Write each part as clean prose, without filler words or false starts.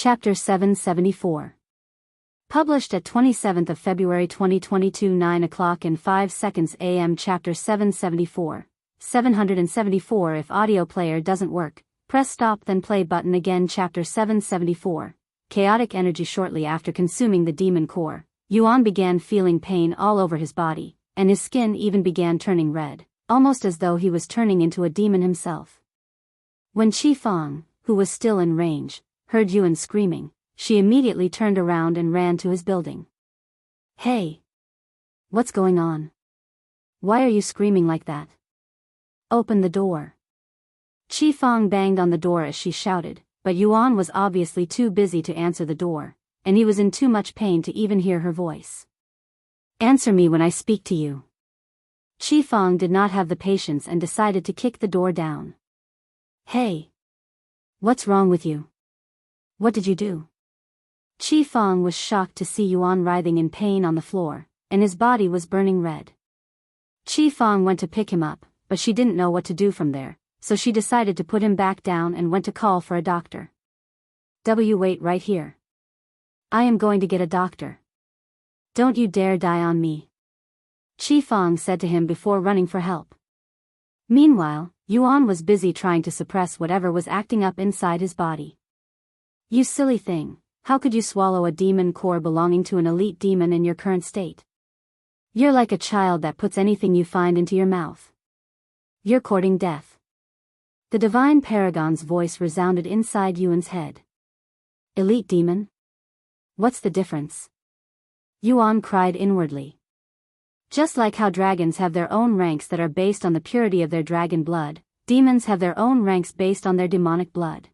Chapter 774. Published at 27th of February 2022 9 o'clock and 5 seconds AM. Chapter 774. 774. If audio player doesn't work, press stop then play button again. Chapter 774. Chaotic energy. Shortly after consuming the demon core, Yuan began feeling pain all over his body, and his skin even began turning red, almost as though he was turning into a demon himself. When Qi Fang, who was still in range, heard Yuan screaming, she immediately turned around and ran to his building. Hey! What's going on? Why are you screaming like that? Open the door. Qi Fang banged on the door as she shouted, but Yuan was obviously too busy to answer the door, and he was in too much pain to even hear her voice. Answer me when I speak to you. Qi Fang did not have the patience and decided to kick the door down. Hey! What's wrong with you? What did you do? Qi Fang was shocked to see Yuan writhing in pain on the floor, and his body was burning red. Qi Fang went to pick him up, but she didn't know what to do from there, so she decided to put him back down and went to call for a doctor. Wait right here. I am going to get a doctor. Don't you dare die on me. Qi Fang said to him before running for help. Meanwhile, Yuan was busy trying to suppress whatever was acting up inside his body. You silly thing, how could you swallow a demon core belonging to an elite demon in your current state? You're like a child that puts anything you find into your mouth. You're courting death. The divine paragon's voice resounded inside Yuan's head. Elite demon? What's the difference? Yuan cried inwardly. Just like how dragons have their own ranks that are based on the purity of their dragon blood, demons have their own ranks based on their demonic blood.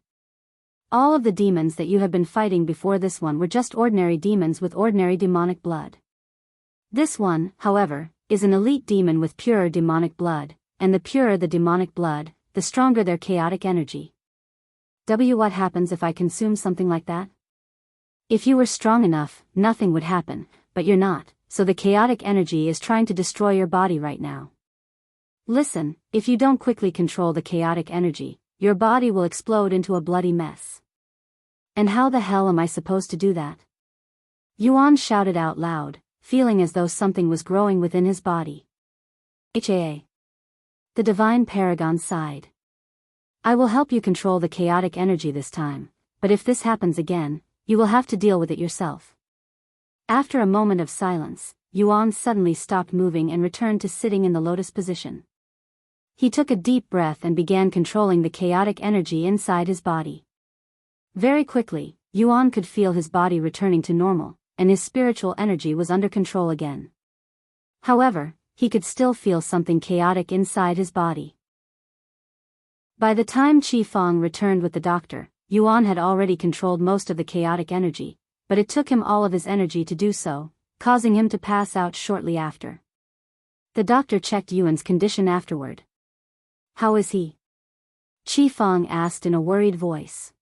All of the demons that you have been fighting before this one were just ordinary demons with ordinary demonic blood. This one, however, is an elite demon with pure demonic blood, and the purer the demonic blood, the stronger their chaotic energy. What happens if I consume something like that? If you were strong enough, nothing would happen, but you're not, so the chaotic energy is trying to destroy your body right now. Listen, if you don't quickly control the chaotic energy, your body will explode into a bloody mess. And how the hell am I supposed to do that? Yuan shouted out loud, feeling as though something was growing within his body. The divine paragon sighed. I will help you control the chaotic energy this time, but if this happens again, you will have to deal with it yourself. After a moment of silence, Yuan suddenly stopped moving and returned to sitting in the lotus position. He took a deep breath and began controlling the chaotic energy inside his body. Very quickly, Yuan could feel his body returning to normal, and his spiritual energy was under control again. However, he could still feel something chaotic inside his body. By the time Qi Fang returned with the doctor, Yuan had already controlled most of the chaotic energy, but it took him all of his energy to do so, causing him to pass out shortly after. The doctor checked Yuan's condition afterward. How is he? Qi Fang asked in a worried voice.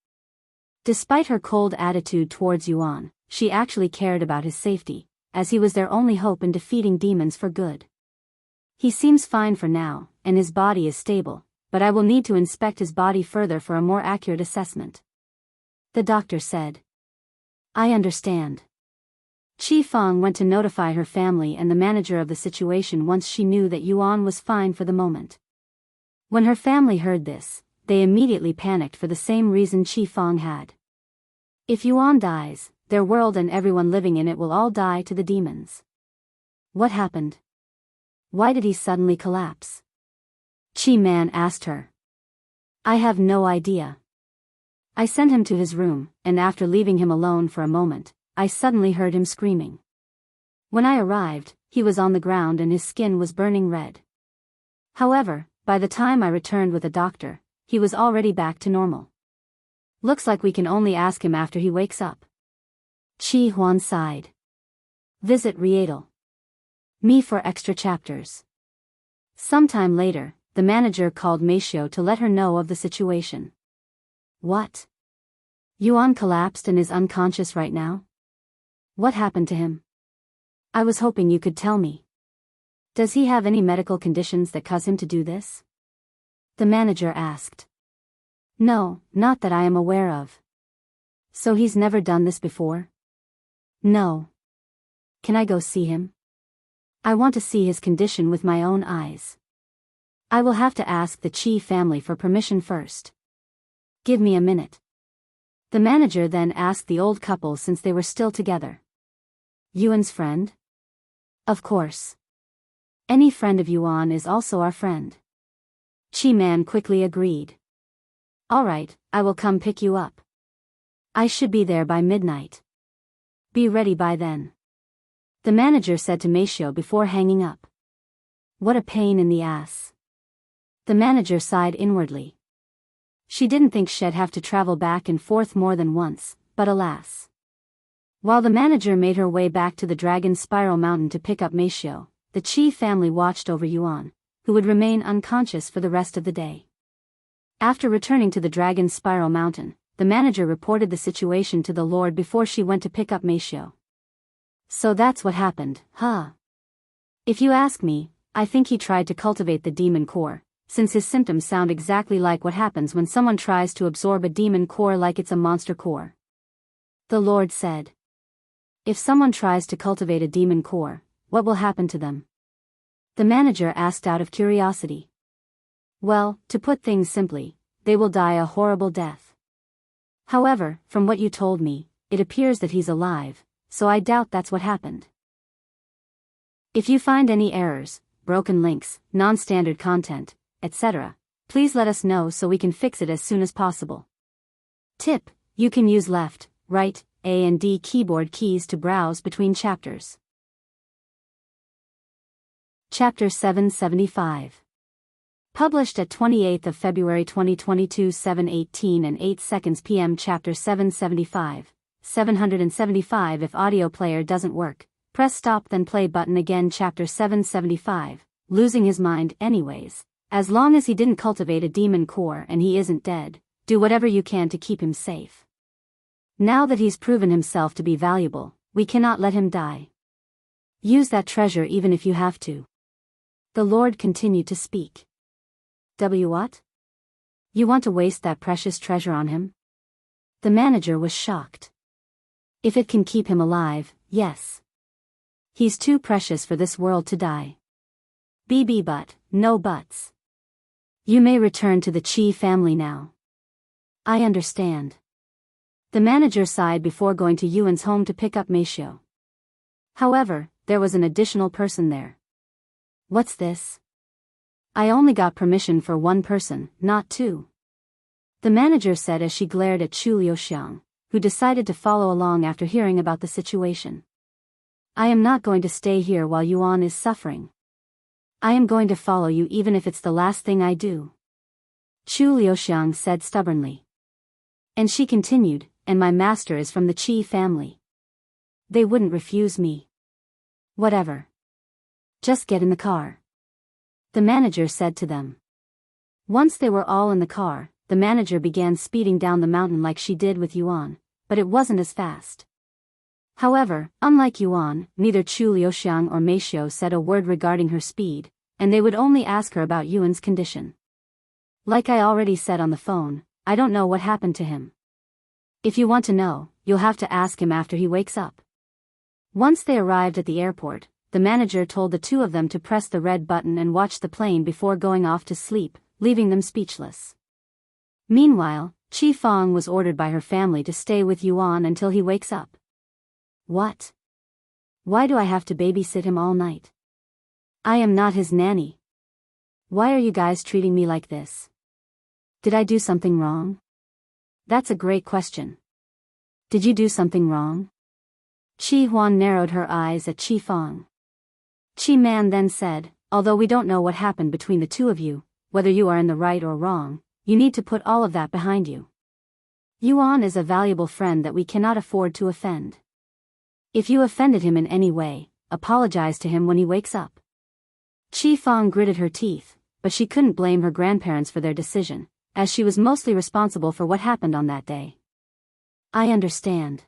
Despite her cold attitude towards Yuan, she actually cared about his safety, as he was their only hope in defeating demons for good. He seems fine for now, and his body is stable, but I will need to inspect his body further for a more accurate assessment. The doctor said. I understand. Qi Fang went to notify her family and the manager of the situation once she knew that Yuan was fine for the moment. When her family heard this, they immediately panicked for the same reason Qi Fang had. If Yuan dies, their world and everyone living in it will all die to the demons. What happened? Why did he suddenly collapse? Qi Man asked her. I have no idea. I sent him to his room, and after leaving him alone for a moment, I suddenly heard him screaming. When I arrived, he was on the ground and his skin was burning red. However, by the time I returned with a doctor, he was already back to normal. Looks like we can only ask him after he wakes up. Qi Huan sighed. Visit Rietal. Me for extra chapters. Sometime later, the manager called Meishio to let her know of the situation. What? Yuan collapsed and is unconscious right now? What happened to him? I was hoping you could tell me. Does he have any medical conditions that cause him to do this? The manager asked. No, not that I am aware of. So he's never done this before? No. Can I go see him? I want to see his condition with my own eyes. I will have to ask the Qi family for permission first. Give me a minute. The manager then asked the old couple since they were still together. Yuan's friend? Of course. Any friend of Yuan is also our friend. Qi Man quickly agreed. All right, I will come pick you up. I should be there by midnight. Be ready by then. The manager said to Meisho before hanging up. What a pain in the ass. The manager sighed inwardly. She didn't think she'd have to travel back and forth more than once, but alas. While the manager made her way back to the Dragon Spiral Mountain to pick up Meisho, the Qi family watched over Yuan, who would remain unconscious for the rest of the day. After returning to the Dragon Spiral Mountain, the manager reported the situation to the Lord before she went to pick up Meisho. So that's what happened, huh? If you ask me, I think he tried to cultivate the demon core, since his symptoms sound exactly like what happens when someone tries to absorb a demon core like it's a monster core. The Lord said. If someone tries to cultivate a demon core, what will happen to them? The manager asked out of curiosity. Well, to put things simply, they will die a horrible death. However, from what you told me, it appears that he's alive, so I doubt that's what happened. If you find any errors, broken links, non-standard content, etc., please let us know so we can fix it as soon as possible. Tip: you can use left, right, A and D keyboard keys to browse between chapters. Chapter 775. Published at 28th of February 2022 7:18 and 8 seconds p.m. Chapter 775. 775 If audio player doesn't work, press stop then play button again. Chapter 775. Losing his mind anyways. As long as he didn't cultivate a demon core and he isn't dead, do whatever you can to keep him safe. Now that he's proven himself to be valuable, we cannot let him die. Use that treasure even if you have to. The Lord continued to speak. What? You want to waste that precious treasure on him? The manager was shocked. If it can keep him alive, yes. He's too precious for this world to die. But, no buts. You may return to the Qi family now. I understand. The manager sighed before going to Yuan's home to pick up Meisho. However, there was an additional person there. What's this? I only got permission for one person, not two. The manager said as she glared at Chu Liuxiang, who decided to follow along after hearing about the situation. I am not going to stay here while Yuan is suffering. I am going to follow you even if it's the last thing I do. Chu Liuxiang said stubbornly. And she continued, and my master is from the Qi family. They wouldn't refuse me. Whatever. Just get in the car. The manager said to them. Once they were all in the car, the manager began speeding down the mountain like she did with Yuan, but it wasn't as fast. However, unlike Yuan, neither Chu Liuxiang or Meisho said a word regarding her speed, and they would only ask her about Yuan's condition. Like I already said on the phone, I don't know what happened to him. If you want to know, you'll have to ask him after he wakes up. Once they arrived at the airport, the manager told the two of them to press the red button and watch the plane before going off to sleep, leaving them speechless. Meanwhile, Qi Fang was ordered by her family to stay with Yuan until he wakes up. What? Why do I have to babysit him all night? I am not his nanny. Why are you guys treating me like this? Did I do something wrong? That's a great question. Did you do something wrong? Qi Huan narrowed her eyes at Qi Fang. Qi Man then said, although we don't know what happened between the two of you, whether you are in the right or wrong, you need to put all of that behind you. Yuan is a valuable friend that we cannot afford to offend. If you offended him in any way, apologize to him when he wakes up. Qi Fang gritted her teeth, but she couldn't blame her grandparents for their decision, as she was mostly responsible for what happened on that day. I understand.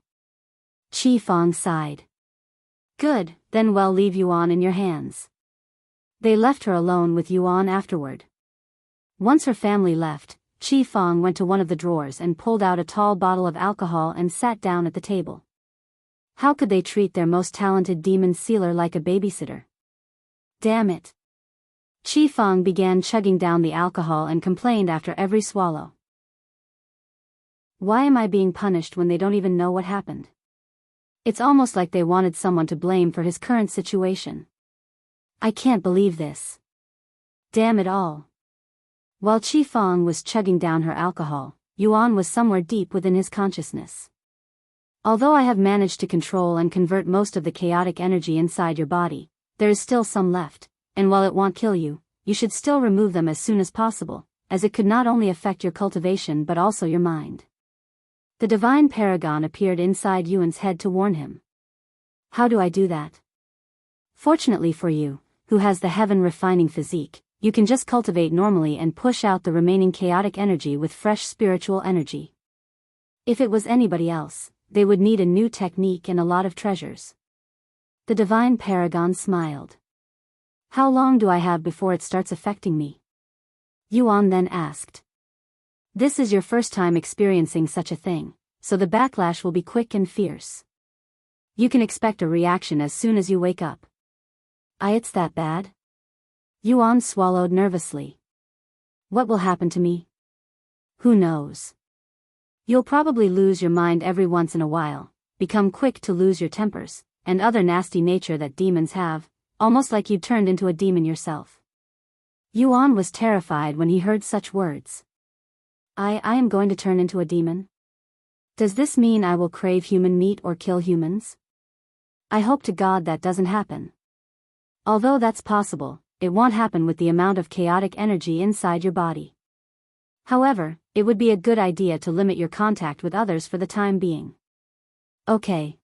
Qi Fang sighed. Good, then we'll leave Yuan in your hands. They left her alone with Yuan afterward. Once her family left, Qi Fang went to one of the drawers and pulled out a tall bottle of alcohol and sat down at the table. How could they treat their most talented demon sealer like a babysitter? Damn it. Qi Fang began chugging down the alcohol and complained after every swallow. Why am I being punished when they don't even know what happened? It's almost like they wanted someone to blame for his current situation. I can't believe this. Damn it all. While Qi Fang was chugging down her alcohol, Yuan was somewhere deep within his consciousness. Although I have managed to control and convert most of the chaotic energy inside your body, there is still some left, and while it won't kill you, you should still remove them as soon as possible, as it could not only affect your cultivation but also your mind. The divine paragon appeared inside Yuan's head to warn him. How do I do that? Fortunately for you, who has the heaven-refining physique, you can just cultivate normally and push out the remaining chaotic energy with fresh spiritual energy. If it was anybody else, they would need a new technique and a lot of treasures. The divine paragon smiled. How long do I have before it starts affecting me? Yuan then asked. This is your first time experiencing such a thing, so the backlash will be quick and fierce. You can expect a reaction as soon as you wake up. It's that bad? Yuan swallowed nervously. What will happen to me? Who knows? You'll probably lose your mind every once in a while, become quick to lose your tempers, and other nasty nature that demons have, almost like you turned into a demon yourself. Yuan was terrified when he heard such words. I am going to turn into a demon? Does this mean I will crave human meat or kill humans? I hope to God that doesn't happen. Although that's possible, it won't happen with the amount of chaotic energy inside your body. However, it would be a good idea to limit your contact with others for the time being. Okay.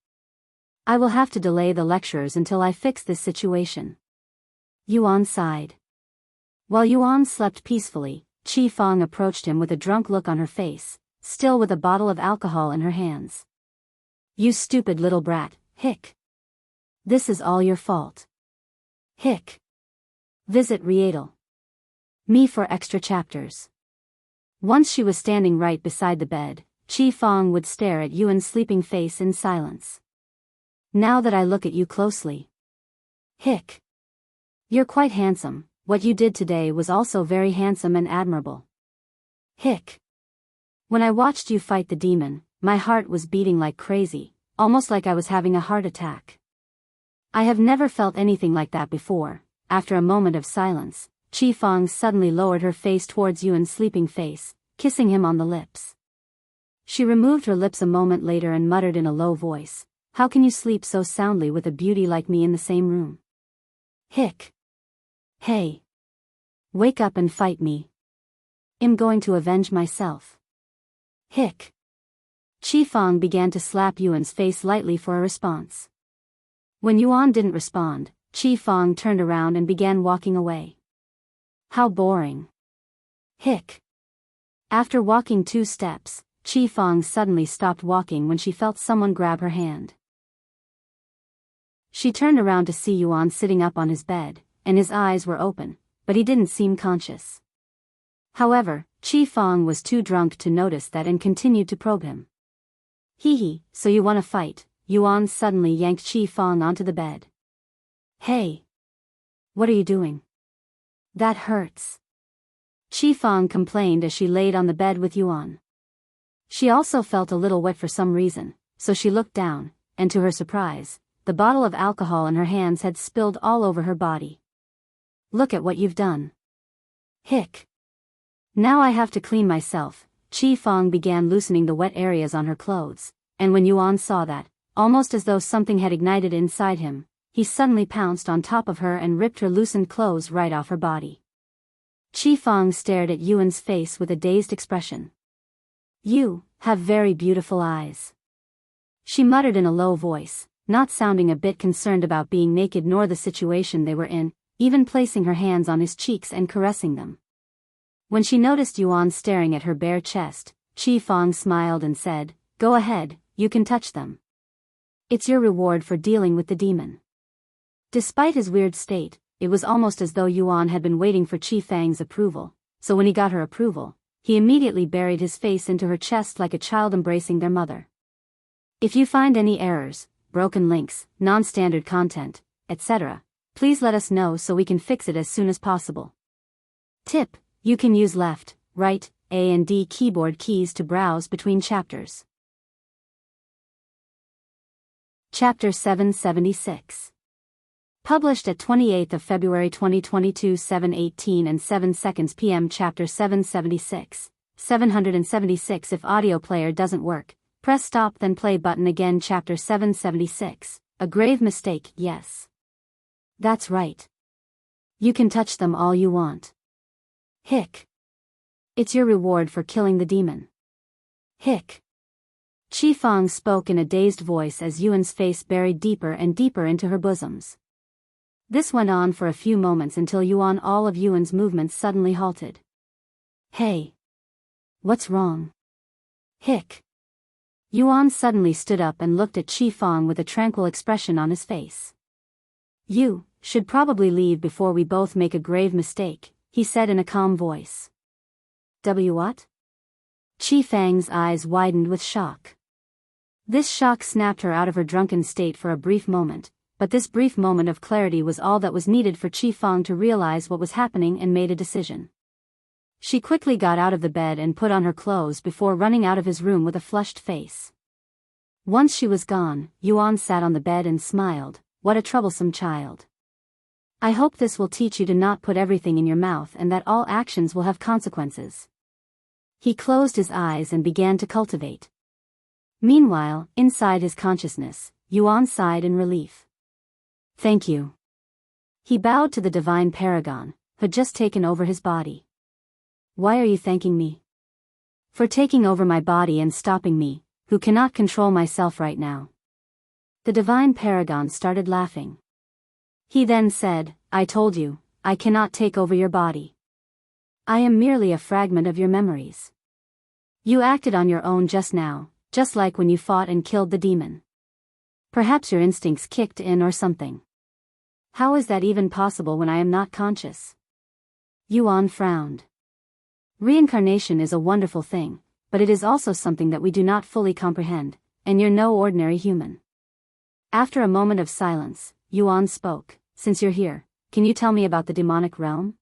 I will have to delay the lectures until I fix this situation. Yuan sighed. While Yuan slept peacefully, Qi Fang approached him with a drunk look on her face, still with a bottle of alcohol in her hands. You stupid little brat, hic. This is all your fault. Hic. Visit Rietal. Me for extra chapters. Once she was standing right beside the bed, Qi Fang would stare at Yuan's sleeping face in silence. Now that I look at you closely. Hic. You're quite handsome. What you did today was also very handsome and admirable. Hic. When I watched you fight the demon, my heart was beating like crazy, almost like I was having a heart attack. I have never felt anything like that before. After a moment of silence, Qi Fang suddenly lowered her face towards Yuan's sleeping face, kissing him on the lips. She removed her lips a moment later and muttered in a low voice, How can you sleep so soundly with a beauty like me in the same room? Hic. Hey. Wake up and fight me. I'm going to avenge myself. Hic. Qi Fang began to slap Yuan's face lightly for a response. When Yuan didn't respond, Qi Fang turned around and began walking away. How boring. Hic. After walking 2 steps, Qi Fang suddenly stopped walking when she felt someone grab her hand. She turned around to see Yuan sitting up on his bed, and his eyes were open, but he didn't seem conscious. However, Qi Fang was too drunk to notice that and continued to probe him. Hee, so you want to fight? Yuan suddenly yanked Qi Fang onto the bed. Hey! What are you doing? That hurts. Qi Fang complained as she laid on the bed with Yuan. She also felt a little wet for some reason, so she looked down, and to her surprise, the bottle of alcohol in her hands had spilled all over her body. Look at what you've done. Hic. Now I have to clean myself. Qi Fang began loosening the wet areas on her clothes, and when Yuan saw that, almost as though something had ignited inside him, he suddenly pounced on top of her and ripped her loosened clothes right off her body. Qi Fang stared at Yuan's face with a dazed expression. You have very beautiful eyes. She muttered in a low voice, not sounding a bit concerned about being naked nor the situation they were in, even placing her hands on his cheeks and caressing them. When she noticed Yuan staring at her bare chest, Qi Fang smiled and said, Go ahead, you can touch them. It's your reward for dealing with the demon. Despite his weird state, it was almost as though Yuan had been waiting for Qi Fang's approval, so when he got her approval, he immediately buried his face into her chest like a child embracing their mother. If you find any errors, broken links, non-standard content, etc., please let us know so we can fix it as soon as possible. Tip: you can use left, right, A and D keyboard keys to browse between chapters. Chapter 776. Published at 28th of February 2022 7:18 and 7 seconds p.m. Chapter 776. 776 If audio player doesn't work, press stop then play button again. Chapter 776. A grave mistake. Yes. That's right. You can touch them all you want. Hick. It's your reward for killing the demon. Hick. Chi Fong spoke in a dazed voice as Yuan's face buried deeper and deeper into her bosoms. This went on for a few moments until all of Yuan's movements suddenly halted. Hey. What's wrong? Hick. Yuan suddenly stood up and looked at Chi Fong with a tranquil expression on his face. You should probably leave before we both make a grave mistake, he said in a calm voice. What? Chi Fang's eyes widened with shock. This shock snapped her out of her drunken state for a brief moment, but this brief moment of clarity was all that was needed for Chi Fong to realize what was happening and made a decision. She quickly got out of the bed and put on her clothes before running out of his room with a flushed face. Once she was gone, Yuan sat on the bed and smiled. What a troublesome child. I hope this will teach you to not put everything in your mouth and that all actions will have consequences. He closed his eyes and began to cultivate. Meanwhile, inside his consciousness, Yuan sighed in relief. Thank you. He bowed to the divine paragon, who had just taken over his body. Why are you thanking me? For taking over my body and stopping me, who cannot control myself right now. The divine paragon started laughing. He then said, I told you, I cannot take over your body. I am merely a fragment of your memories. You acted on your own just now, just like when you fought and killed the demon. Perhaps your instincts kicked in or something. How is that even possible when I am not conscious? Yuan frowned. Reincarnation is a wonderful thing, but it is also something that we do not fully comprehend, and you're no ordinary human. After a moment of silence, Yuan spoke. Since you're here, can you tell me about the demonic realm?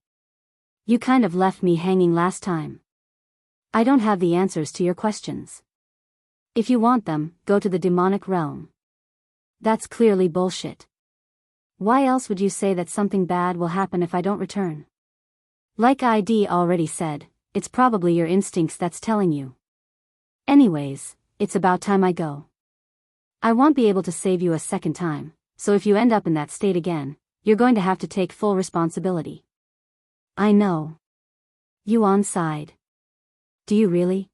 You kind of left me hanging last time. I don't have the answers to your questions. If you want them, go to the demonic realm. That's clearly bullshit. Why else would you say that something bad will happen if I don't return? Like ID already said, it's probably your instincts that's telling you. Anyways, it's about time I go. I won't be able to save you a second time, so if you end up in that state again, you're going to have to take full responsibility. I know. Yuan sighed. Do you really?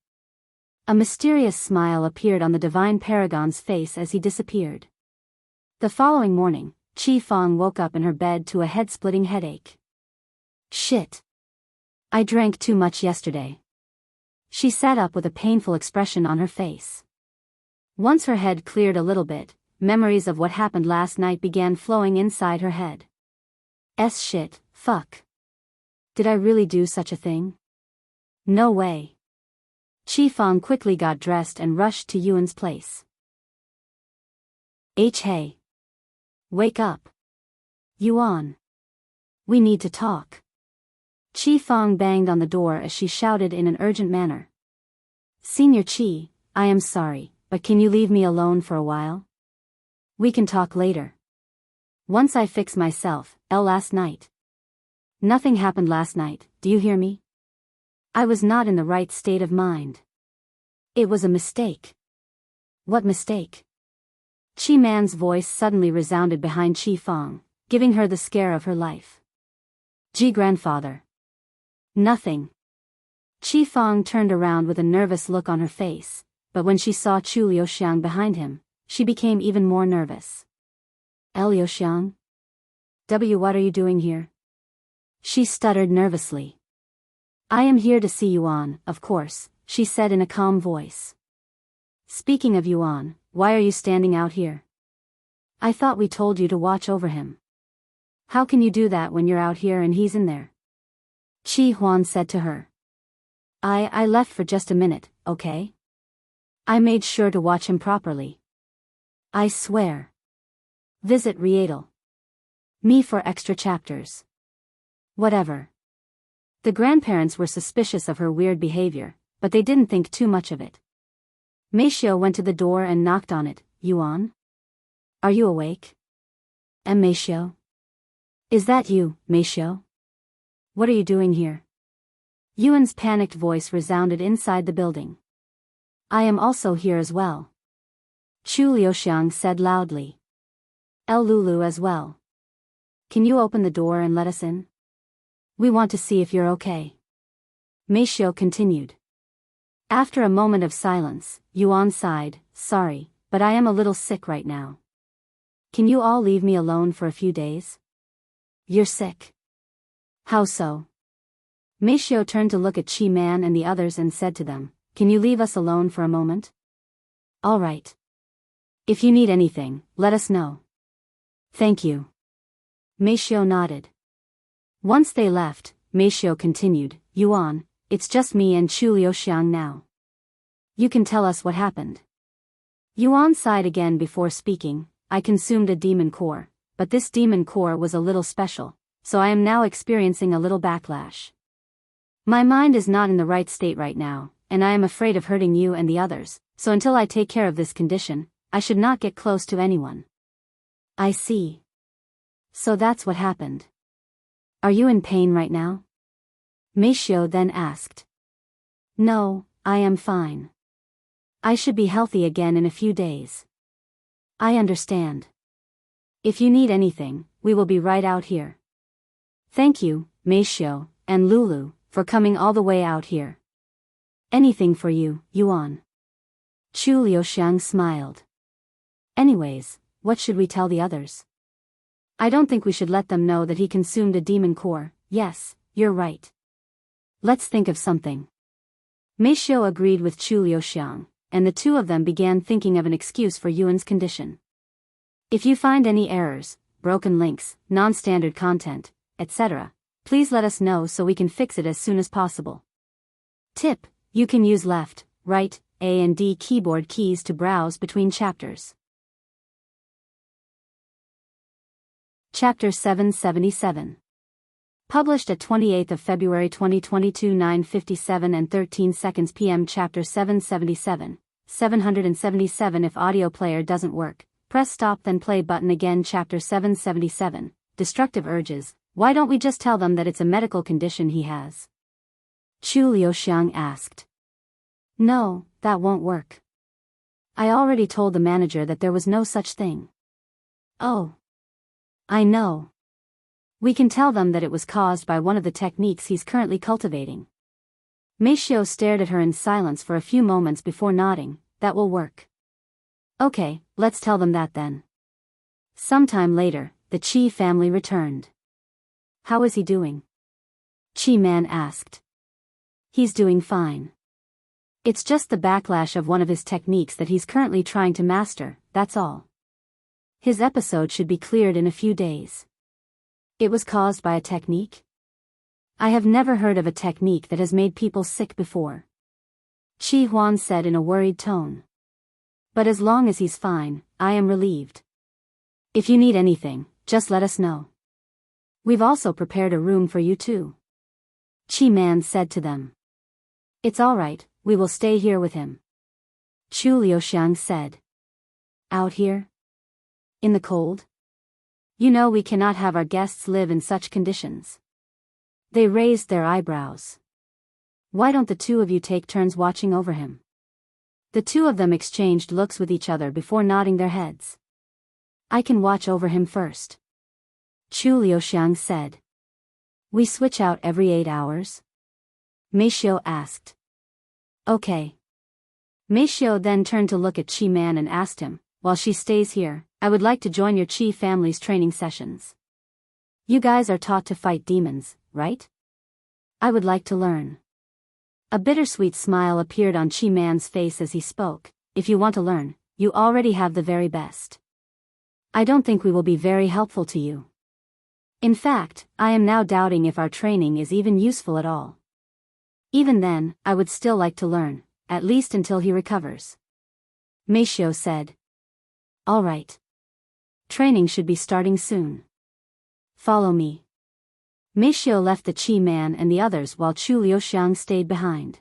A mysterious smile appeared on the divine paragon's face as he disappeared. The following morning, Chi Fong woke up in her bed to a head-splitting headache. Shit. I drank too much yesterday. She sat up with a painful expression on her face. Once her head cleared a little bit, memories of what happened last night began flowing inside her head. Shit, fuck. Did I really do such a thing? No way. Chi Fong quickly got dressed and rushed to Yuan's place. Hey. Wake up. Yuan. We need to talk. Chi Fong banged on the door as she shouted in an urgent manner. Senior Chi, I am sorry, but can you leave me alone for a while? We can talk later. Once I fix myself, last night. Nothing happened last night, do you hear me? I was not in the right state of mind. It was a mistake. What mistake? Chi Man's voice suddenly resounded behind Chi Fong, giving her the scare of her life. Grandfather. Nothing. Chi Fong turned around with a nervous look on her face, but when she saw Chu Liuxiang behind him, she became even more nervous. Liuxiang? What are you doing here? She stuttered nervously. I am here to see Yuan, of course, she said in a calm voice. Speaking of Yuan, why are you standing out here? I thought we told you to watch over him. How can you do that when you're out here and he's in there? Chi Huan said to her. I left for just a minute, okay? I made sure to watch him properly. I swear. Visit Rietal. Me for extra chapters. Whatever. The grandparents were suspicious of her weird behavior, but they didn't think too much of it. Meishio went to the door and knocked on it. Yuan? Are you awake? Meishio? Is that you, Meishio? What are you doing here? Yuan's panicked voice resounded inside the building. I am also here as well. Chu Liuxiang said loudly. El Lulu as well. Can you open the door and let us in? We want to see if you're okay. Meishio continued. After a moment of silence, Yuan sighed, sorry, but I am a little sick right now. Can you all leave me alone for a few days? You're sick. How so? Meishio turned to look at Chi Man and the others and said to them, can you leave us alone for a moment? All right. If you need anything, let us know. Thank you. Meishio nodded. Once they left, Meishio continued, Yuan, it's just me and Chu Liuxiang now. You can tell us what happened. Yuan sighed again before speaking, I consumed a demon core, but this demon core was a little special, so I am now experiencing a little backlash. My mind is not in the right state right now, and I am afraid of hurting you and the others, so until I take care of this condition, I should not get close to anyone. I see. So that's what happened. Are you in pain right now? Meishio then asked. No, I am fine. I should be healthy again in a few days. I understand. If you need anything, we will be right out here. Thank you, Meishio, and Lulu, for coming all the way out here. Anything for you, Yuan. Chu Liuxiang smiled. Anyways, what should we tell the others? I don't think we should let them know that he consumed a demon core. Yes, you're right. Let's think of something. Meishio agreed with Chu Liuxiang, and the two of them began thinking of an excuse for Yuan's condition. If you find any errors, broken links, non-standard content, etc., please let us know so we can fix it as soon as possible. Tip: you can use left, right, A and D keyboard keys to browse between chapters. Chapter 777. Published at 28th of February 2022 9:57 and 13 seconds p.m. Chapter 777. 777 If audio player doesn't work, press stop then play button again. Chapter 777. Destructive urges. Why don't we just tell them that it's a medical condition he has? Chu Liuxiang asked. No, that won't work. I already told the manager that there was no such thing. Oh. I know. We can tell them that it was caused by one of the techniques he's currently cultivating. Meishio stared at her in silence for a few moments before nodding. That will work. Okay, let's tell them that then. Sometime later, the Qi family returned. How is he doing? Qi Man asked. He's doing fine. It's just the backlash of one of his techniques that he's currently trying to master, that's all. His episode should be cleared in a few days. It was caused by a technique? I have never heard of a technique that has made people sick before. Qi Huan said in a worried tone. But as long as he's fine, I am relieved. If you need anything, just let us know. We've also prepared a room for you too. Qi Man said to them. It's all right, we will stay here with him. Chu Liuxiang said. Out here? In the cold? You know we cannot have our guests live in such conditions. They raised their eyebrows. Why don't the two of you take turns watching over him? The two of them exchanged looks with each other before nodding their heads. I can watch over him first. Chu Liuxiang said. We switch out every 8 hours? Meishio asked. Okay. Meishio then turned to look at Qi Man and asked him, while she stays here, I would like to join your Qi family's training sessions. You guys are taught to fight demons, right? I would like to learn. A bittersweet smile appeared on Qi Man's face as he spoke. If you want to learn, you already have the very best. I don't think we will be very helpful to you. In fact, I am now doubting if our training is even useful at all. Even then, I would still like to learn, at least until he recovers. Meishio said. All right. Training should be starting soon. Follow me. Meishio left the Qi man and the others while Chu Liuxiang stayed behind.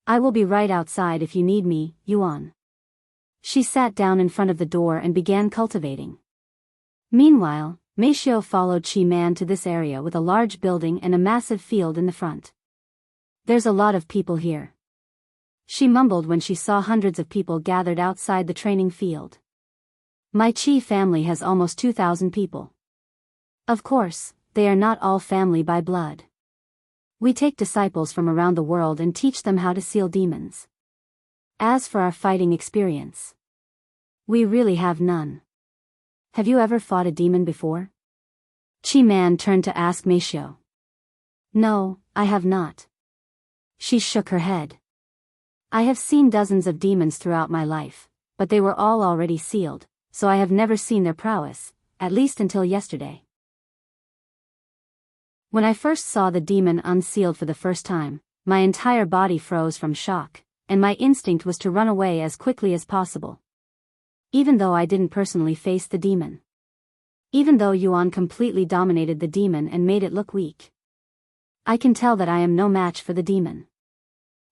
I will be right outside if you need me, Yuan. She sat down in front of the door and began cultivating. Meanwhile, Meishio followed Qi man to this area with a large building and a massive field in the front. There's a lot of people here. She mumbled when she saw hundreds of people gathered outside the training field. My Qi family has almost 2,000 people. Of course, they are not all family by blood. We take disciples from around the world and teach them how to seal demons. As for our fighting experience, we really have none. Have you ever fought a demon before? Qi man turned to ask Meishio. No, I have not. She shook her head. I have seen dozens of demons throughout my life, but they were all already sealed, so I have never seen their prowess, at least until yesterday. When I first saw the demon unsealed for the first time, my entire body froze from shock, and my instinct was to run away as quickly as possible. Even though I didn't personally face the demon. Even though Yuan completely dominated the demon and made it look weak. I can tell that I am no match for the demon.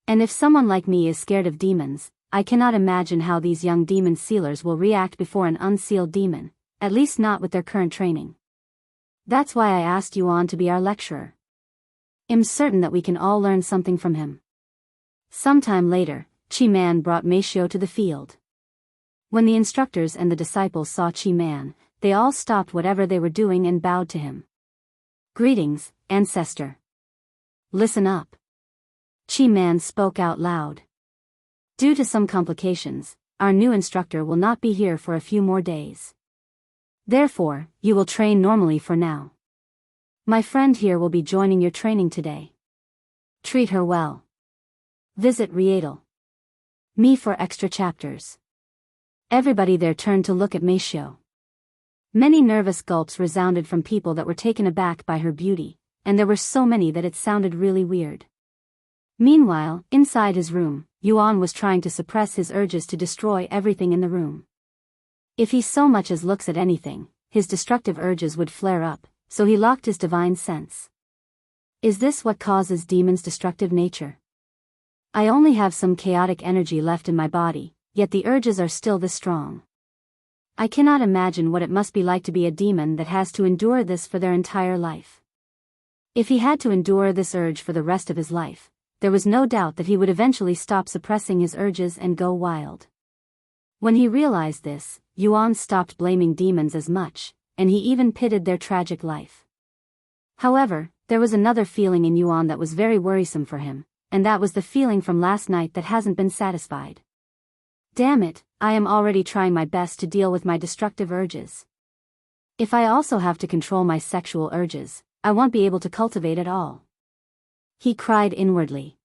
And if someone like me is scared of demons, I cannot imagine how these young demon sealers will react before an unsealed demon, at least not with their current training. That's why I asked Yuan to be our lecturer. I'm certain that we can all learn something from him. Sometime later, Qi man brought Meishio to the field. When the instructors and the disciples saw Qi man, they all stopped whatever they were doing and bowed to him. Greetings, ancestor. Listen up. Qi man spoke out loud. Due to some complications, our new instructor will not be here for a few more days. Therefore, you will train normally for now. My friend here will be joining your training today. Treat her well. Visit Rietal. Me for extra chapters. Everybody there turned to look at Meishio. Many nervous gulps resounded from people that were taken aback by her beauty, and there were so many that it sounded really weird. Meanwhile, inside his room, Yuan was trying to suppress his urges to destroy everything in the room. If he so much as looks at anything, his destructive urges would flare up, so he locked his divine sense. Is this what causes demons' destructive nature? I only have some chaotic energy left in my body, yet the urges are still this strong. I cannot imagine what it must be like to be a demon that has to endure this for their entire life. If he had to endure this urge for the rest of his life, there was no doubt that he would eventually stop suppressing his urges and go wild. When he realized this, Yuan stopped blaming demons as much, and he even pitied their tragic life. However, there was another feeling in Yuan that was very worrisome for him, and that was the feeling from last night that hasn't been satisfied. Damn it, I am already trying my best to deal with my destructive urges. If I also have to control my sexual urges, I won't be able to cultivate at all. He cried inwardly.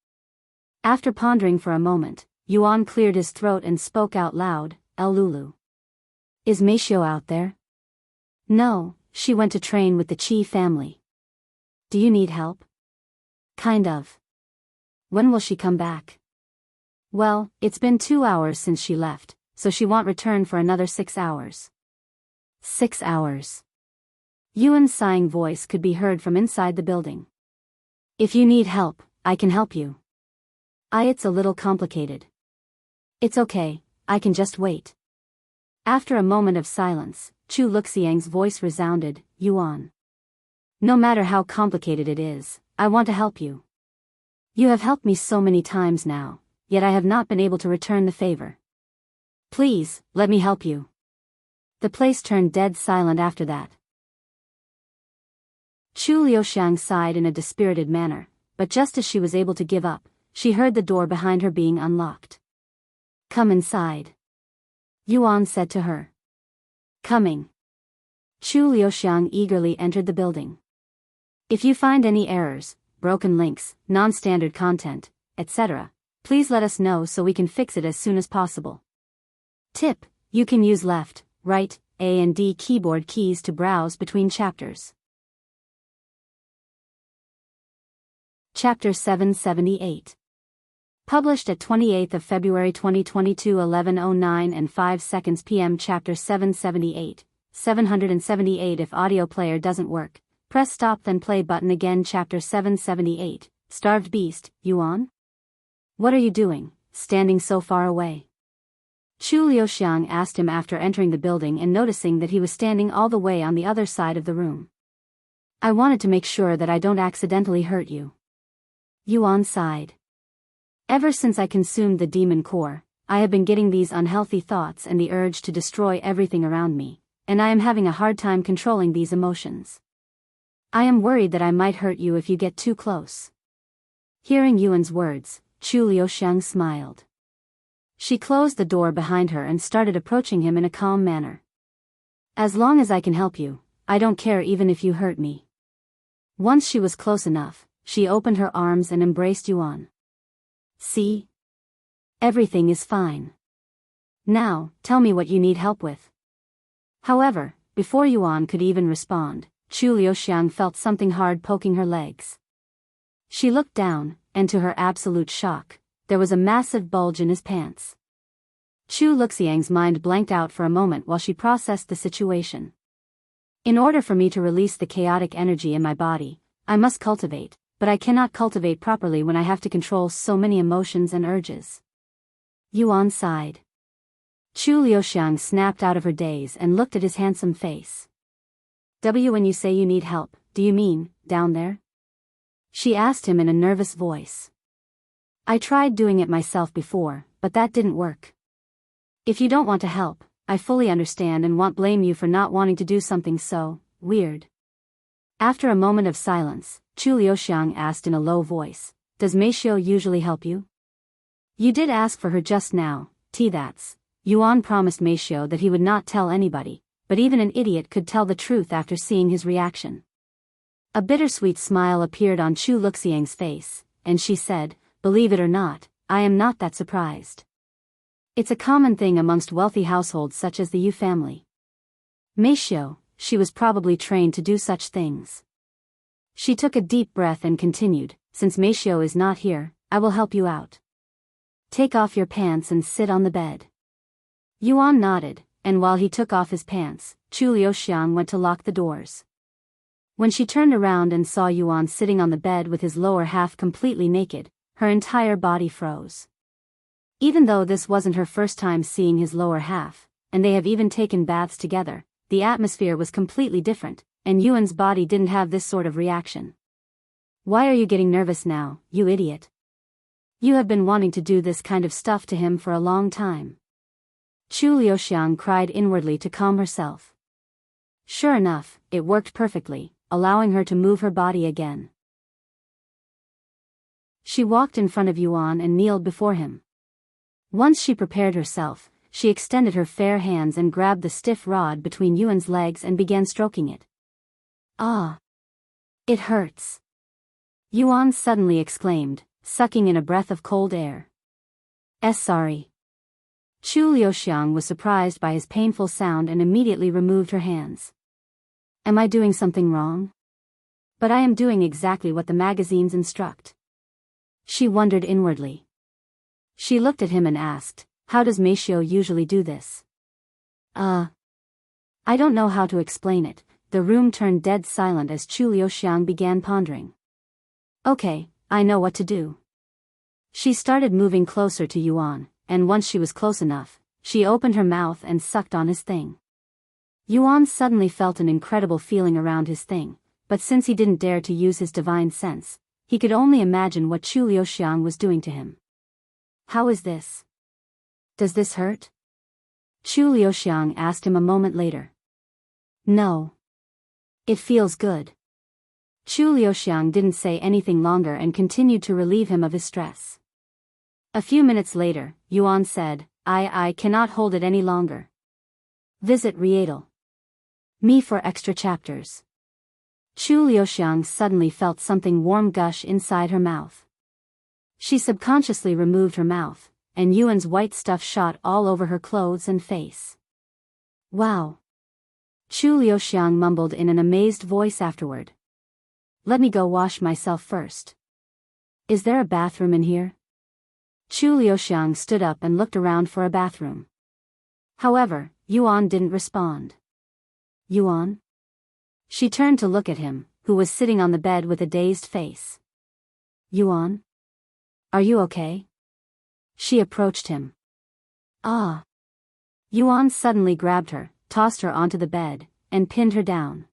After pondering for a moment, Yuan cleared his throat and spoke out loud, El Lulu. Is Meishio out there? No, she went to train with the Qi family. Do you need help? Kind of. When will she come back? Well, it's been 2 hours since she left, so she won't return for another 6 hours. 6 hours. Yuan's sighing voice could be heard from inside the building. If you need help, I can help you. It's a little complicated. It's okay, I can just wait. After a moment of silence, Chu Luxiang's voice resounded, Yuan. No matter how complicated it is, I want to help you. You have helped me so many times now, yet I have not been able to return the favor. Please, let me help you. The place turned dead silent after that. Chu Liuxiang sighed in a dispirited manner, but just as she was able to give up, she heard the door behind her being unlocked. Come inside. Yuan said to her. Coming. Chu Liuxiang eagerly entered the building. If you find any errors, broken links, non-standard content, etc., please let us know so we can fix it as soon as possible. Tip: you can use left, right, A and D keyboard keys to browse between chapters. Chapter 778. Published at 28th of February 2022 11:09 and 5 seconds p.m. Chapter 778. 778 If audio player doesn't work, press stop then play button again. Chapter 778. Starved Beast, Yuan? What are you doing, standing so far away? Chu Liuxiang asked him after entering the building and noticing that he was standing all the way on the other side of the room. I wanted to make sure that I don't accidentally hurt you. Yuan sighed. Ever since I consumed the demon core, I have been getting these unhealthy thoughts and the urge to destroy everything around me, and I am having a hard time controlling these emotions. I am worried that I might hurt you if you get too close. Hearing Yuan's words, Chu Liuxiang smiled. She closed the door behind her and started approaching him in a calm manner. As long as I can help you, I don't care even if you hurt me. Once she was close enough, she opened her arms and embraced Yuan. See? Everything is fine. Now, tell me what you need help with. However, before Yuan could even respond, Chu Liuxiang felt something hard poking her legs. She looked down, and to her absolute shock, there was a massive bulge in his pants. Chu Liuxiang's mind blanked out for a moment while she processed the situation. In order for me to release the chaotic energy in my body, I must cultivate, but I cannot cultivate properly when I have to control so many emotions and urges. Yuan sighed. Chu Liuxiang snapped out of her daze and looked at his handsome face. When you say you need help, do you mean, down there? She asked him in a nervous voice. I tried doing it myself before, but that didn't work. If you don't want to help, I fully understand and won't blame you for not wanting to do something so weird. After a moment of silence, Chu Liuxiang asked in a low voice, Does Meishou usually help you? You did ask for her just now, that's. Yuan promised Meishou that he would not tell anybody, but even an idiot could tell the truth after seeing his reaction. A bittersweet smile appeared on Chu Liuxiang's face, and she said, Believe it or not, I am not that surprised. It's a common thing amongst wealthy households such as the Yu family. Meishou, she was probably trained to do such things. She took a deep breath and continued, Since Meishou is not here, I will help you out. Take off your pants and sit on the bed. Yuan nodded, and while he took off his pants, Chu Liuxiang went to lock the doors. When she turned around and saw Yuan sitting on the bed with his lower half completely naked, her entire body froze. Even though this wasn't her first time seeing his lower half, and they have even taken baths together, the atmosphere was completely different, and Yuan's body didn't have this sort of reaction. Why are you getting nervous now, you idiot? You have been wanting to do this kind of stuff to him for a long time. Chu Liuxiang cried inwardly to calm herself. Sure enough, it worked perfectly, allowing her to move her body again. She walked in front of Yuan and kneeled before him. Once she prepared herself, she extended her fair hands and grabbed the stiff rod between Yuan's legs and began stroking it. Ah! It hurts! Yuan suddenly exclaimed, sucking in a breath of cold air. Sorry. Chu Liuxiang was surprised by his painful sound and immediately removed her hands. Am I doing something wrong? But I am doing exactly what the magazines instruct. She wondered inwardly. She looked at him and asked, How does Meishou usually do this? I don't know how to explain it. The room turned dead silent as Chu Liuxiang began pondering. Okay, I know what to do. She started moving closer to Yuan, and once she was close enough, she opened her mouth and sucked on his thing. Yuan suddenly felt an incredible feeling around his thing, but since he didn't dare to use his divine sense, he could only imagine what Chu Liuxiang was doing to him. How is this? Does this hurt? Chu Liuxiang asked him a moment later. No. It feels good. Chu Liuxiang didn't say anything longer and continued to relieve him of his stress. A few minutes later, Yuan said, I cannot hold it any longer. Visit Rietal. Me for extra chapters. Chu Liuxiang suddenly felt something warm gush inside her mouth. She subconsciously removed her mouth, and Yuan's white stuff shot all over her clothes and face. Wow! Chu Liuxiang mumbled in an amazed voice afterward. Let me go wash myself first. Is there a bathroom in here? Chu Liuxiang stood up and looked around for a bathroom. However, Yuan didn't respond. Yuan? She turned to look at him, who was sitting on the bed with a dazed face. Yuan? Are you okay? She approached him. Ah. Yuan suddenly grabbed her, tossed her onto the bed, and pinned her down.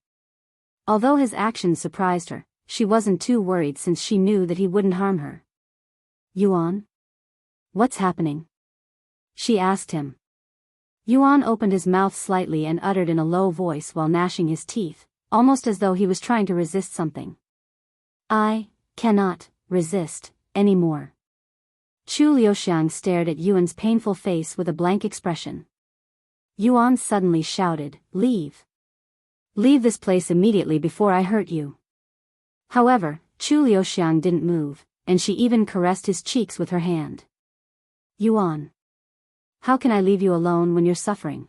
Although his actions surprised her, she wasn't too worried since she knew that he wouldn't harm her. Yuan? What's happening? She asked him. Yuan opened his mouth slightly and uttered in a low voice while gnashing his teeth, almost as though he was trying to resist something. I cannot resist anymore. Chu Liuxiang stared at Yuan's painful face with a blank expression. Yuan suddenly shouted, "Leave! Leave this place immediately before I hurt you." However, Chu Liuxiang didn't move, and she even caressed his cheeks with her hand. Yuan. How can I leave you alone when you're suffering?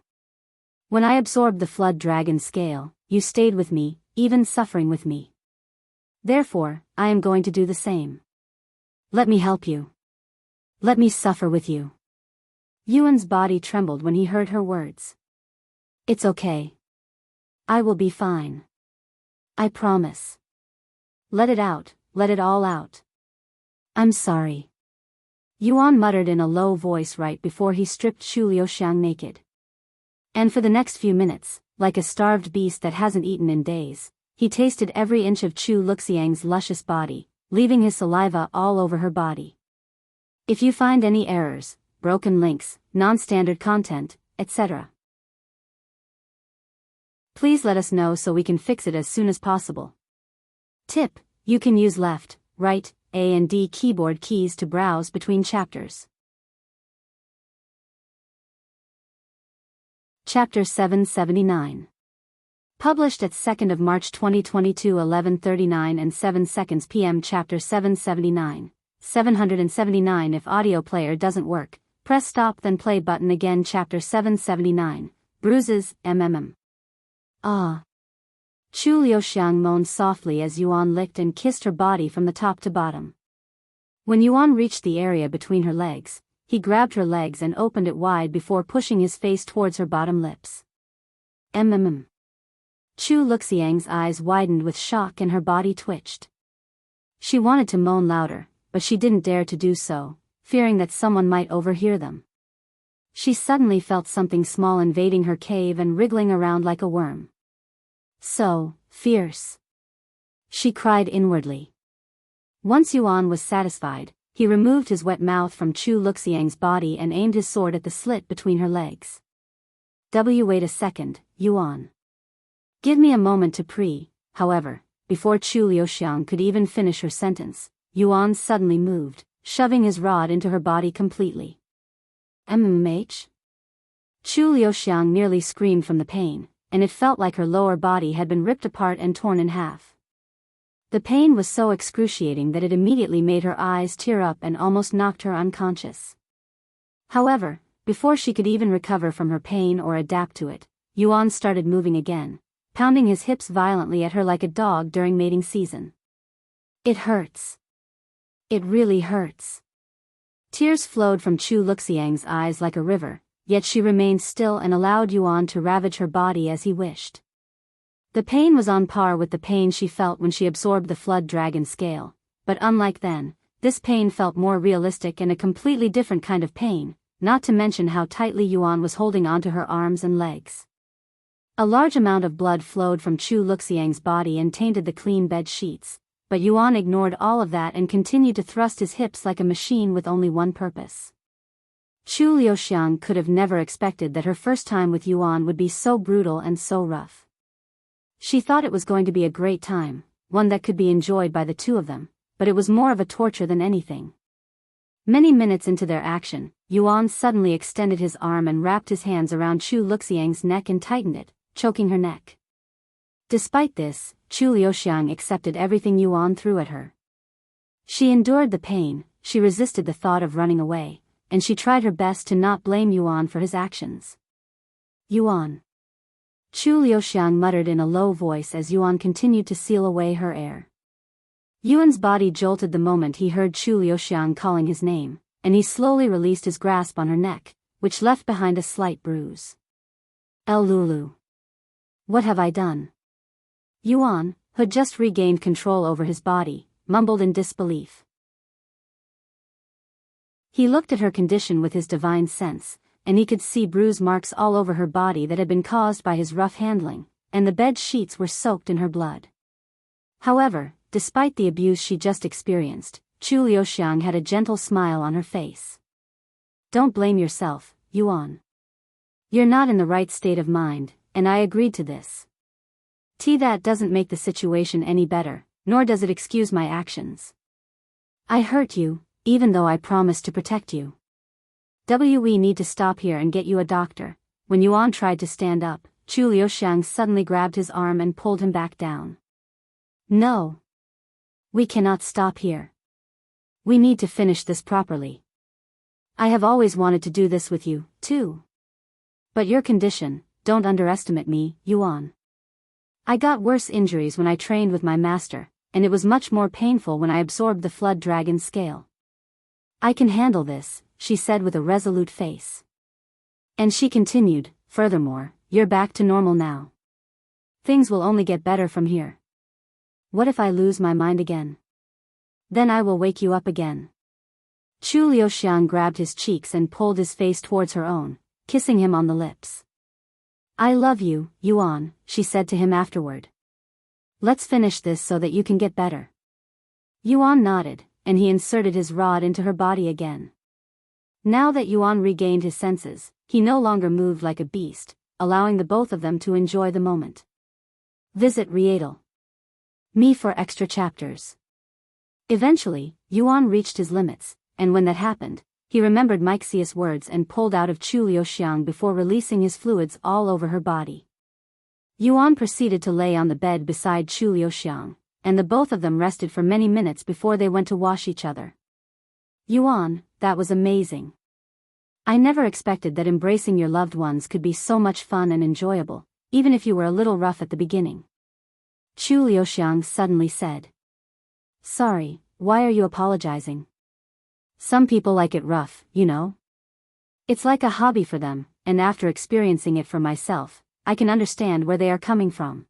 When I absorbed the flood dragon scale, you stayed with me, even suffering with me. Therefore, I am going to do the same. Let me help you. Let me suffer with you. Yuan's body trembled when he heard her words. It's okay. I will be fine. I promise. Let it out, let it all out. I'm sorry. Yuan muttered in a low voice right before he stripped Chu Liuxiang naked. And for the next few minutes, like a starved beast that hasn't eaten in days, he tasted every inch of Chu Liuxiang's luscious body, leaving his saliva all over her body. If you find any errors, broken links, non-standard content, etc., please let us know so we can fix it as soon as possible. Tip: you can use left, right, A and D keyboard keys to browse between chapters. Chapter 779. Published at 2nd of March 2022 11:39 and 7 seconds p.m. Chapter 779. 779 If audio player doesn't work, press stop then play button again. Chapter 779. Bruises, Ah. Chu Liuxiang moaned softly as Yuan licked and kissed her body from the top to bottom. When Yuan reached the area between her legs, he grabbed her legs and opened it wide before pushing his face towards her bottom lips. Chu Liuxiang's eyes widened with shock and her body twitched. She wanted to moan louder, but she didn't dare to do so, fearing that someone might overhear them. She suddenly felt something small invading her cave and wriggling around like a worm. So fierce. She cried inwardly. Once Yuan was satisfied, he removed his wet mouth from Chu Liuxiang's body and aimed his sword at the slit between her legs. Wait a second, Yuan. Give me a moment to pray. However, before Chu Liuxiang could even finish her sentence, Yuan suddenly moved, shoving his rod into her body completely. Chu Liuxiang nearly screamed from the pain, and it felt like her lower body had been ripped apart and torn in half. The pain was so excruciating that it immediately made her eyes tear up and almost knocked her unconscious. However, before she could even recover from her pain or adapt to it, Yuan started moving again, pounding his hips violently at her like a dog during mating season. It hurts. It really hurts. Tears flowed from Chu Liuxiang's eyes like a river, yet she remained still and allowed Yuan to ravage her body as he wished. The pain was on par with the pain she felt when she absorbed the flood dragon scale, but unlike then, this pain felt more realistic and a completely different kind of pain, not to mention how tightly Yuan was holding onto her arms and legs. A large amount of blood flowed from Chu Liuxiang's body and tainted the clean bed sheets, but Yuan ignored all of that and continued to thrust his hips like a machine with only one purpose. Chu Liuxiang could have never expected that her first time with Yuan would be so brutal and so rough. She thought it was going to be a great time, one that could be enjoyed by the two of them, but it was more of a torture than anything. Many minutes into their action, Yuan suddenly extended his arm and wrapped his hands around Chu Liuxiang's neck and tightened it, choking her neck. Despite this, Chu Liuxiang accepted everything Yuan threw at her. She endured the pain, she resisted the thought of running away, and she tried her best to not blame Yuan for his actions. Yuan. Chu Liuxiang muttered in a low voice as Yuan continued to seal away her air. Yuan's body jolted the moment he heard Chu Liuxiang calling his name, and he slowly released his grasp on her neck, which left behind a slight bruise. El Lulu. What have I done? Yuan, who had just regained control over his body, mumbled in disbelief. He looked at her condition with his divine sense, and he could see bruise marks all over her body that had been caused by his rough handling, and the bed sheets were soaked in her blood. However, despite the abuse she just experienced, Chu Liuxiang had a gentle smile on her face. Don't blame yourself, Yuan. You're not in the right state of mind, and I agreed to this. That doesn't make the situation any better, nor does it excuse my actions. I hurt you, even though I promised to protect you. We need to stop here and get you a doctor. When Yuan tried to stand up, Chu Liuxiang suddenly grabbed his arm and pulled him back down. No. We cannot stop here. We need to finish this properly. I have always wanted to do this with you, too. But your condition, don't underestimate me, Yuan. I got worse injuries when I trained with my master, and it was much more painful when I absorbed the flood dragon scale. I can handle this, she said with a resolute face. And she continued, furthermore, you're back to normal now. Things will only get better from here. What if I lose my mind again? Then I will wake you up again. Chu Liuxiang grabbed his cheeks and pulled his face towards her own, kissing him on the lips. I love you, Yuan, she said to him afterward. Let's finish this so that you can get better. Yuan nodded, and he inserted his rod into her body again. Now that Yuan regained his senses, he no longer moved like a beast, allowing the both of them to enjoy the moment. Visit Rietal. Me for extra chapters. Eventually, Yuan reached his limits, and when that happened, he remembered Mixius' words and pulled out of Chu Liuxiang before releasing his fluids all over her body. Yuan proceeded to lay on the bed beside Chu Liuxiang, and the both of them rested for many minutes before they went to wash each other. Yuan, that was amazing. I never expected that embracing your loved ones could be so much fun and enjoyable, even if you were a little rough at the beginning. Chu Liuxiang suddenly said. Sorry, why are you apologizing? Some people like it rough, you know? It's like a hobby for them, and after experiencing it for myself, I can understand where they are coming from.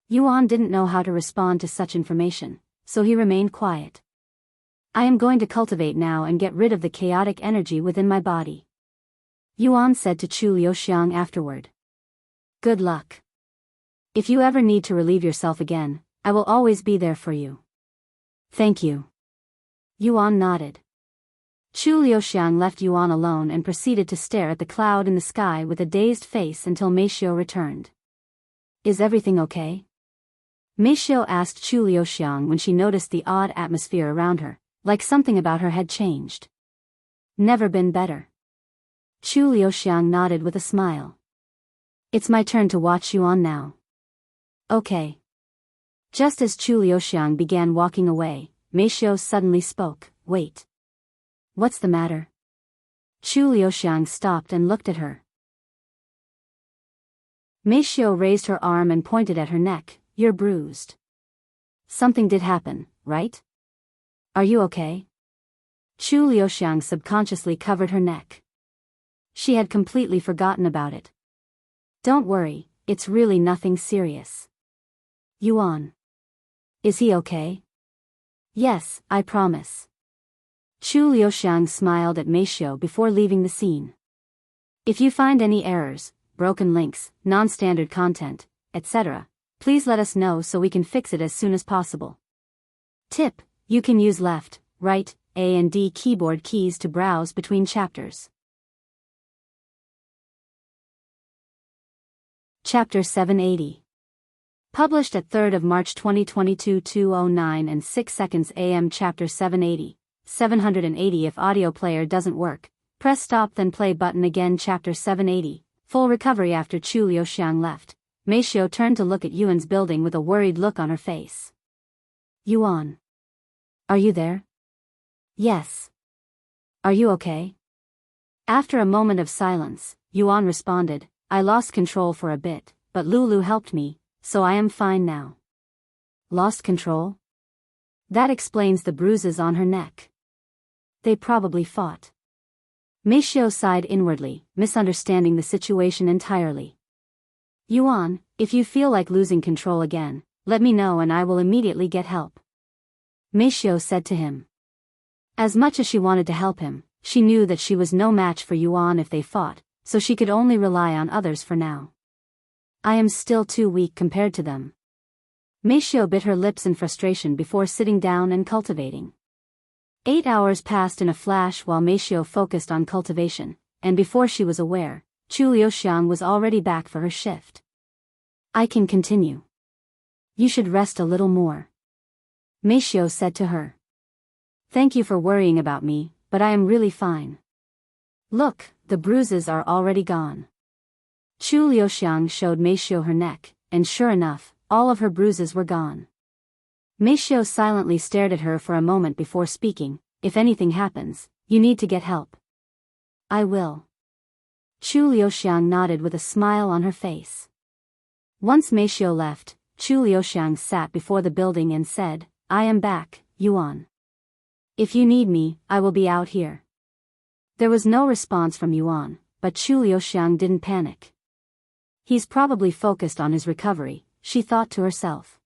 Yuan didn't know how to respond to such information, so he remained quiet. I am going to cultivate now and get rid of the chaotic energy within my body. Yuan said to Chu Liuxiang afterward. Good luck. If you ever need to relieve yourself again, I will always be there for you. Thank you. Yuan nodded. Chu Liuxiang left Yuan alone and proceeded to stare at the cloud in the sky with a dazed face until Meishio returned. Is everything okay? Meishio asked Chu Liuxiang when she noticed the odd atmosphere around her, like something about her had changed. Never been better. Chu Liuxiang nodded with a smile. It's my turn to watch Yuan now. Okay. Just as Chu Liuxiang began walking away, Meishio suddenly spoke, Wait. What's the matter? Chu Liuxiang stopped and looked at her. Meishio raised her arm and pointed at her neck, You're bruised. Something did happen, right? Are you okay? Chu Liuxiang subconsciously covered her neck. She had completely forgotten about it. Don't worry, it's really nothing serious. Yuan. Is he okay? Yes, I promise. Chu Liuxiang smiled at Meishio before leaving the scene. If you find any errors, broken links, non-standard content, etc., please let us know so we can fix it as soon as possible. Tip: you can use left, right, A and D keyboard keys to browse between chapters. Chapter 780. Published at 3rd of March 2022 2:09 and 6 seconds AM. Chapter 780. 780 If audio player doesn't work, press stop then play button again. Chapter 780. Full recovery. After Chu Liuxiang left, Meishio turned to look at Yuan's building with a worried look on her face. Yuan. Are you there? Yes. Are you okay? After a moment of silence, Yuan responded, I lost control for a bit, but Lulu helped me, so I am fine now. Lost control? That explains the bruises on her neck. They probably fought. Meishio sighed inwardly, misunderstanding the situation entirely. Yuan, if you feel like losing control again, let me know and I will immediately get help. Meishio said to him. As much as she wanted to help him, she knew that she was no match for Yuan if they fought, so she could only rely on others for now. I am still too weak compared to them. Meishio bit her lips in frustration before sitting down and cultivating. 8 hours passed in a flash while Meishio focused on cultivation, and before she was aware, Chu Liuxiang was already back for her shift. I can continue. You should rest a little more. Meishio said to her. Thank you for worrying about me, but I am really fine. Look, the bruises are already gone. Chu Liuxiang showed Meishio her neck, and sure enough, all of her bruises were gone. Meishio silently stared at her for a moment before speaking. If anything happens, you need to get help. I will. Chu Liuxiang nodded with a smile on her face. Once Meishio left, Chu Liuxiang sat before the building and said, I am back, Yuan. If you need me, I will be out here. There was no response from Yuan, but Chu Liuxiang didn't panic. He's probably focused on his recovery, she thought to herself.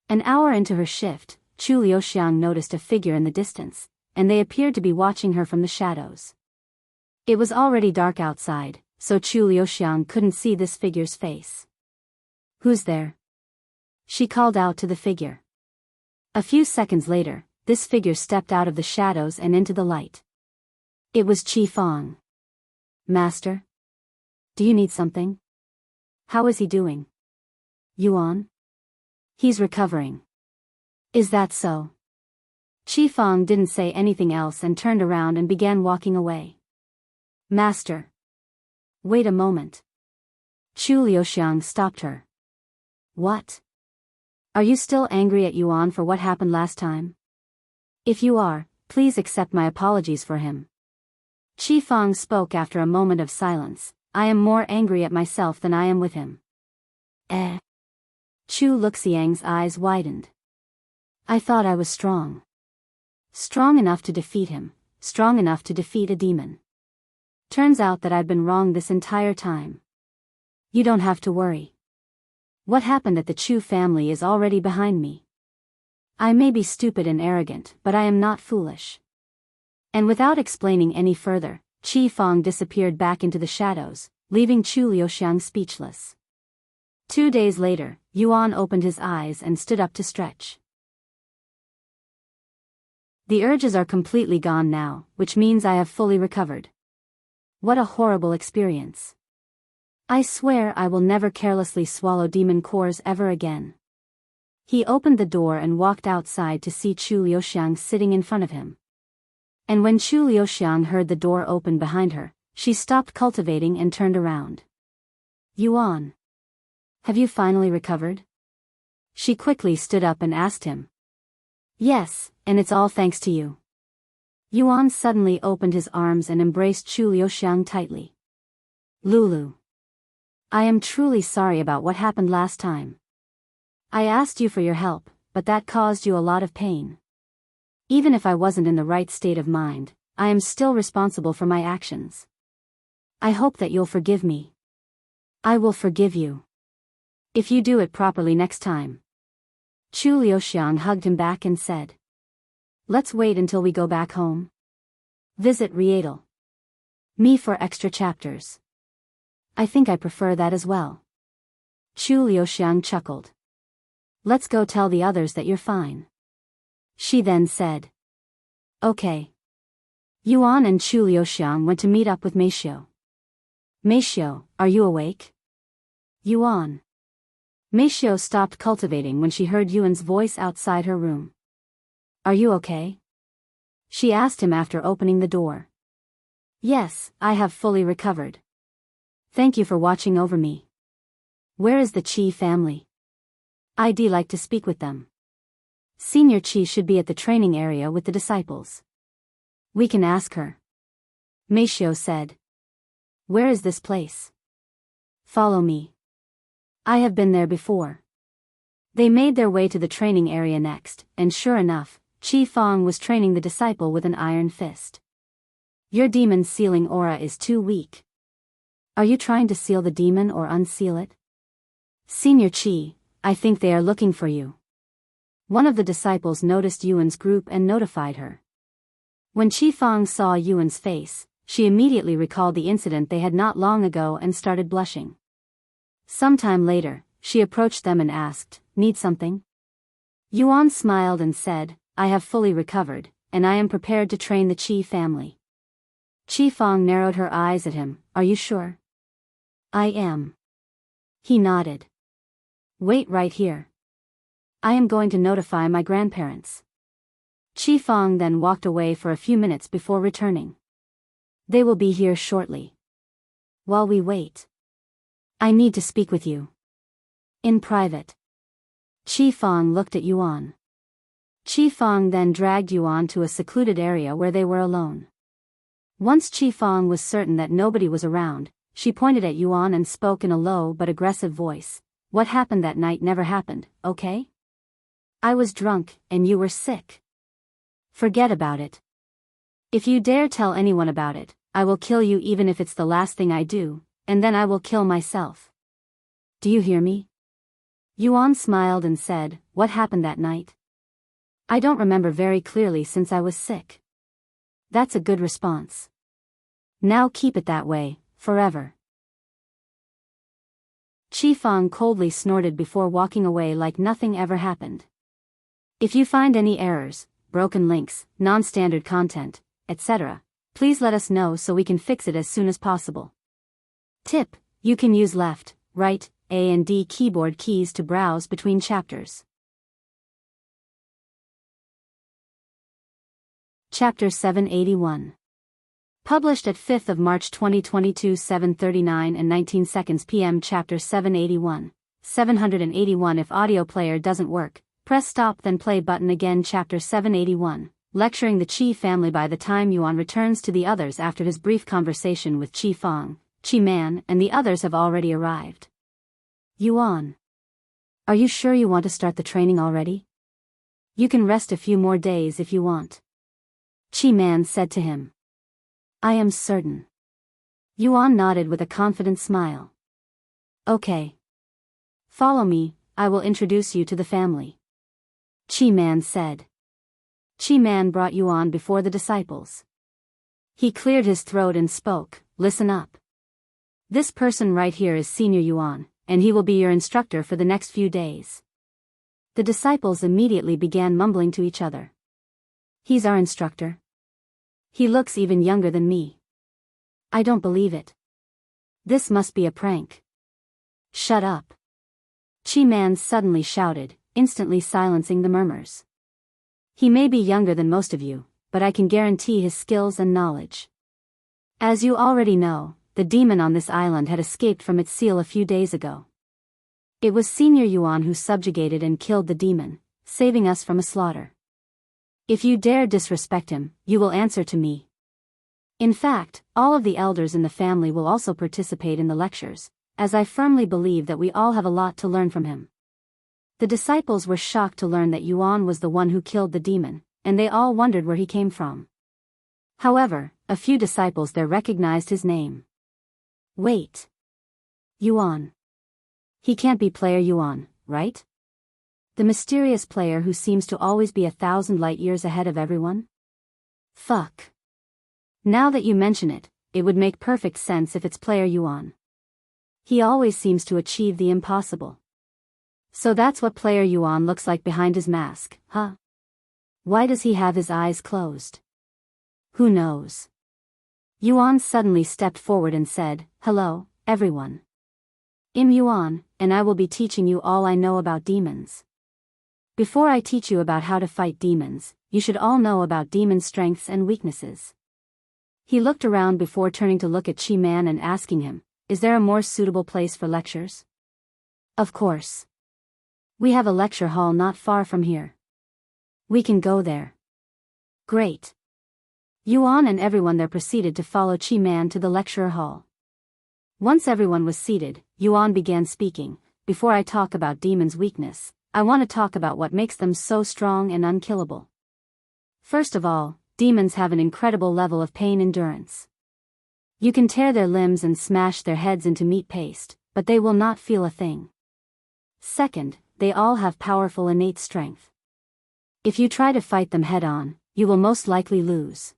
An hour into her shift, Chu Liuxiang noticed a figure in the distance, and they appeared to be watching her from the shadows. It was already dark outside, so Chu Liuxiang couldn't see this figure's face. Who's there? She called out to the figure. A few seconds later, this figure stepped out of the shadows and into the light. It was Qi Fang. Master? Do you need something? How is he doing? Yuan? He's recovering. Is that so? Qi Fang didn't say anything else and turned around and began walking away. Master. Wait a moment. Chu Liuxiang stopped her. What? Are you still angry at Yuan for what happened last time? If you are, please accept my apologies for him. Qi Fang spoke after a moment of silence. I am more angry at myself than I am with him. Chu Luxiang's eyes widened. I thought I was strong. Strong enough to defeat him, strong enough to defeat a demon. Turns out that I've been wrong this entire time. You don't have to worry. What happened at the Chu family is already behind me. I may be stupid and arrogant, but I am not foolish. And without explaining any further, Qi Fang disappeared back into the shadows, leaving Chu Liuxiang speechless. 2 days later, Yuan opened his eyes and stood up to stretch. The urges are completely gone now, which means I have fully recovered. What a horrible experience. I swear I will never carelessly swallow demon cores ever again. He opened the door and walked outside to see Chu Liuxiang sitting in front of him. And when Chu Liuxiang heard the door open behind her, she stopped cultivating and turned around. Yuan. Have you finally recovered? She quickly stood up and asked him. Yes, and it's all thanks to you. Yuan suddenly opened his arms and embraced Chu Liuxiang tightly. Lulu. I am truly sorry about what happened last time. I asked you for your help, but that caused you a lot of pain. Even if I wasn't in the right state of mind, I am still responsible for my actions. I hope that you'll forgive me. I will forgive you. If you do it properly next time. Chu Liuxiang hugged him back and said. Let's wait until we go back home. Visit Rietal. Me for extra chapters. I think I prefer that as well. Chu Liuxiang chuckled. Let's go tell the others that you're fine. She then said. Okay. Yuan and Chu Liuxiang went to meet up with Meishio. Meishio, are you awake? Yuan. Meishio stopped cultivating when she heard Yuan's voice outside her room. Are you okay? She asked him after opening the door. Yes, I have fully recovered. Thank you for watching over me. Where is the Qi family? I'd like to speak with them. Senior Qi should be at the training area with the disciples. We can ask her. Meishio said. Where is this place? Follow me. I have been there before. They made their way to the training area next, and sure enough, Qi Fang was training the disciple with an iron fist. Your demon's sealing aura is too weak. Are you trying to seal the demon or unseal it? Senior Qi, I think they are looking for you. One of the disciples noticed Yuan's group and notified her. When Qi Fang saw Yuan's face, she immediately recalled the incident they had not long ago and started blushing. Sometime later, she approached them and asked, "Need something?" Yuan smiled and said, "I have fully recovered, and I am prepared to train the Qi family." Qi Fang narrowed her eyes at him. "Are you sure?" "I am." He nodded. "Wait right here. I am going to notify my grandparents." Qi Fang then walked away for a few minutes before returning. "They will be here shortly. While we wait, I need to speak with you. In private." Qi Fang looked at Yuan. Qi Fang then dragged Yuan to a secluded area where they were alone. Once Qi Fang was certain that nobody was around, she pointed at Yuan and spoke in a low but aggressive voice. "What happened that night never happened, okay? I was drunk, and you were sick. Forget about it. If you dare tell anyone about it, I will kill you even if it's the last thing I do, and then I will kill myself. Do you hear me?" Yuan smiled and said, "What happened that night? I don't remember very clearly since I was sick." "That's a good response. Now keep it that way, forever." Qi Fang coldly snorted before walking away like nothing ever happened. If you find any errors, broken links, non-standard content, etc., please let us know so we can fix it as soon as possible. Tip: you can use left, right, A and D keyboard keys to browse between chapters. Chapter 781. Published at 5th of March 2022 7:39 and 19 seconds p.m. Chapter 781. 781 If audio player doesn't work, press stop then play button again. Chapter 781. Lecturing the Qi family. By the time Yuan returns to the others after his brief conversation with Qi Fang, Qi Man and the others have already arrived. "Yuan, are you sure you want to start the training already? You can rest a few more days if you want," Qi Man said to him. "I am certain." Yuan nodded with a confident smile. "Okay. Follow me, I will introduce you to the family," Qi Man said. Qi Man brought Yuan before the disciples. He cleared his throat and spoke, "Listen up. This person right here is Senior Yuan, and he will be your instructor for the next few days." The disciples immediately began mumbling to each other. "He's our instructor? He looks even younger than me. I don't believe it. This must be a prank." "Shut up," Qi Man suddenly shouted, instantly silencing the murmurs. "He may be younger than most of you, but I can guarantee his skills and knowledge. As you already know, the demon on this island had escaped from its seal a few days ago. It was Senior Yuan who subjugated and killed the demon, saving us from a slaughter. If you dare disrespect him, you will answer to me. In fact, all of the elders in the family will also participate in the lectures, as I firmly believe that we all have a lot to learn from him." The disciples were shocked to learn that Yuan was the one who killed the demon, and they all wondered where he came from. However, a few disciples there recognized his name. "Wait. Yuan. He can't be player Yuan, right? The mysterious player who seems to always be 1,000 light years ahead of everyone? Fuck. Now that you mention it, it would make perfect sense if it's player Yuan. He always seems to achieve the impossible. So that's what player Yuan looks like behind his mask, huh? Why does he have his eyes closed? Who knows?" Yuan suddenly stepped forward and said, "Hello, everyone. I'm Yuan, and I will be teaching you all I know about demons. Before I teach you about how to fight demons, you should all know about demon strengths and weaknesses." He looked around before turning to look at Qi Man and asking him, "Is there a more suitable place for lectures?" "Of course. We have a lecture hall not far from here. We can go there." "Great." Yuan and everyone there proceeded to follow Qi Man to the lecture hall. Once everyone was seated, Yuan began speaking. "Before I talk about demon's weakness, I want to talk about what makes them so strong and unkillable. First of all, demons have an incredible level of pain endurance. You can tear their limbs and smash their heads into meat paste, but they will not feel a thing. Second, they all have powerful innate strength. If you try to fight them head-on, you will most likely lose.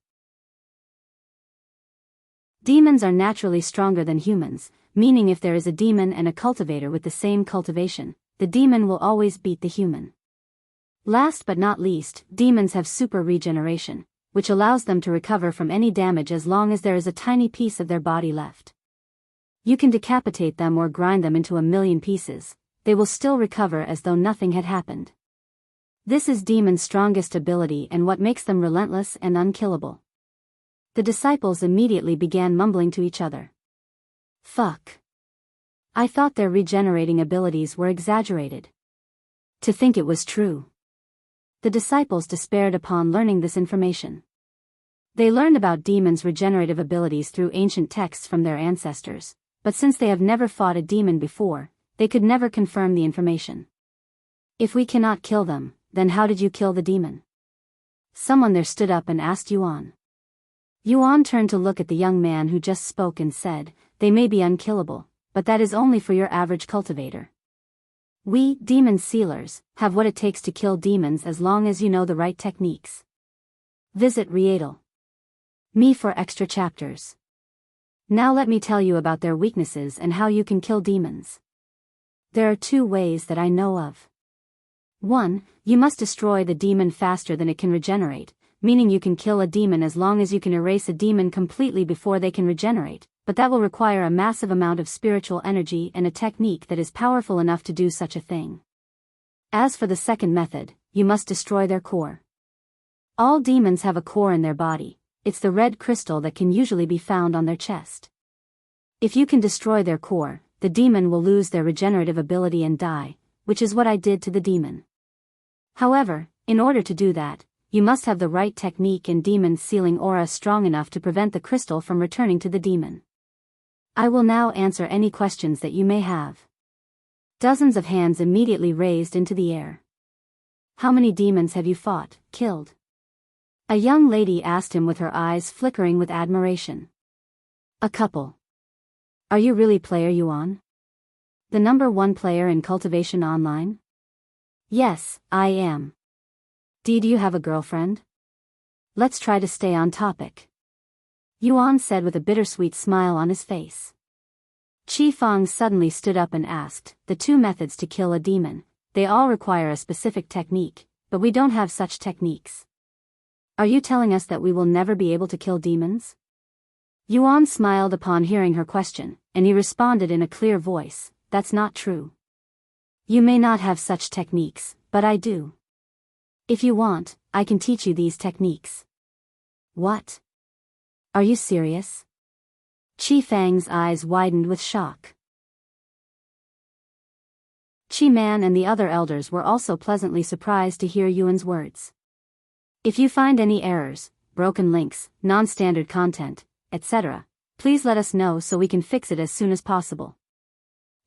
Demons are naturally stronger than humans, meaning if there is a demon and a cultivator with the same cultivation, the demon will always beat the human. Last but not least, demons have super regeneration, which allows them to recover from any damage as long as there is a tiny piece of their body left. You can decapitate them or grind them into a million pieces, they will still recover as though nothing had happened. This is demons' strongest ability and what makes them relentless and unkillable. The disciples immediately began mumbling to each other. Fuck. I thought their regenerating abilities were exaggerated. To think it was true. The disciples despaired upon learning this information. They learned about demons' regenerative abilities through ancient texts from their ancestors, but since they have never fought a demon before, they could never confirm the information. If we cannot kill them, then how did you kill the demon? Someone there stood up and asked Yuan. Yuan turned to look at the young man who just spoke and said, they may be unkillable, but that is only for your average cultivator. We, demon sealers, have what it takes to kill demons as long as you know the right techniques. Visit Readle.me for extra chapters. Now let me tell you about their weaknesses and how you can kill demons. There are 2 ways that I know of. 1. You must destroy the demon faster than it can regenerate, meaning you can kill a demon as long as you can erase a demon completely before they can regenerate, but that will require a massive amount of spiritual energy and a technique that is powerful enough to do such a thing. As for the second method, you must destroy their core. All demons have a core in their body, it's the red crystal that can usually be found on their chest. If you can destroy their core, the demon will lose their regenerative ability and die, which is what I did to the demon. However, in order to do that, you must have the right technique and demon sealing aura strong enough to prevent the crystal from returning to the demon. I will now answer any questions that you may have. Dozens of hands immediately raised into the air. How many demons have you fought, killed? A young lady asked him with her eyes flickering with admiration. A couple. Are you really player Yuan? The number 1 player in cultivation online? Yes, I am. Do you have a girlfriend? Let's try to stay on topic. Yuan said with a bittersweet smile on his face. Qi Fang suddenly stood up and asked, the 2 methods to kill a demon, they all require a specific technique, but we don't have such techniques. Are you telling us that we will never be able to kill demons? Yuan smiled upon hearing her question, and he responded in a clear voice, that's not true. You may not have such techniques, but I do. If you want, I can teach you these techniques. What? Are you serious? Qi Fang's eyes widened with shock. Qi Man and the other elders were also pleasantly surprised to hear Yuan's words. If you find any errors, broken links, non-standard content, etc., please let us know so we can fix it as soon as possible.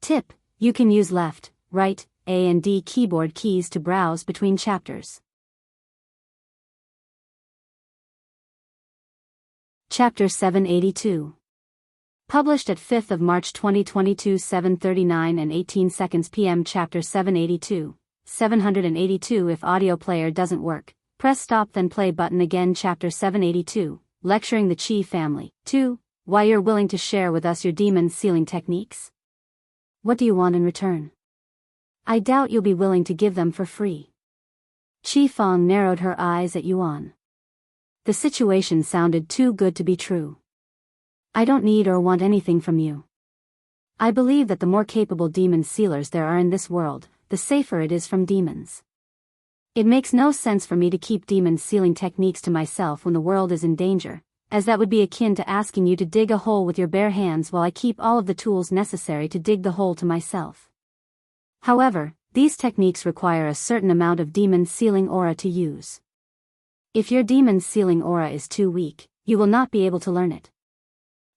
Tip: you can use left, right, A and D keyboard keys to browse between chapters. Chapter 782. Published at 5th of March 2022 7:39 and 18 seconds p.m. Chapter 782. 782 If audio player doesn't work, press stop then play button again. Chapter 782. Lecturing the Qi family. 2. Why you're willing to share with us your demon sealing techniques? What do you want in return? I doubt you'll be willing to give them for free. Qi Fang narrowed her eyes at Yuan. The situation sounded too good to be true. I don't need or want anything from you. I believe that the more capable demon sealers there are in this world, the safer it is from demons. It makes no sense for me to keep demon sealing techniques to myself when the world is in danger, as that would be akin to asking you to dig a hole with your bare hands while I keep all of the tools necessary to dig the hole to myself. However, these techniques require a certain amount of demon sealing aura to use. If your demon sealing aura is too weak, you will not be able to learn it.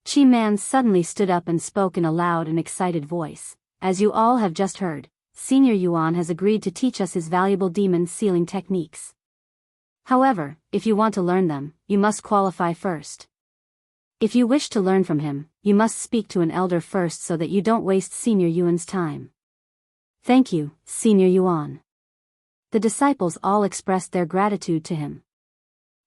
Qi Man suddenly stood up and spoke in a loud and excited voice. As you all have just heard, Senior Yuan has agreed to teach us his valuable demon sealing techniques. However, if you want to learn them, you must qualify first. If you wish to learn from him, you must speak to an elder first so that you don't waste Senior Yuan's time. Thank you, Senior Yuan. The disciples all expressed their gratitude to him.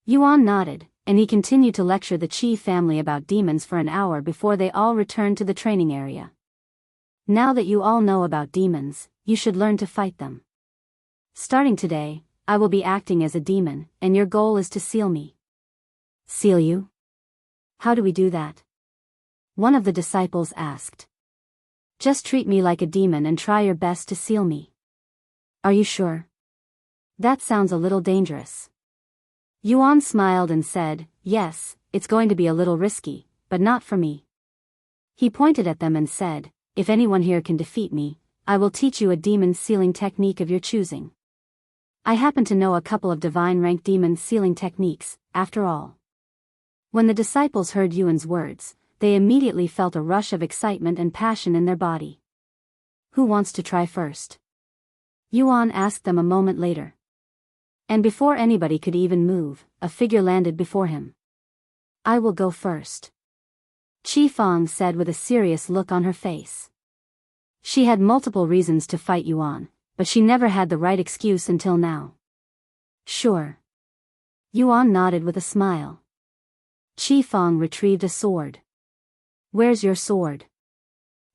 Yuan nodded, and he continued to lecture the Qi family about demons for an hour before they all returned to the training area. Now that you all know about demons, you should learn to fight them. Starting today, I will be acting as a demon, and your goal is to seal me. Seal you? How do we do that? One of the disciples asked. Just treat me like a demon and try your best to seal me. Are you sure? That sounds a little dangerous. Yuan smiled and said, yes, it's going to be a little risky, but not for me. He pointed at them and said, if anyone here can defeat me, I will teach you a demon sealing technique of your choosing. I happen to know a couple of divine rank demon sealing techniques, after all. When the disciples heard Yuan's words, they immediately felt a rush of excitement and passion in their body. Who wants to try first? Yuan asked them a moment later. And before anybody could even move, a figure landed before him. I will go first. Qi Fang said with a serious look on her face. She had multiple reasons to fight Yuan, but she never had the right excuse until now. Sure. Yuan nodded with a smile. Qi Fang retrieved a sword. Where's your sword?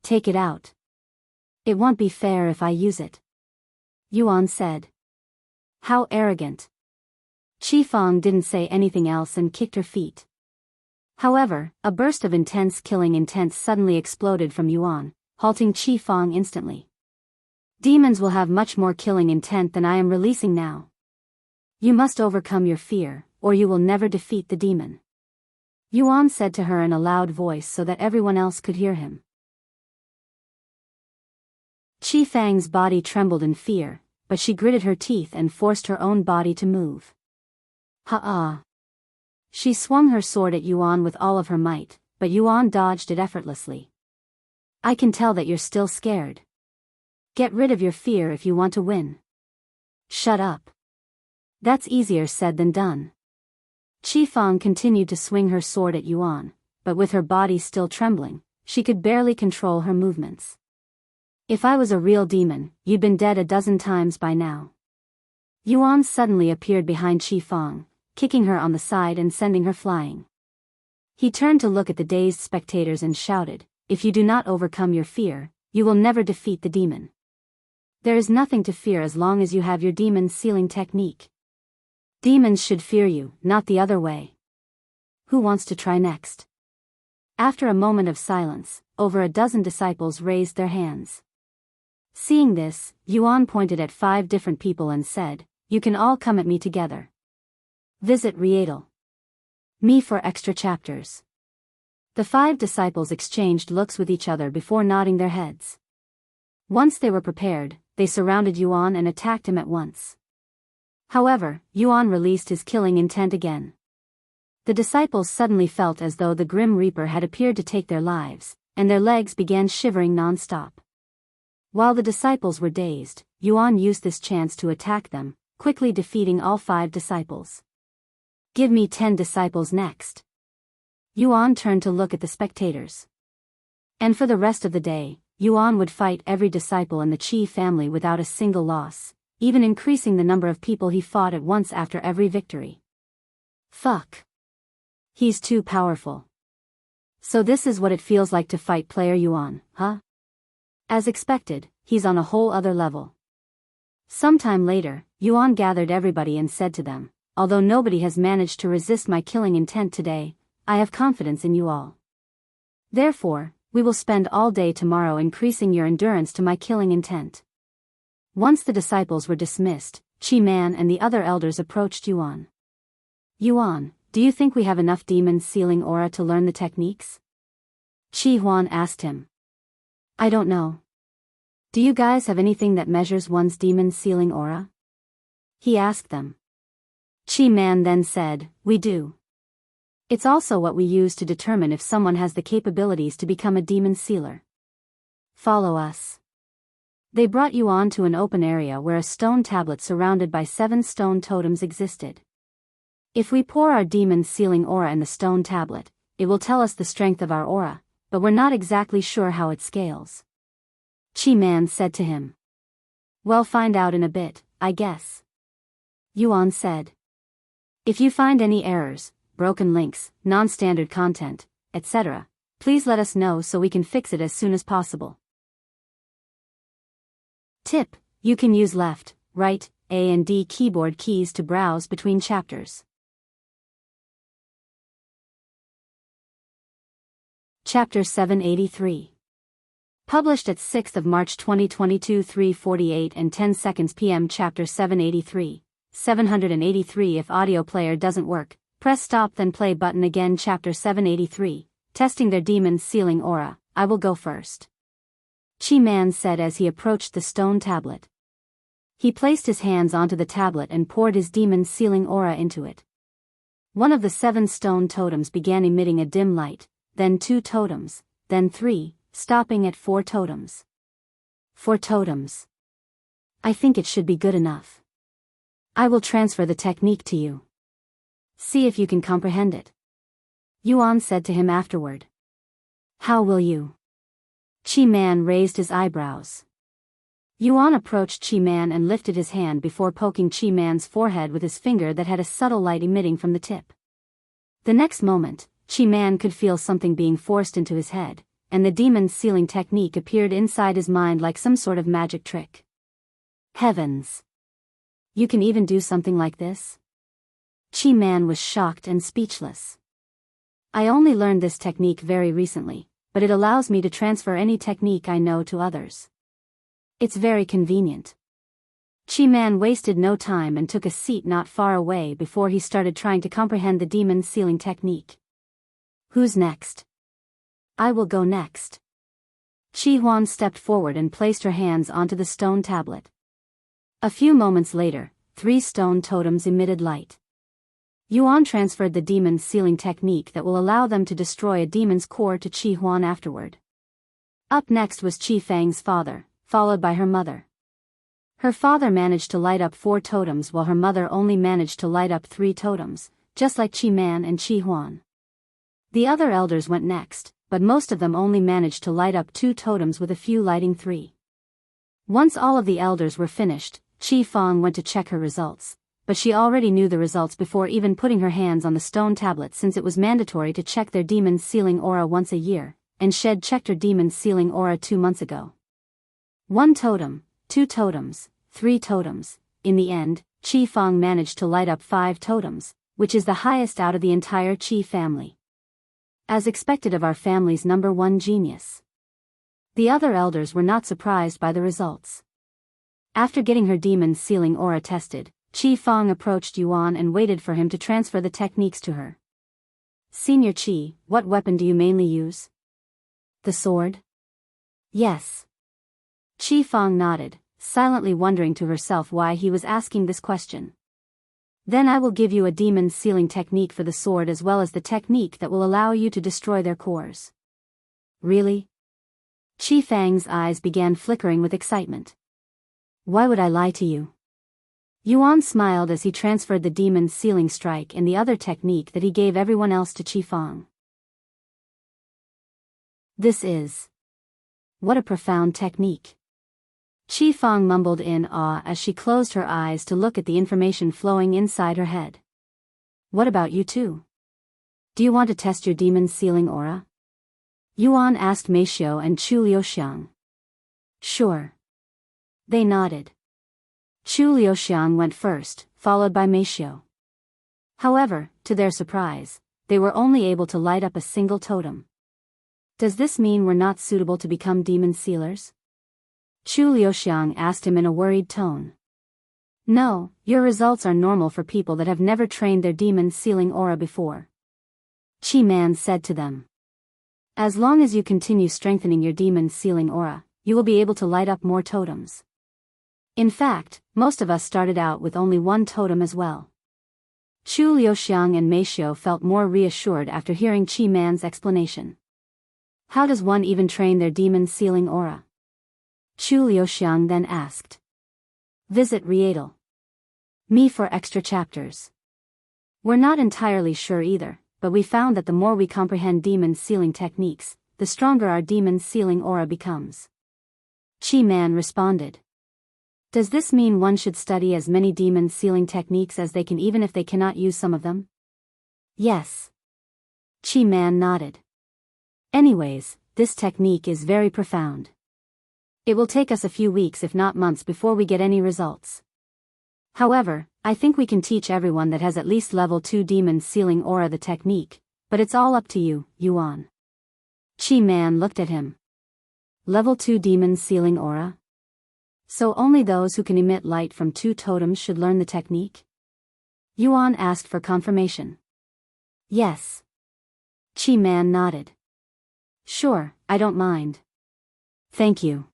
Take it out. It won't be fair if I use it. Yuan said. How arrogant. Qi Fang didn't say anything else and kicked her feet. However, a burst of intense killing intent suddenly exploded from Yuan, halting Qi Fang instantly. Demons will have much more killing intent than I am releasing now. You must overcome your fear, or you will never defeat the demon. Yuan said to her in a loud voice so that everyone else could hear him. Qi Fang's body trembled in fear, but she gritted her teeth and forced her own body to move. Ha-ah. She swung her sword at Yuan with all of her might, but Yuan dodged it effortlessly. I can tell that you're still scared. Get rid of your fear if you want to win. Shut up. That's easier said than done. Qi Fang continued to swing her sword at Yuan, but with her body still trembling, she could barely control her movements. If I was a real demon, you'd been dead a dozen times by now. Yuan suddenly appeared behind Qi Fang, kicking her on the side and sending her flying. He turned to look at the dazed spectators and shouted, if you do not overcome your fear, you will never defeat the demon. There is nothing to fear as long as you have your demon sealing technique. Demons should fear you, not the other way. Who wants to try next? After a moment of silence, over a dozen disciples raised their hands. Seeing this, Yuan pointed at 5 different people and said, you can all come at me together. Visit Rietal. Me for extra chapters. The 5 disciples exchanged looks with each other before nodding their heads. Once they were prepared, they surrounded Yuan and attacked him at once. However, Yuan released his killing intent again. The disciples suddenly felt as though the Grim Reaper had appeared to take their lives, and their legs began shivering non-stop. While the disciples were dazed, Yuan used this chance to attack them, quickly defeating all 5 disciples. Give me 10 disciples next. Yuan turned to look at the spectators. And for the rest of the day, Yuan would fight every disciple in the Qi family without a single loss, even increasing the number of people he fought at once after every victory. Fuck. He's too powerful. So this is what it feels like to fight player Yuan, huh? As expected, he's on a whole other level. Sometime later, Yuan gathered everybody and said to them, although nobody has managed to resist my killing intent today, I have confidence in you all. Therefore, we will spend all day tomorrow increasing your endurance to my killing intent. Once the disciples were dismissed, Qi Man and the other elders approached Yuan. Yuan, do you think we have enough demon sealing aura to learn the techniques? Qi Huan asked him. I don't know. Do you guys have anything that measures one's demon sealing aura? He asked them. Qi Man then said, we do. It's also what we use to determine if someone has the capabilities to become a demon sealer. Follow us. They brought Yuan to an open area where a stone tablet surrounded by 7 stone totems existed. If we pour our demon sealing aura in the stone tablet, it will tell us the strength of our aura, but we're not exactly sure how it scales. Chi Man said to him. Well, find out in a bit, I guess. Yuan said. If you find any errors, broken links, non-standard content, etc., please let us know so we can fix it as soon as possible. Tip: you can use left, right, A and D keyboard keys to browse between chapters. Chapter 783. Published at 6th of March 2022 3:48 and 10 seconds p.m. Chapter 783. 783 If audio player doesn't work, press stop then play button again. Chapter 783. Testing their demon's sealing aura. I will go first. Chi Man said as he approached the stone tablet. He placed his hands onto the tablet and poured his demon's sealing aura into it. One of the 7 stone totems began emitting a dim light, then 2 totems, then 3, stopping at 4 totems. 4 totems. I think it should be good enough. I will transfer the technique to you. See if you can comprehend it. Yuan said to him afterward. How will you? Chi Man raised his eyebrows. Yuan approached Chi Man and lifted his hand before poking Chi Man's forehead with his finger that had a subtle light emitting from the tip. The next moment, Chi Man could feel something being forced into his head, and the demon's sealing technique appeared inside his mind like some sort of magic trick. Heavens! You can even do something like this? Chi Man was shocked and speechless. I only learned this technique very recently, but it allows me to transfer any technique I know to others. It's very convenient. Chi Man wasted no time and took a seat not far away before he started trying to comprehend the demon's sealing technique. Who's next? I will go next. Chi Huan stepped forward and placed her hands onto the stone tablet. A few moments later, 3 stone totems emitted light. Yuan transferred the demon's sealing technique that will allow them to destroy a demon's core to Chi Huan afterward. Up next was Chi Fang's father, followed by her mother. Her father managed to light up 4 totems while her mother only managed to light up 3 totems, just like Chi Man and Chi Huan. The other elders went next, but most of them only managed to light up 2 totems with a few lighting 3. Once all of the elders were finished, Chi Fang went to check her results, but she already knew the results before even putting her hands on the stone tablet since it was mandatory to check their demon's sealing aura once a year, and Shed checked her demon's sealing aura 2 months ago. 1 totem, 2 totems, 3 totems. In the end, Chi Fang managed to light up 5 totems, which is the highest out of the entire Chi family. As expected of our family's number 1 genius. The other elders were not surprised by the results. After getting her demon's sealing aura tested, Chi Fang approached Yuan and waited for him to transfer the techniques to her. Senior Chi, what weapon do you mainly use? The sword? Yes. Chi Fang nodded, silently wondering to herself why he was asking this question. Then I will give you a demon's sealing technique for the sword as well as the technique that will allow you to destroy their cores. Really? Chi Fang's eyes began flickering with excitement. Why would I lie to you? Yuan smiled as he transferred the demon's sealing strike and the other technique that he gave everyone else to Chi Fang. This is... what a profound technique. Chi Fang mumbled in awe as she closed her eyes to look at the information flowing inside her head. What about you too? Do you want to test your demon's sealing aura? Yuan asked Meishou and Chu Liuxiang. Sure. They nodded. Chu Liuxiang went first, followed by Meishou. However, to their surprise, they were only able to light up a single totem. Does this mean we're not suitable to become demon sealers? Chu Liuxiang asked him in a worried tone. No, your results are normal for people that have never trained their demon sealing aura before. Chi Man said to them. As long as you continue strengthening your demon sealing aura, you will be able to light up more totems. In fact, most of us started out with only 1 totem as well. Chu Liuxiang and Meishou felt more reassured after hearing Chi Man's explanation. How does one even train their demon sealing aura? Chu Liuxiang then asked. Visit Rietal. Me for extra chapters. We're not entirely sure either, but we found that the more we comprehend demon sealing techniques, the stronger our demon sealing aura becomes. Chi Man responded. Does this mean one should study as many demon sealing techniques as they can even if they cannot use some of them? Yes. Chi Man nodded. Anyways, this technique is very profound. It will take us a few weeks if not months before we get any results. However, I think we can teach everyone that has at least level 2 demon sealing aura the technique, but it's all up to you, Yuan. Chi Man looked at him. Level 2 demon sealing aura? So only those who can emit light from 2 totems should learn the technique? Yuan asked for confirmation. Yes. Chi Man nodded. Sure, I don't mind. Thank you.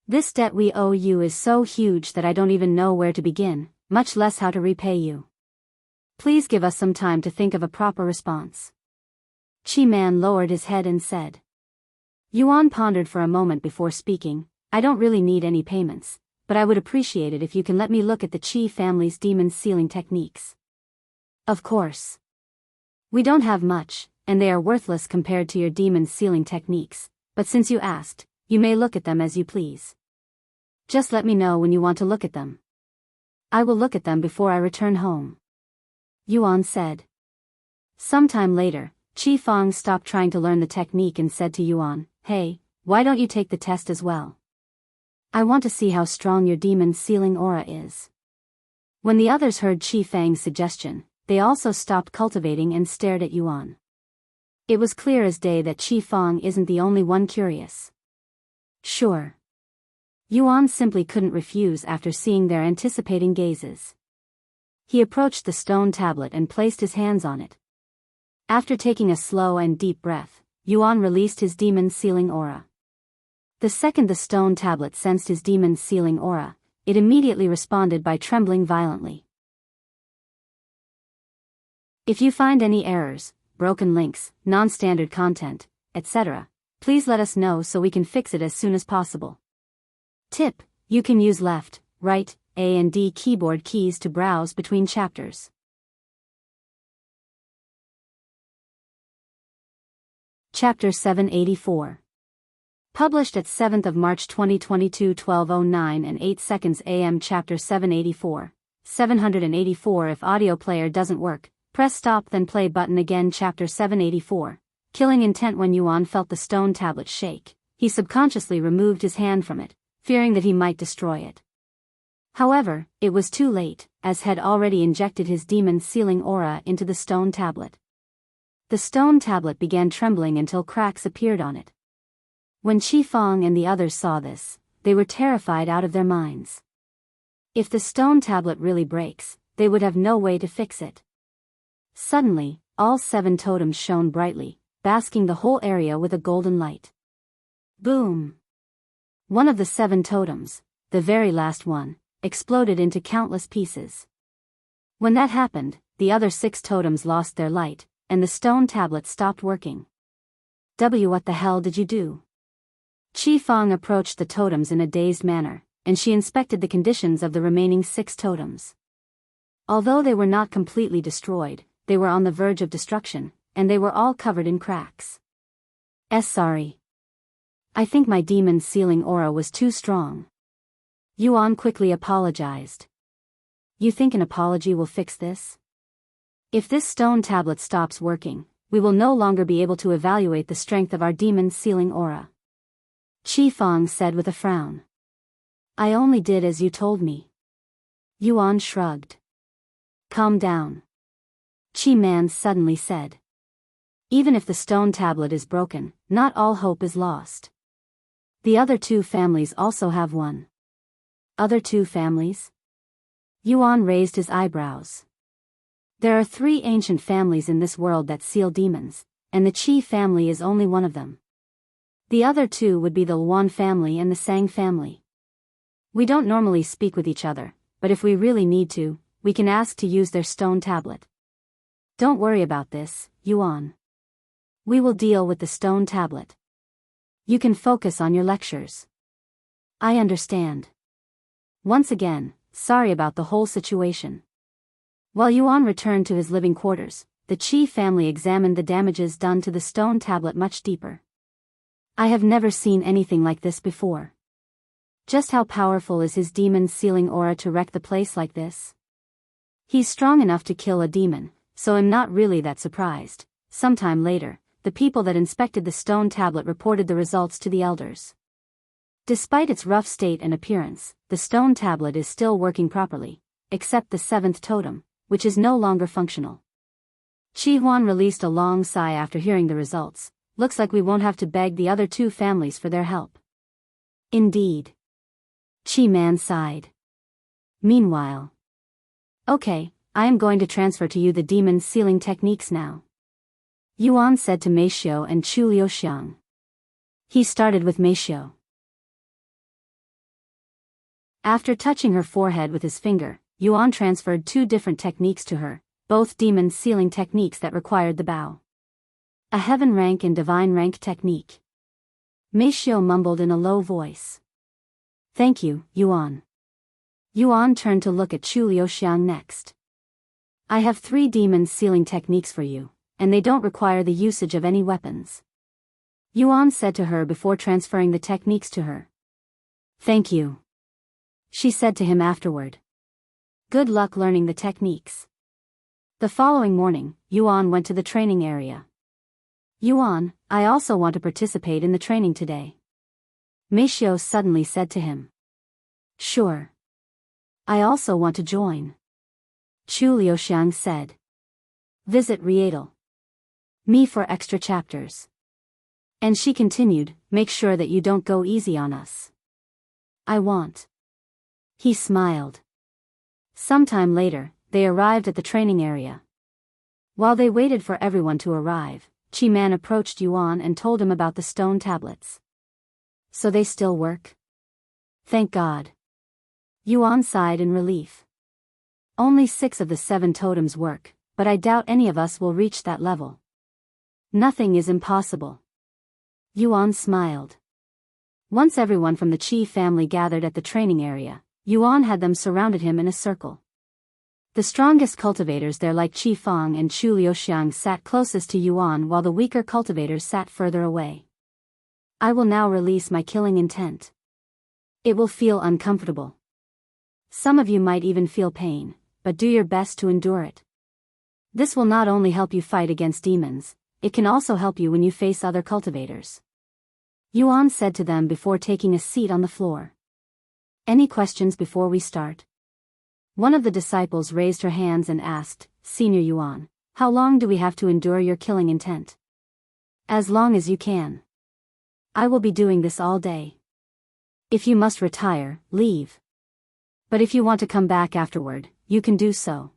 This debt we owe you is so huge that I don't even know where to begin, much less how to repay you. Please give us some time to think of a proper response. Chi Man lowered his head and said. Yuan pondered for a moment before speaking. I don't really need any payments, but I would appreciate it if you can let me look at the Qi family's demon sealing techniques. Of course. We don't have much, and they are worthless compared to your demon sealing techniques, but since you asked, you may look at them as you please. Just let me know when you want to look at them. I will look at them before I return home. Yuan said. Sometime later, Qi Fang stopped trying to learn the technique and said to Yuan, Hey, why don't you take the test as well? I want to see how strong your demon sealing aura is. When the others heard Qi Fang's suggestion, they also stopped cultivating and stared at Yuan. It was clear as day that Qi Fang isn't the only one curious. Sure. Yuan simply couldn't refuse after seeing their anticipating gazes. He approached the stone tablet and placed his hands on it. After taking a slow and deep breath, Yuan released his demon sealing aura. The second the stone tablet sensed his demon sealing aura, it immediately responded by trembling violently. If you find any errors, broken links, non-standard content, etc., please let us know so we can fix it as soon as possible. Tip: you can use left, right, A and D keyboard keys to browse between chapters. Chapter 784. Published at 7th of March 2022 12:09 and 8 seconds AM. Chapter 784. 784. If audio player doesn't work, press stop then play button again. Chapter 784. Killing intent. When Yuan felt the stone tablet shake, he subconsciously removed his hand from it, fearing that he might destroy it. However, it was too late, as had already injected his demon sealing aura into the stone tablet. The stone tablet began trembling until cracks appeared on it. When Qi Fang and the others saw this, they were terrified out of their minds. If the stone tablet really breaks, they would have no way to fix it. Suddenly, all 7 totems shone brightly, basking the whole area with a golden light. Boom! One of the 7 totems, the very last one, exploded into countless pieces. When that happened, the other 6 totems lost their light, and the stone tablet stopped working. What the hell did you do? Qi Fang approached the totems in a dazed manner, and she inspected the conditions of the remaining 6 totems. Although they were not completely destroyed, they were on the verge of destruction, and they were all covered in cracks. Sorry. I think my demon sealing aura was too strong. Yuan quickly apologized. You think an apology will fix this? If this stone tablet stops working, we will no longer be able to evaluate the strength of our demon sealing aura. Qi Fang said with a frown. I only did as you told me. Yuan shrugged. Calm down. Qi Man suddenly said. Even if the stone tablet is broken, not all hope is lost. The other 2 families also have one. Other 2 families? Yuan raised his eyebrows. There are 3 ancient families in this world that seal demons, and the Qi family is only one of them. The other 2 would be the Luan family and the Sang family. We don't normally speak with each other, but if we really need to, we can ask to use their stone tablet. Don't worry about this, Yuan. We will deal with the stone tablet. You can focus on your lectures. I understand. Once again, sorry about the whole situation. While Yuan returned to his living quarters, the Qi family examined the damages done to the stone tablet much deeper. I have never seen anything like this before. Just how powerful is his demon's sealing aura to wreck the place like this? He's strong enough to kill a demon, so I'm not really that surprised. Sometime later, the people that inspected the stone tablet reported the results to the elders. Despite its rough state and appearance, the stone tablet is still working properly, except the seventh totem, which is no longer functional. Qi Huan released a long sigh after hearing the results. Looks like we won't have to beg the other two families for their help. Indeed. Qi Man sighed. Meanwhile. Okay, I am going to transfer to you the demon's sealing techniques now. Yuan said to Meishou and Chu Liuxiang. He started with Meishou. After touching her forehead with his finger, Yuan transferred two different techniques to her, both demon sealing techniques that required the bow. A heaven rank and divine rank technique. Meishou mumbled in a low voice. Thank you, Yuan. Yuan turned to look at Chu Liuxiang next. I have 3 demon sealing techniques for you, and they don't require the usage of any weapons. Yuan said to her before transferring the techniques to her. Thank you. She said to him afterward. Good luck learning the techniques. The following morning, Yuan went to the training area. Yuan, I also want to participate in the training today. Meishou suddenly said to him. Sure. I also want to join. Chu Liuxiang said. Visit Rietal. Me for extra chapters. And she continued, make sure that you don't go easy on us. I want. He smiled. Sometime later, they arrived at the training area. While they waited for everyone to arrive, Qi Man approached Yuan and told him about the stone tablets. So they still work? Thank God. Yuan sighed in relief. Only 6 of the 7 totems work, but I doubt any of us will reach that level. Nothing is impossible. Yuan smiled. Once everyone from the Qi family gathered at the training area, Yuan had them surrounded him in a circle. The strongest cultivators there like Qi Feng and Chu Liuxiang sat closest to Yuan while the weaker cultivators sat further away. I will now release my killing intent. It will feel uncomfortable. Some of you might even feel pain, but do your best to endure it. This will not only help you fight against demons, it can also help you when you face other cultivators. Yuan said to them before taking a seat on the floor. Any questions before we start? One of the disciples raised her hands and asked, Senior Yuan, how long do we have to endure your killing intent? As long as you can. I will be doing this all day. If you must retire, leave. But if you want to come back afterward, you can do so.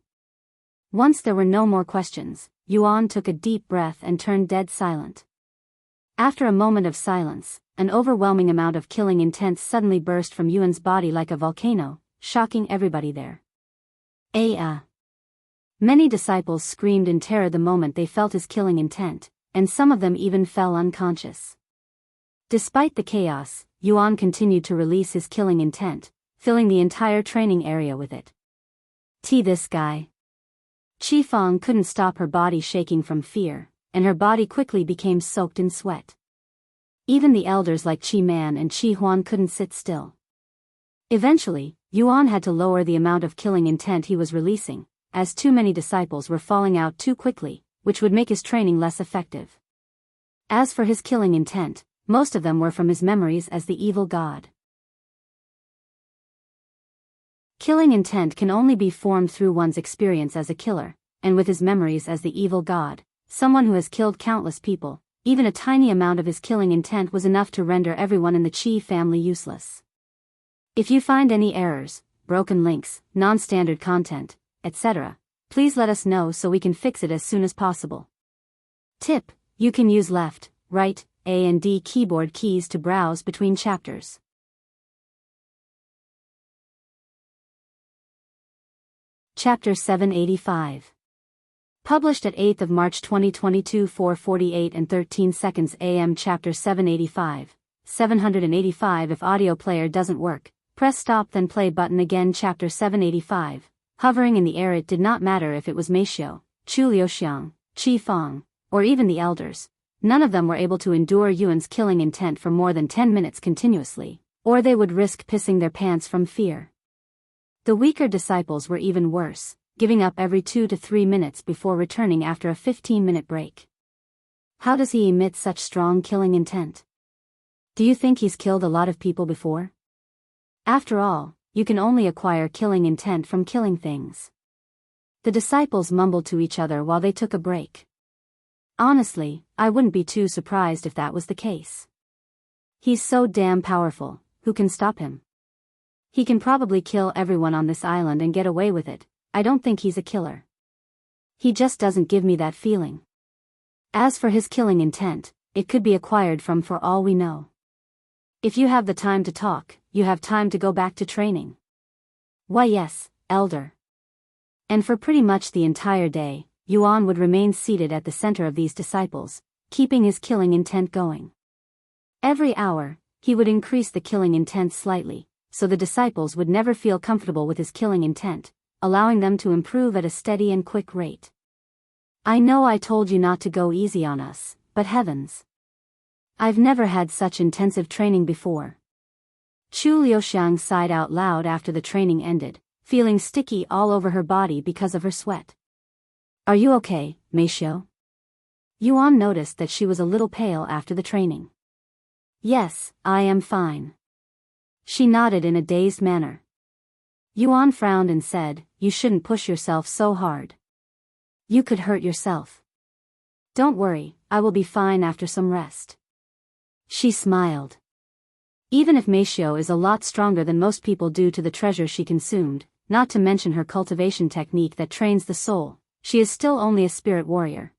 Once there were no more questions, Yuan took a deep breath and turned dead silent. After a moment of silence, an overwhelming amount of killing intent suddenly burst from Yuan's body like a volcano, shocking everybody there. Many disciples screamed in terror the moment they felt his killing intent, and some of them even fell unconscious. Despite the chaos, Yuan continued to release his killing intent, filling the entire training area with it. This guy. Qi Feng couldn't stop her body shaking from fear, and her body quickly became soaked in sweat. Even the elders like Qi Man and Qi Huan couldn't sit still. Eventually, Yuan had to lower the amount of killing intent he was releasing, as too many disciples were falling out too quickly, which would make his training less effective. As for his killing intent, most of them were from his memories as the evil god. Killing intent can only be formed through one's experience as a killer, and with his memories as the evil god, someone who has killed countless people. Even a tiny amount of his killing intent was enough to render everyone in the Qi family useless. If you find any errors, broken links, non-standard content, etc., please let us know so we can fix it as soon as possible. Tip: you can use left, right, A and D keyboard keys to browse between chapters. Chapter 785. Published at 8th of March 2022 4:48 and 13 seconds AM. Chapter 785, 785 If audio player doesn't work, press stop then play button again. Chapter 785. Hovering in the air. It did not matter if it was Meishiu, Chu Liuxiang, Qi Feng, or even the elders. None of them were able to endure Yuan's killing intent for more than 10 minutes continuously, or they would risk pissing their pants from fear. The weaker disciples were even worse, giving up every 2 to 3 minutes before returning after a 15-minute break. How does he emit such strong killing intent? Do you think he's killed a lot of people before? After all, you can only acquire killing intent from killing things. The disciples mumbled to each other while they took a break. Honestly, I wouldn't be too surprised if that was the case. He's so damn powerful, who can stop him? He can probably kill everyone on this island and get away with it. I don't think he's a killer. He just doesn't give me that feeling. As for his killing intent, it could be acquired from for all we know. If you have the time to talk, you have time to go back to training. Why yes, elder. And for pretty much the entire day, Yuan would remain seated at the center of these disciples, keeping his killing intent going. Every hour, he would increase the killing intent slightly, so the disciples would never feel comfortable with his killing intent, allowing them to improve at a steady and quick rate. I know I told you not to go easy on us, but heavens. I've never had such intensive training before. Chu Liuxiang sighed out loud after the training ended, feeling sticky all over her body because of her sweat. Are you okay, Meishiu? Yuan noticed that she was a little pale after the training. Yes, I am fine. She nodded in a dazed manner. Yuan frowned and said, You shouldn't push yourself so hard. You could hurt yourself. Don't worry, I will be fine after some rest. She smiled. Even if Meishiu is a lot stronger than most people due to the treasure she consumed, not to mention her cultivation technique that trains the soul, she is still only a spirit warrior.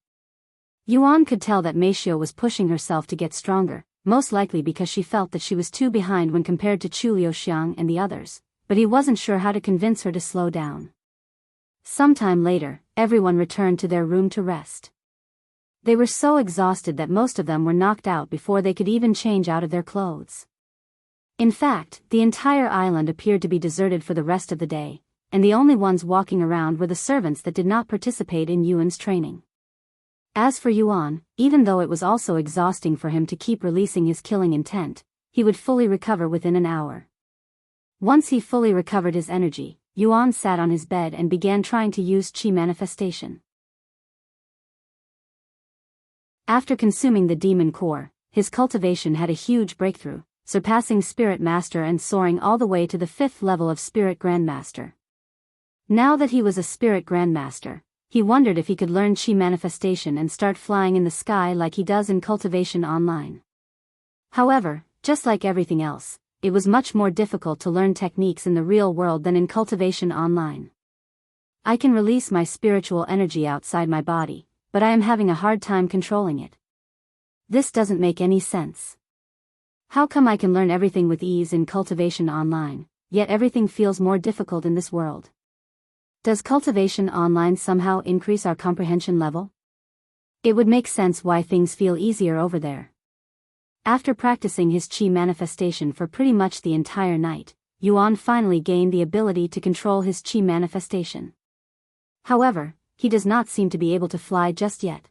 Yuan could tell that Meishiu was pushing herself to get stronger, most likely because she felt that she was too behind when compared to Chu Liuxiang and the others, but he wasn't sure how to convince her to slow down. Sometime later, everyone returned to their room to rest. They were so exhausted that most of them were knocked out before they could even change out of their clothes. In fact, the entire island appeared to be deserted for the rest of the day, and the only ones walking around were the servants that did not participate in Yuan's training. As for Yuan, even though it was also exhausting for him to keep releasing his killing intent, he would fully recover within an hour. Once he fully recovered his energy, Yuan sat on his bed and began trying to use qi manifestation. After consuming the demon core, his cultivation had a huge breakthrough, surpassing Spirit Master and soaring all the way to the 5th level of Spirit Grandmaster. Now that he was a Spirit Grandmaster, he wondered if he could learn qi manifestation and start flying in the sky like he does in Cultivation Online. However, just like everything else, it was much more difficult to learn techniques in the real world than in Cultivation Online. I can release my spiritual energy outside my body, but I am having a hard time controlling it. This doesn't make any sense. How come I can learn everything with ease in Cultivation Online, yet everything feels more difficult in this world? Does Cultivation Online somehow increase our comprehension level? It would make sense why things feel easier over there. After practicing his qi manifestation for pretty much the entire night, Yuan finally gained the ability to control his qi manifestation. However, he does not seem to be able to fly just yet.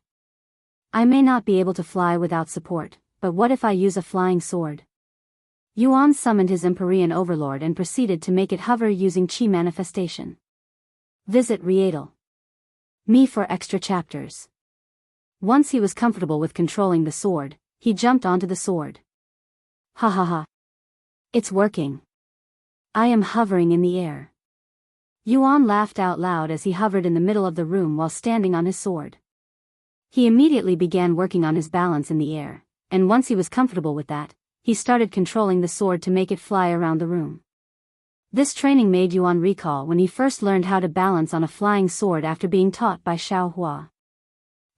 I may not be able to fly without support, but what if I use a flying sword? Yuan summoned his Empyrean Overlord and proceeded to make it hover using qi manifestation. Visit Rietal. Me for extra chapters. Once he was comfortable with controlling the sword, he jumped onto the sword. Ha ha ha. It's working. I am hovering in the air. Yuan laughed out loud as he hovered in the middle of the room while standing on his sword. He immediately began working on his balance in the air, and once he was comfortable with that, he started controlling the sword to make it fly around the room. This training made Yuan recall when he first learned how to balance on a flying sword after being taught by Xiao Hua.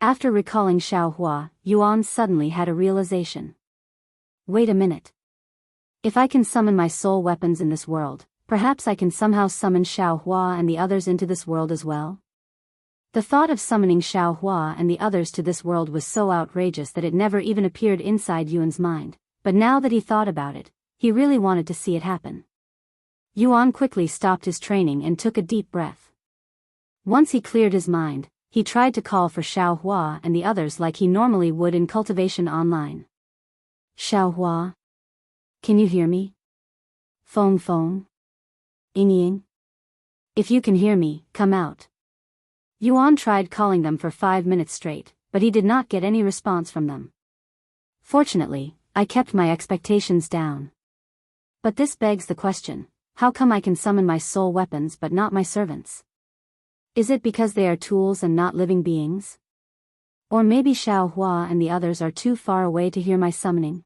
After recalling Xiao Hua, Yuan suddenly had a realization. Wait a minute. If I can summon my soul weapons in this world, perhaps I can somehow summon Xiao Hua and the others into this world as well? The thought of summoning Xiao Hua and the others to this world was so outrageous that it never even appeared inside Yuan's mind, but now that he thought about it, he really wanted to see it happen. Yuan quickly stopped his training and took a deep breath. Once he cleared his mind, he tried to call for Xiao Hua and the others like he normally would in cultivation online. Xiao Hua? Can you hear me? Feng Feng? Ying? If you can hear me, come out. Yuan tried calling them for 5 minutes straight, but he did not get any response from them. Fortunately, I kept my expectations down. But this begs the question, how come I can summon my soul weapons but not my servants? Is it because they are tools and not living beings? Or maybe Xiao Hua and the others are too far away to hear my summoning?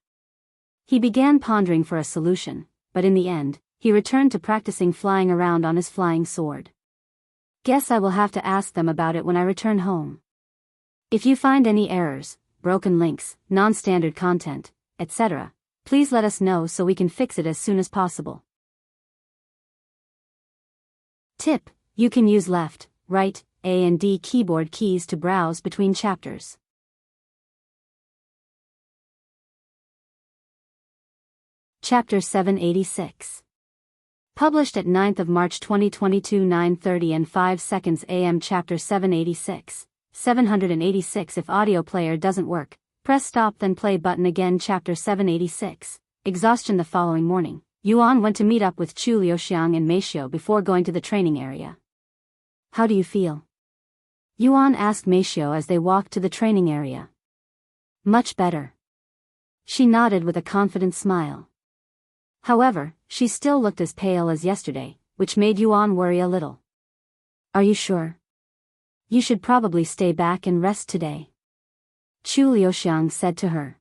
He began pondering for a solution, but in the end, he returned to practicing flying around on his flying sword. Guess I will have to ask them about it when I return home. If you find any errors, broken links, non-standard content, etc., please let us know so we can fix it as soon as possible. Tip: you can use left, right, A and D keyboard keys to browse between chapters. Chapter 786. Published at 9th of March 2022 9:30 and 5 seconds AM. Chapter 786. 786. If audio player doesn't work, press stop then play button again. Chapter 786. Exhaustion. The following morning, Yuan went to meet up with Chu Liuxiang and Meishou before going to the training area. How do you feel? Yuan asked Meishou as they walked to the training area. Much better. She nodded with a confident smile. However, she still looked as pale as yesterday, which made Yuan worry a little. Are you sure? You should probably stay back and rest today. Chu Liuxiang said to her.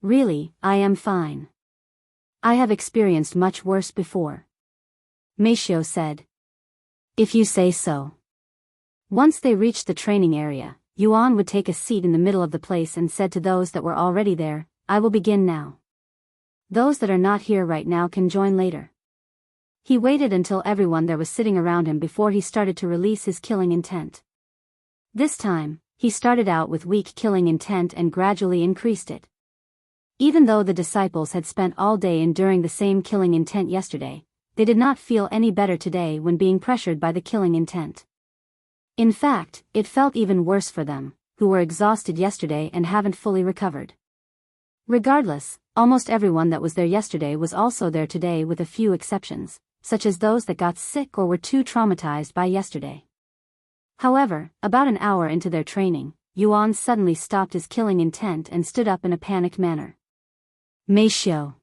Really, I am fine. I have experienced much worse before. Meishou said. If you say so. Once they reached the training area, Yuan would take a seat in the middle of the place and said to those that were already there, I will begin now. Those that are not here right now can join later. He waited until everyone there was sitting around him before he started to release his killing intent. This time, he started out with weak killing intent and gradually increased it. Even though the disciples had spent all day enduring the same killing intent yesterday, they did not feel any better today when being pressured by the killing intent. In fact, it felt even worse for them, who were exhausted yesterday and haven't fully recovered. Regardless, almost everyone that was there yesterday was also there today with a few exceptions, such as those that got sick or were too traumatized by yesterday. However, about an hour into their training, Yuan suddenly stopped his killing intent and stood up in a panicked manner. Meishou.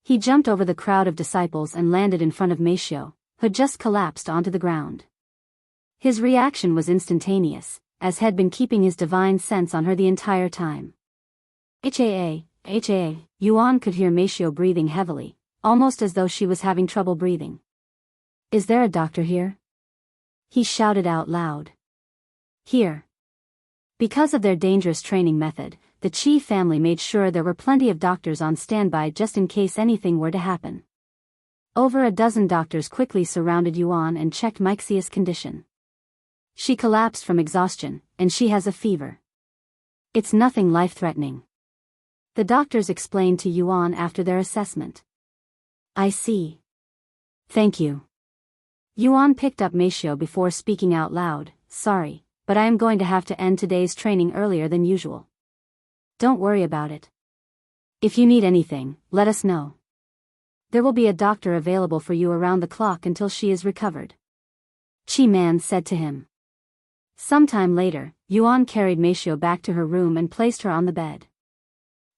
He jumped over the crowd of disciples and landed in front of Meishou, who had just collapsed onto the ground. His reaction was instantaneous, as had been keeping his divine sense on her the entire time. Yuan could hear Meishou breathing heavily, almost as though she was having trouble breathing. Is there a doctor here? He shouted out loud. Here. Because of their dangerous training method, the Qi family made sure there were plenty of doctors on standby just in case anything were to happen. Over a dozen doctors quickly surrounded Yuan and checked Meixia's condition. She collapsed from exhaustion, and she has a fever. It's nothing life-threatening. The doctors explained to Yuan after their assessment. I see. Thank you. Yuan picked up Meishou before speaking out loud, sorry, but I am going to have to end today's training earlier than usual. Don't worry about it. If you need anything, let us know. There will be a doctor available for you around the clock until she is recovered. Qi Man said to him. Sometime later, Yuan carried Meishou back to her room and placed her on the bed.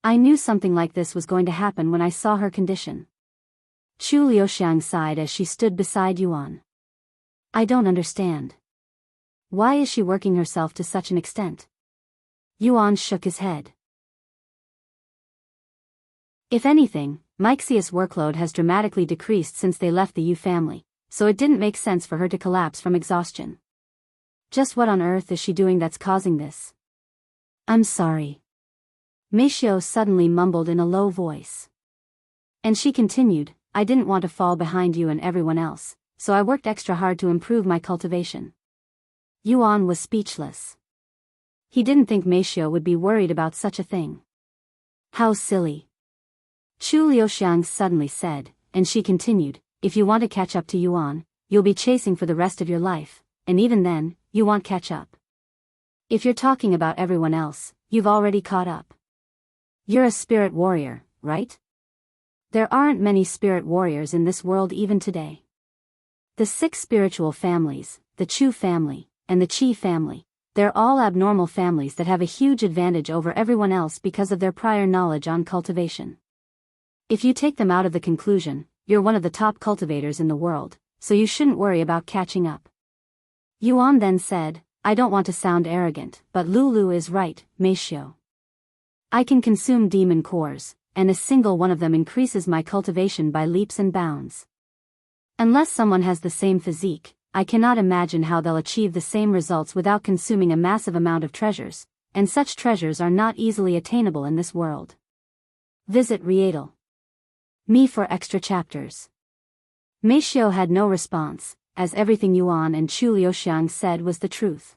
I knew something like this was going to happen when I saw her condition. Chu Liuxiang sighed as she stood beside Yuan. I don't understand. Why is she working herself to such an extent? Yuan shook his head. If anything, Meixia's workload has dramatically decreased since they left the Yu family, so it didn't make sense for her to collapse from exhaustion. Just what on earth is she doing that's causing this? I'm sorry. Meishou suddenly mumbled in a low voice. And she continued, I didn't want to fall behind you and everyone else, so I worked extra hard to improve my cultivation. Yuan was speechless. He didn't think Meishou would be worried about such a thing. How silly. Chu Liuxiang suddenly said, and she continued, if you want to catch up to Yuan, you'll be chasing for the rest of your life, and even then, you won't catch up. If you're talking about everyone else, you've already caught up. You're a spirit warrior, right? There aren't many spirit warriors in this world even today. The 6 spiritual families, the Chu family, and the Qi family, they're all abnormal families that have a huge advantage over everyone else because of their prior knowledge on cultivation. If you take them out of the conclusion, you're one of the top cultivators in the world, so you shouldn't worry about catching up. Yuan then said, I don't want to sound arrogant, but Lulu is right, Meishiu. I can consume demon cores, and a single one of them increases my cultivation by leaps and bounds. Unless someone has the same physique, I cannot imagine how they'll achieve the same results without consuming a massive amount of treasures, and such treasures are not easily attainable in this world. Visit Rietal. Me for extra chapters. Meishiu had no response, as everything Yuan and Chu Liuxiang said was the truth.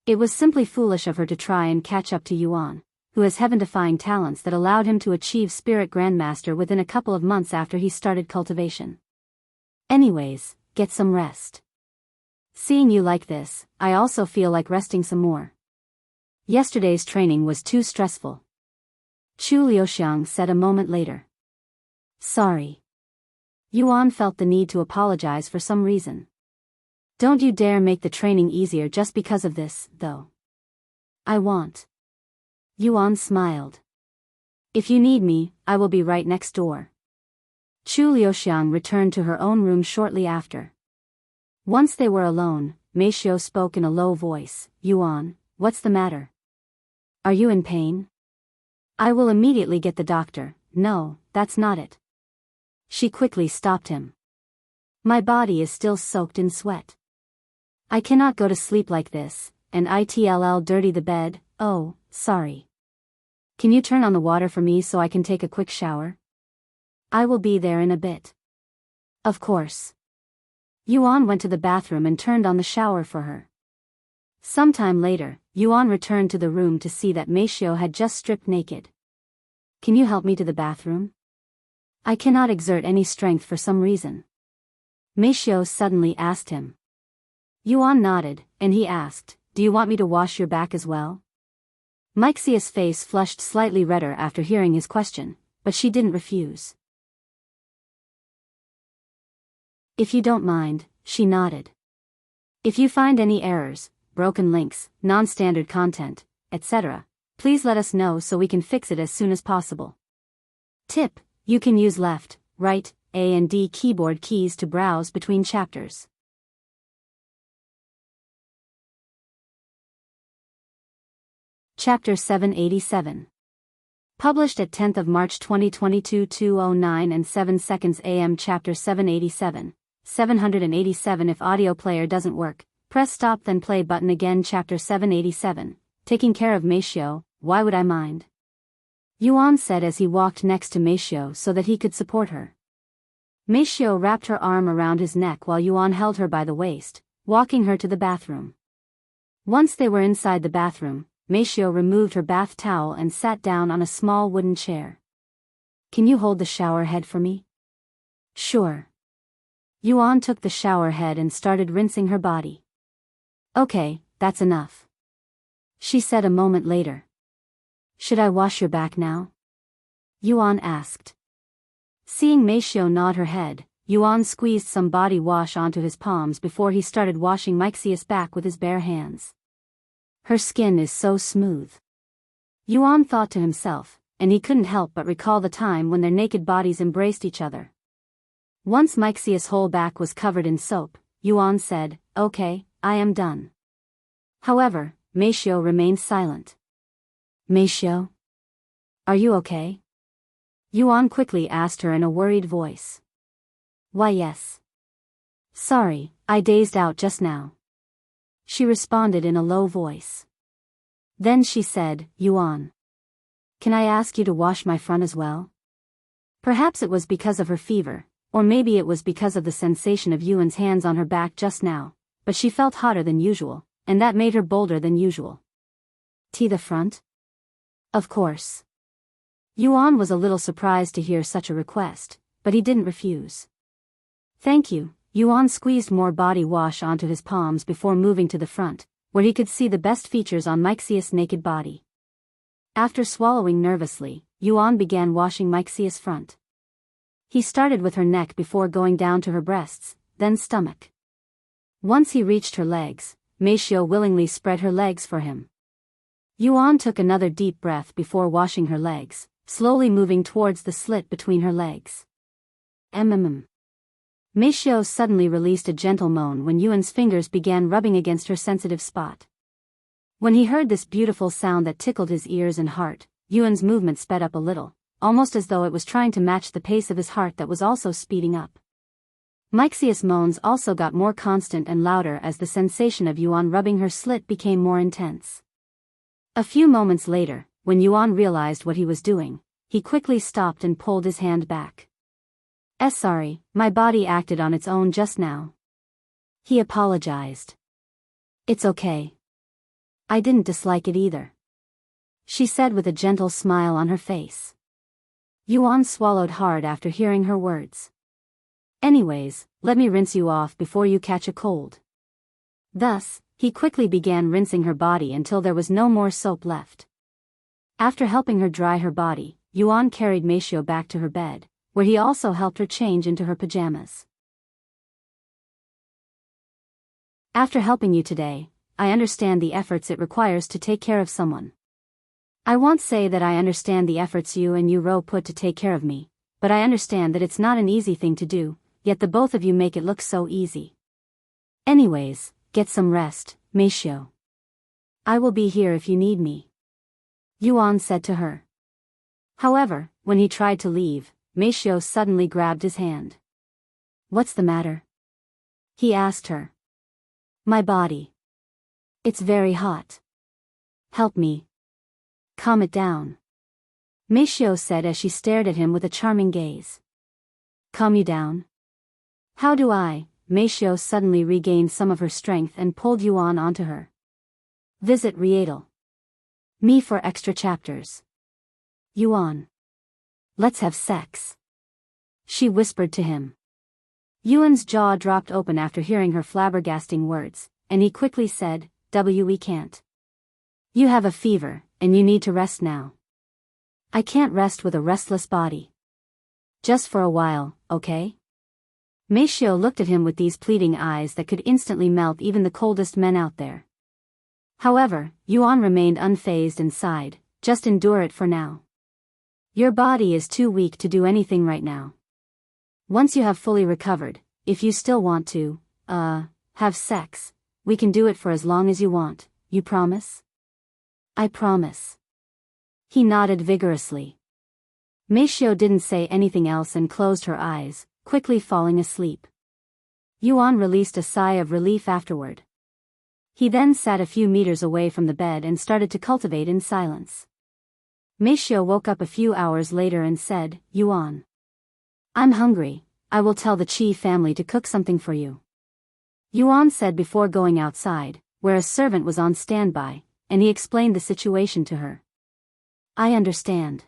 It was simply foolish of her to try and catch up to Yuan, who has heaven-defying talents that allowed him to achieve Spirit Grandmaster within a couple of months after he started cultivation. Anyways, get some rest. Seeing you like this, I also feel like resting some more. Yesterday's training was too stressful. Chu Liuxiang said a moment later. Sorry. Yuan felt the need to apologize for some reason. Don't you dare make the training easier just because of this, though. I won't. Yuan smiled. If you need me, I will be right next door. Chu Liuxiang returned to her own room shortly after. Once they were alone, Meishiu spoke in a low voice, Yuan, what's the matter? Are you in pain? I will immediately get the doctor. No, that's not it. She quickly stopped him. My body is still soaked in sweat. I cannot go to sleep like this, and it'll dirty the bed. Oh, sorry. Can you turn on the water for me so I can take a quick shower? I will be there in a bit. Of course. Yuan went to the bathroom and turned on the shower for her. Sometime later, Yuan returned to the room to see that Meishiu had just stripped naked. Can you help me to the bathroom? I cannot exert any strength for some reason. Meishiu suddenly asked him. Yuan nodded, and he asked, do you want me to wash your back as well? Mixia's face flushed slightly redder after hearing his question, but she didn't refuse. If you don't mind, she nodded. If you find any errors, broken links, non-standard content, etc., please let us know so we can fix it as soon as possible. Tip: you can use left, right, A and D keyboard keys to browse between chapters. Chapter 787. Published at 10th of March 2022 2:09 and 7 seconds AM. Chapter 787. 787. If audio player doesn't work, press stop then play button again. Chapter 787. Taking care of Meishiu, why would I mind? Yuan said as he walked next to Meishiu so that he could support her. Meishiu wrapped her arm around his neck while Yuan held her by the waist, walking her to the bathroom. Once they were inside the bathroom, Meishiu removed her bath towel and sat down on a small wooden chair. Can you hold the shower head for me? Sure. Yuan took the shower head and started rinsing her body. Okay, that's enough. She said a moment later. Should I wash your back now? Yuan asked. Seeing Meishiu nod her head, Yuan squeezed some body wash onto his palms before he started washing Mixia's back with his bare hands. Her skin is so smooth. Yuan thought to himself, and he couldn't help but recall the time when their naked bodies embraced each other. Once Mixia's whole back was covered in soap, Yuan said, okay, I am done. However, Meishiu remained silent. Meishiu? Are you okay? Yuan quickly asked her in a worried voice. Why yes. Sorry, I dazed out just now. She responded in a low voice. Then she said, Yuan. Can I ask you to wash my front as well? Perhaps it was because of her fever, or maybe it was because of the sensation of Yuan's hands on her back just now, but she felt hotter than usual, and that made her bolder than usual. The front? Of course. Yuan was a little surprised to hear such a request, but he didn't refuse. Thank you. Yuan squeezed more body wash onto his palms before moving to the front, where he could see the best features on Mixia's naked body. After swallowing nervously, Yuan began washing Mixia's front. He started with her neck before going down to her breasts, then stomach. Once he reached her legs, Meishio willingly spread her legs for him. Yuan took another deep breath before washing her legs, slowly moving towards the slit between her legs. Meishio suddenly released a gentle moan when Yuan's fingers began rubbing against her sensitive spot. When he heard this beautiful sound that tickled his ears and heart, Yuan's movement sped up a little, almost as though it was trying to match the pace of his heart that was also speeding up. Mixia's moans also got more constant and louder as the sensation of Yuan rubbing her slit became more intense. A few moments later, when Yuan realized what he was doing, he quickly stopped and pulled his hand back. Sorry, my body acted on its own just now. He apologized. It's okay. I didn't dislike it either, she said with a gentle smile on her face. Yuan swallowed hard after hearing her words. Anyways, let me rinse you off before you catch a cold. Thus, he quickly began rinsing her body until there was no more soap left. After helping her dry her body, Yuan carried Meishio back to her bed, where he also helped her change into her pajamas. After helping you today, I understand the efforts it requires to take care of someone. I won't say that I understand the efforts you and Yuro put to take care of me, but I understand that it's not an easy thing to do, yet the both of you make it look so easy. Anyways, get some rest, Meishio. I will be here if you need me, Yuan said to her. However, when he tried to leave, Meishio suddenly grabbed his hand. What's the matter? He asked her. My body. It's very hot. Help me. Calm it down, Meishio said as she stared at him with a charming gaze. Calm you down? How do I? Meishio suddenly regained some of her strength and pulled Yuan onto her. Visit Rietal. Me for extra chapters. Yuan. Let's have sex, she whispered to him. Yuan's jaw dropped open after hearing her flabbergasting words, and he quickly said, We can't. You have a fever, and you need to rest now. I can't rest with a restless body. Just for a while, okay? Meishio looked at him with these pleading eyes that could instantly melt even the coldest men out there. However, Yuan remained unfazed and sighed, just endure it for now. Your body is too weak to do anything right now. Once you have fully recovered, if you still want to, have sex, we can do it for as long as you want, you promise? I promise. He nodded vigorously. Meishio didn't say anything else and closed her eyes, quickly falling asleep. Yuan released a sigh of relief afterward. He then sat a few meters away from the bed and started to cultivate in silence. Meishio woke up a few hours later and said, Yuan. I'm hungry, I will tell the Qi family to cook something for you, Yuan said before going outside, where a servant was on standby, and he explained the situation to her. I understand.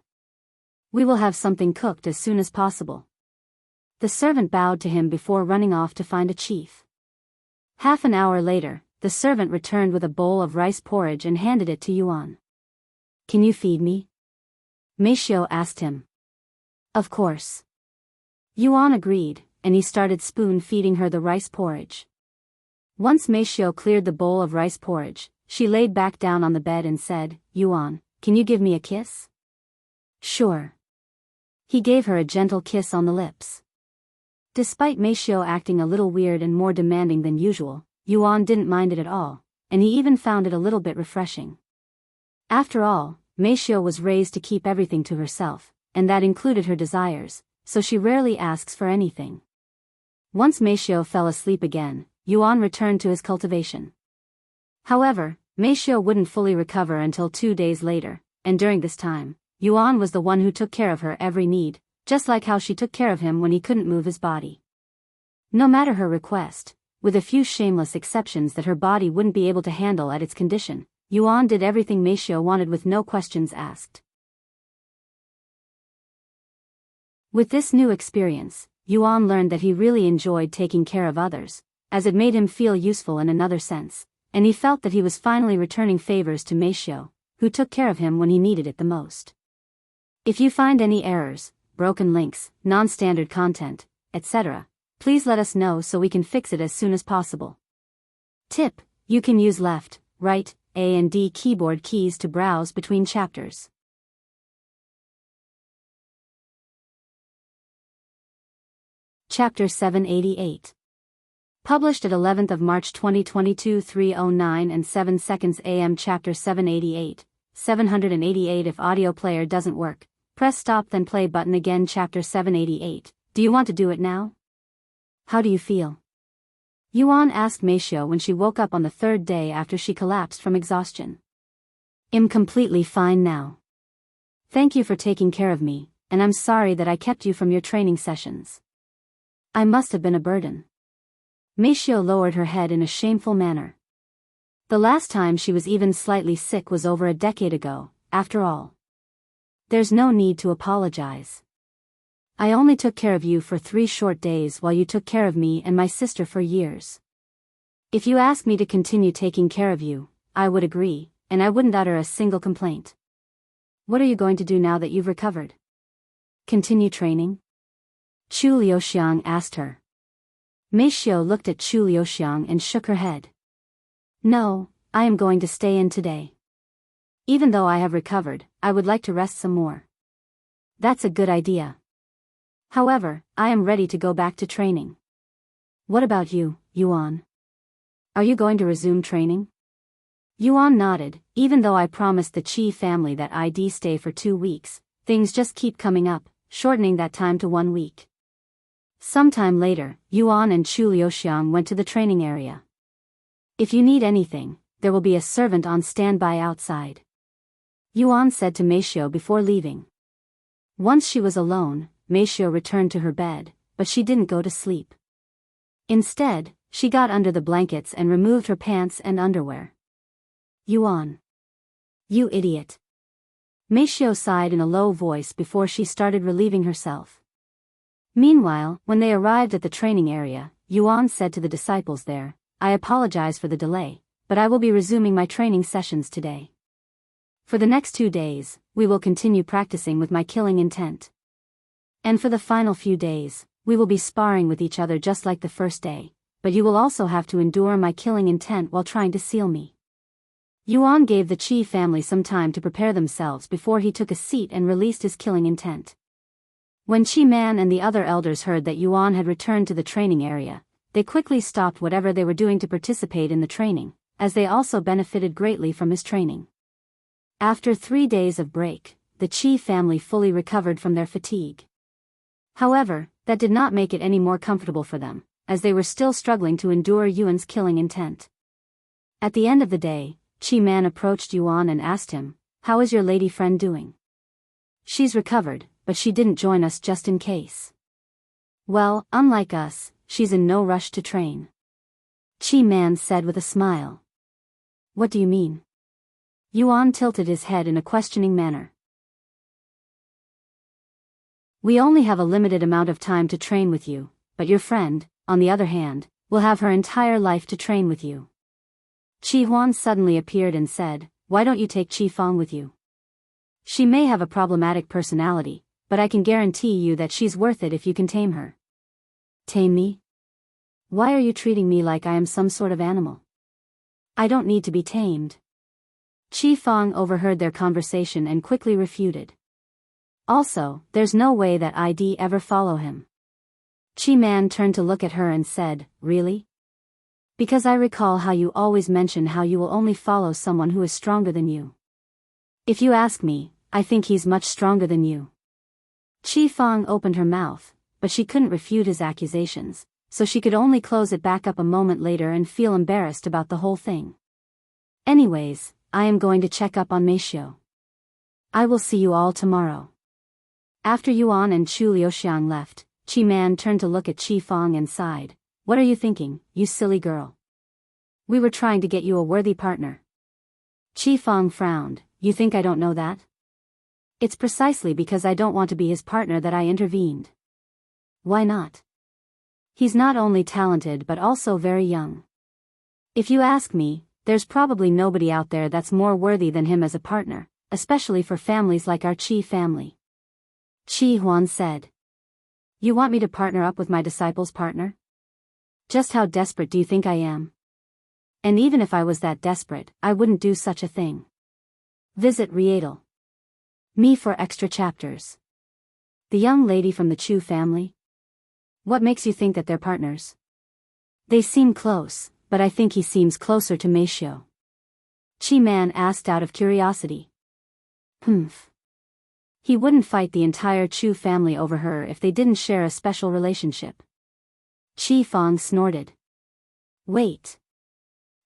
We will have something cooked as soon as possible. The servant bowed to him before running off to find a chief. Half an hour later, the servant returned with a bowl of rice porridge and handed it to Yuan. Can you feed me? Meishio asked him. Of course. Yuan agreed, and he started spoon-feeding her the rice porridge. Once Meishio cleared the bowl of rice porridge, she laid back down on the bed and said, Yuan, can you give me a kiss? Sure. He gave her a gentle kiss on the lips. Despite Meishio acting a little weird and more demanding than usual, Yuan didn't mind it at all, and he even found it a little bit refreshing. After all, Meishio was raised to keep everything to herself, and that included her desires, so she rarely asks for anything. Once Meishio fell asleep again, Yuan returned to his cultivation. However, Meishio wouldn't fully recover until 2 days later, and during this time, Yuan was the one who took care of her every need, just like how she took care of him when he couldn't move his body. No matter her request, with a few shameless exceptions that her body wouldn't be able to handle at its condition, Yuan did everything Meishio wanted with no questions asked. With this new experience, Yuan learned that he really enjoyed taking care of others, as it made him feel useful in another sense, and he felt that he was finally returning favors to Meishio, who took care of him when he needed it the most. If you find any errors, broken links, non-standard content, etc., please let us know so we can fix it as soon as possible. Tip: you can use left, right, A and D keyboard keys to browse between chapters. Chapter 788. Published at 11th of March 2022 3:09 and 7 seconds AM. Chapter 788. 788 If audio player doesn't work, press stop then play button again. Chapter 788. Do you want to do it now? How do you feel? Yuan asked Meishio when she woke up on the third day after she collapsed from exhaustion. I'm completely fine now. Thank you for taking care of me, and I'm sorry that I kept you from your training sessions. I must have been a burden. Meishio lowered her head in a shameful manner. The last time she was even slightly sick was over a decade ago, after all. There's no need to apologize. I only took care of you for 3 short days while you took care of me and my sister for years. If you asked me to continue taking care of you, I would agree, and I wouldn't utter a single complaint. What are you going to do now that you've recovered? Continue training? Chu Liuxiang asked her. Meishio looked at Chu Liuxiang and shook her head. No, I am going to stay in today. Even though I have recovered, I would like to rest some more. That's a good idea. However, I am ready to go back to training. What about you, Yuan? Are you going to resume training? Yuan nodded. Even though I promised the Qi family that I'd stay for 2 weeks, things just keep coming up, shortening that time to 1 week. Sometime later, Yuan and Chu Liuxiang went to the training area. If you need anything, there will be a servant on standby outside, Yuan said to Meishio before leaving. Once she was alone, Meishio returned to her bed, but she didn't go to sleep. Instead, she got under the blankets and removed her pants and underwear. Yuan. You idiot. Meishio sighed in a low voice before she started relieving herself. Meanwhile, when they arrived at the training area, Yuan said to the disciples there, I apologize for the delay, but I will be resuming my training sessions today. For the next 2 days, we will continue practicing with my killing intent. And for the final few days, we will be sparring with each other just like the first day, but you will also have to endure my killing intent while trying to seal me. Yuan gave the Qi family some time to prepare themselves before he took a seat and released his killing intent. When Qi Man and the other elders heard that Yuan had returned to the training area, they quickly stopped whatever they were doing to participate in the training, as they also benefited greatly from his training. After 3 days of break, the Qi family fully recovered from their fatigue. However, that did not make it any more comfortable for them, as they were still struggling to endure Yuan's killing intent. At the end of the day, Qi Man approached Yuan and asked him, How is your lady friend doing? She's recovered, but she didn't join us just in case. Well, unlike us, she's in no rush to train. Qi Man said with a smile. What do you mean? Yuan tilted his head in a questioning manner. We only have a limited amount of time to train with you, but your friend, on the other hand, will have her entire life to train with you. Qi Huan suddenly appeared and said, Why don't you take Qi Fang with you? She may have a problematic personality, but I can guarantee you that she's worth it if you can tame her. Tame me? Why are you treating me like I am some sort of animal? I don't need to be tamed. Qi Fang overheard their conversation and quickly refuted. Also, there's no way that I'd ever follow him. Qi Man turned to look at her and said, Really? Because I recall how you always mention how you will only follow someone who is stronger than you. If you ask me, I think he's much stronger than you. Qi Fang opened her mouth, but she couldn't refute his accusations, so she could only close it back up a moment later and feel embarrassed about the whole thing. Anyways, I am going to check up on Meishio. I will see you all tomorrow. After Yuan and Chu Liuxiang left, Qi Man turned to look at Qi Fang and sighed. What are you thinking, you silly girl? We were trying to get you a worthy partner. Qi Fang frowned. You think I don't know that? It's precisely because I don't want to be his partner that I intervened. Why not? He's not only talented but also very young. If you ask me, there's probably nobody out there that's more worthy than him as a partner, especially for families like our Qi family. Qi Huan said. You want me to partner up with my disciple's partner? Just how desperate do you think I am? And even if I was that desperate, I wouldn't do such a thing. Visit Rietal. Me for extra chapters. The young lady from the Chu family? What makes you think that they're partners? They seem close, but I think he seems closer to Meisho. Qi Man asked out of curiosity. Humph. He wouldn't fight the entire Chu family over her if they didn't share a special relationship. Qi Fang snorted. Wait.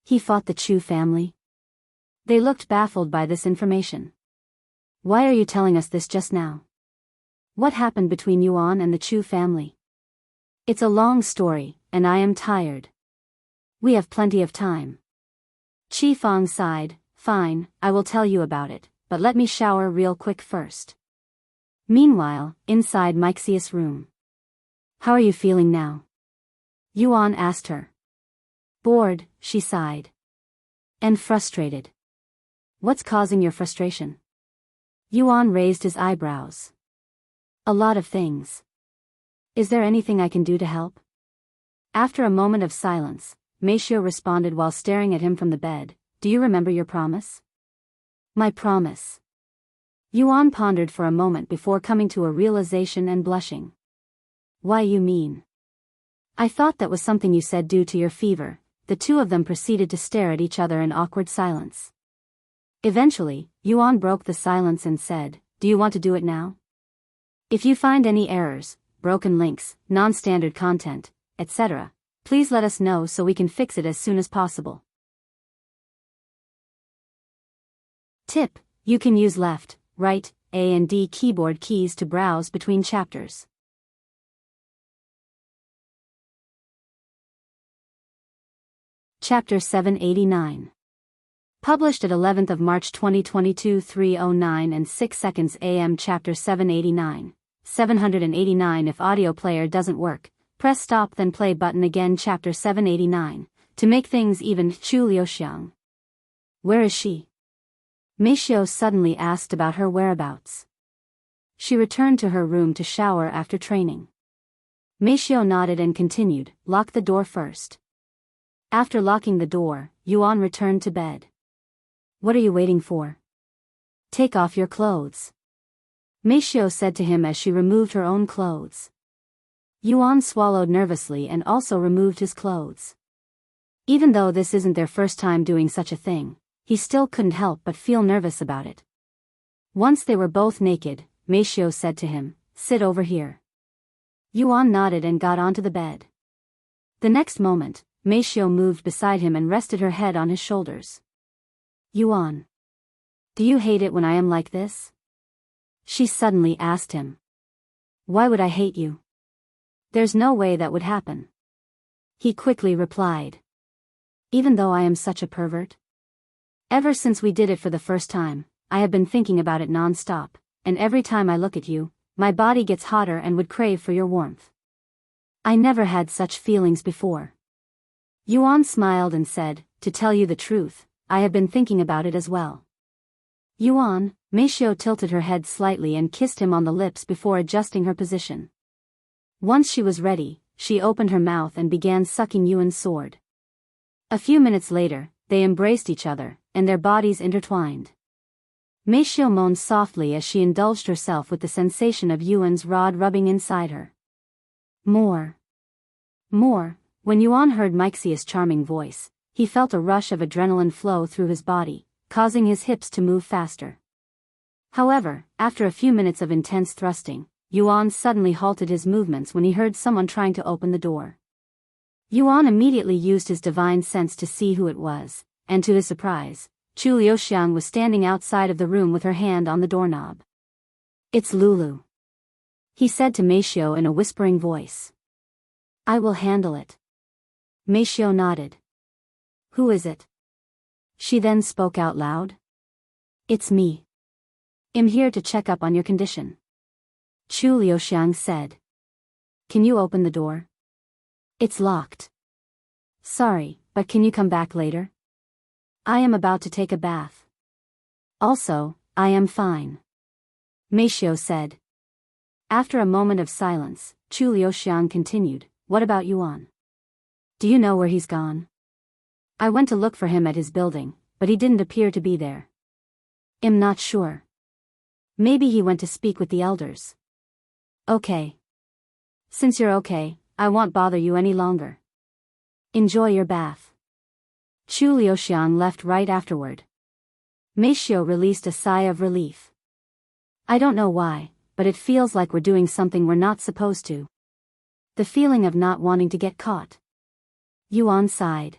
He fought the Chu family? They looked baffled by this information. Why are you telling us this just now? What happened between Yuan and the Chu family? It's a long story, and I am tired. We have plenty of time. Qi Fang sighed. Fine, I will tell you about it, but let me shower real quick first. Meanwhile, inside Mixius' room. How are you feeling now? Yuan asked her. Bored, she sighed. And frustrated. What's causing your frustration? Yuan raised his eyebrows. A lot of things. Is there anything I can do to help? After a moment of silence, Meisho responded while staring at him from the bed. Do you remember your promise? My promise. Yuan pondered for a moment before coming to a realization and blushing. Why you mean? I thought that was something you said due to your fever. The two of them proceeded to stare at each other in awkward silence. Eventually, Yuan broke the silence and said, Do you want to do it now? If you find any errors, broken links, non-standard content, etc., please let us know so we can fix it as soon as possible. Tip: you can use left, right, A and D keyboard keys to browse between chapters. Chapter 789. Published at 11th of March 2022 3:09 and 6 seconds AM. Chapter 789. 789. If audio player doesn't work, press stop then play button again. Chapter 789. To make things even, Chu Liuxiang. Where is she? Meisho suddenly asked about her whereabouts. She returned to her room to shower after training. Meisho nodded and continued, Lock the door first. After locking the door, Yuan returned to bed. What are you waiting for? Take off your clothes. Meisho said to him as she removed her own clothes. Yuan swallowed nervously and also removed his clothes. Even though this isn't their first time doing such a thing, he still couldn't help but feel nervous about it. Once they were both naked, Meisho said to him, Sit over here. Yuan nodded and got onto the bed. The next moment, Meisho moved beside him and rested her head on his shoulders. Yuan. Do you hate it when I am like this? She suddenly asked him. Why would I hate you? There's no way that would happen. He quickly replied. Even though I am such a pervert? Ever since we did it for the first time, I have been thinking about it non-stop, and every time I look at you, my body gets hotter and would crave for your warmth. I never had such feelings before. Yuan smiled and said, To tell you the truth, I have been thinking about it as well. Yuan, Meisho tilted her head slightly and kissed him on the lips before adjusting her position. Once she was ready, she opened her mouth and began sucking Yuan's sword. A few minutes later, they embraced each other, and their bodies intertwined. Meisho moaned softly as she indulged herself with the sensation of Yuan's rod rubbing inside her. More. More. When Yuan heard Mixius' charming voice, he felt a rush of adrenaline flow through his body, causing his hips to move faster. However, after a few minutes of intense thrusting, Yuan suddenly halted his movements when he heard someone trying to open the door. Yuan immediately used his divine sense to see who it was, and to his surprise, Chu Liuxiang was standing outside of the room with her hand on the doorknob. It's Lulu. He said to Meisho in a whispering voice. I will handle it. Meisho nodded. Who is it? She then spoke out loud. It's me. I'm here to check up on your condition. Chu Liuxiang said. Can you open the door? It's locked. Sorry, but can you come back later? I am about to take a bath. Also, I am fine. Meishio said. After a moment of silence, Chu Liuxiang continued, what about Yuan? Do you know where he's gone? I went to look for him at his building, but he didn't appear to be there. I'm not sure. Maybe he went to speak with the elders. Okay. Since you're okay, I won't bother you any longer. Enjoy your bath. Chu Liuxiang left right afterward. Meishio released a sigh of relief. I don't know why, but it feels like we're doing something we're not supposed to. The feeling of not wanting to get caught. Yuan sighed.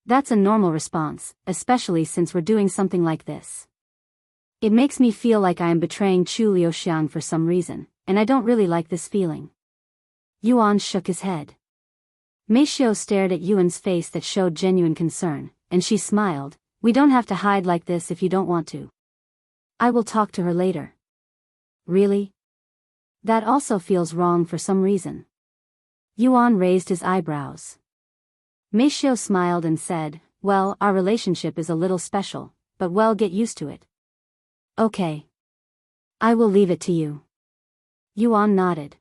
That's a normal response, especially since we're doing something like this. It makes me feel like I am betraying Chu Liuxiang for some reason, and I don't really like this feeling. Yuan shook his head. Meishio stared at Yuan's face that showed genuine concern, and she smiled. We don't have to hide like this if you don't want to. I will talk to her later. Really? That also feels wrong for some reason. Yuan raised his eyebrows. Meishio smiled and said, well, our relationship is a little special, but well, get used to it. Okay. I will leave it to you. Yuan nodded.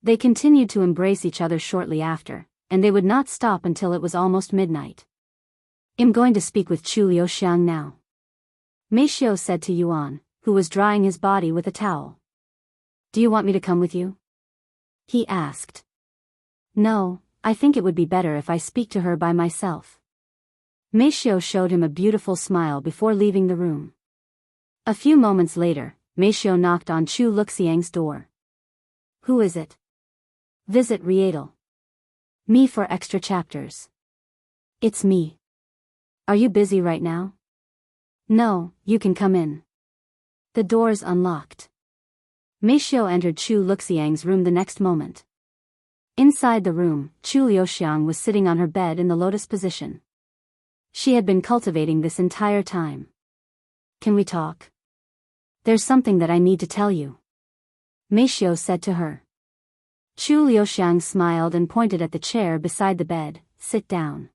They continued to embrace each other shortly after, and they would not stop until it was almost midnight. I'm going to speak with Chu Liuxiang now. Meishio said to Yuan, who was drying his body with a towel. Do you want me to come with you? He asked. No, I think it would be better if I speak to her by myself. Meishio showed him a beautiful smile before leaving the room. A few moments later, Meishio knocked on Chu Liuxiang's door. Who is it? Visit Rietal. Me for extra chapters. It's me. Are you busy right now? No, you can come in. The door's unlocked. Meishio entered Chu Liuxiang's room the next moment. Inside the room, Chu Liuxiang was sitting on her bed in the lotus position. She had been cultivating this entire time. Can we talk? There's something that I need to tell you. Meishio said to her. Chu Liuxiang smiled and pointed at the chair beside the bed. Sit down.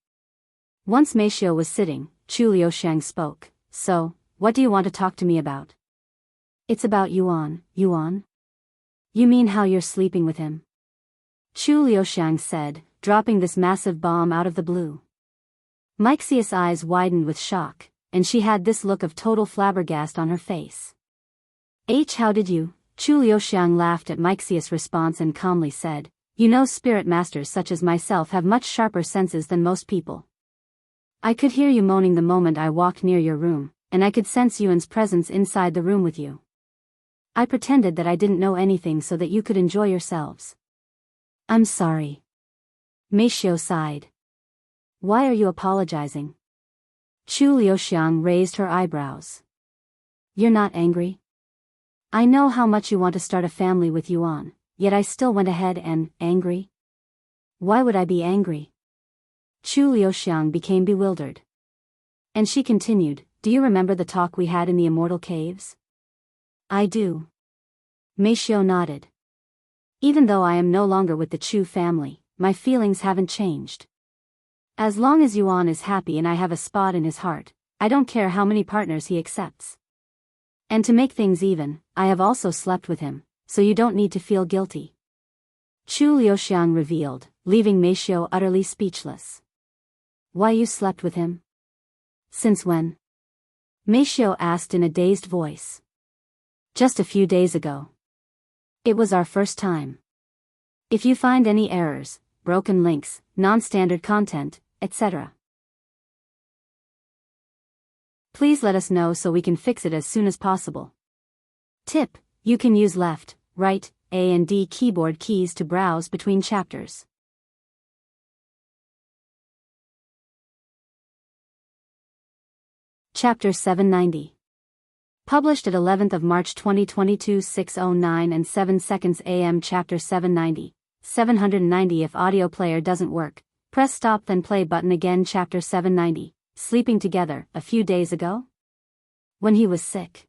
Once Meishio was sitting, Chu Liuxiang spoke. So, what do you want to talk to me about? It's about Yuan. Yuan? You mean how you're sleeping with him? Chu Liuxiang said, dropping this massive bomb out of the blue. Mixia's eyes widened with shock, and she had this look of total flabbergast on her face. How did you? Chu Liuxiang laughed at Mixia's response and calmly said, you know, spirit masters such as myself have much sharper senses than most people. I could hear you moaning the moment I walked near your room, and I could sense Yuan's presence inside the room with you. I pretended that I didn't know anything so that you could enjoy yourselves. I'm sorry. Meishio sighed. Why are you apologizing? Chu Liuxiang raised her eyebrows. You're not angry? I know how much you want to start a family with Yuan, yet I still went ahead and, angry? Why would I be angry? Chu Liuxiang became bewildered. And she continued, do you remember the talk we had in the Immortal Caves? I do. Meishio nodded. Even though I am no longer with the Chu family, my feelings haven't changed. As long as Yuan is happy and I have a spot in his heart, I don't care how many partners he accepts. And to make things even, I have also slept with him, so you don't need to feel guilty. Chu Liuxiang revealed, leaving Meishio utterly speechless. Why you slept with him? Since when? Meishio asked in a dazed voice. Just a few days ago. It was our first time. If you find any errors, broken links, non-standard content, etc., please let us know so we can fix it as soon as possible. Tip: you can use left, right, A and D keyboard keys to browse between chapters. Chapter 790. Published at 11th of March 2022 6:09 and 7 seconds AM. Chapter 790. 790. If audio player doesn't work, press stop then play button again. Chapter 790. Sleeping together, a few days ago? When he was sick.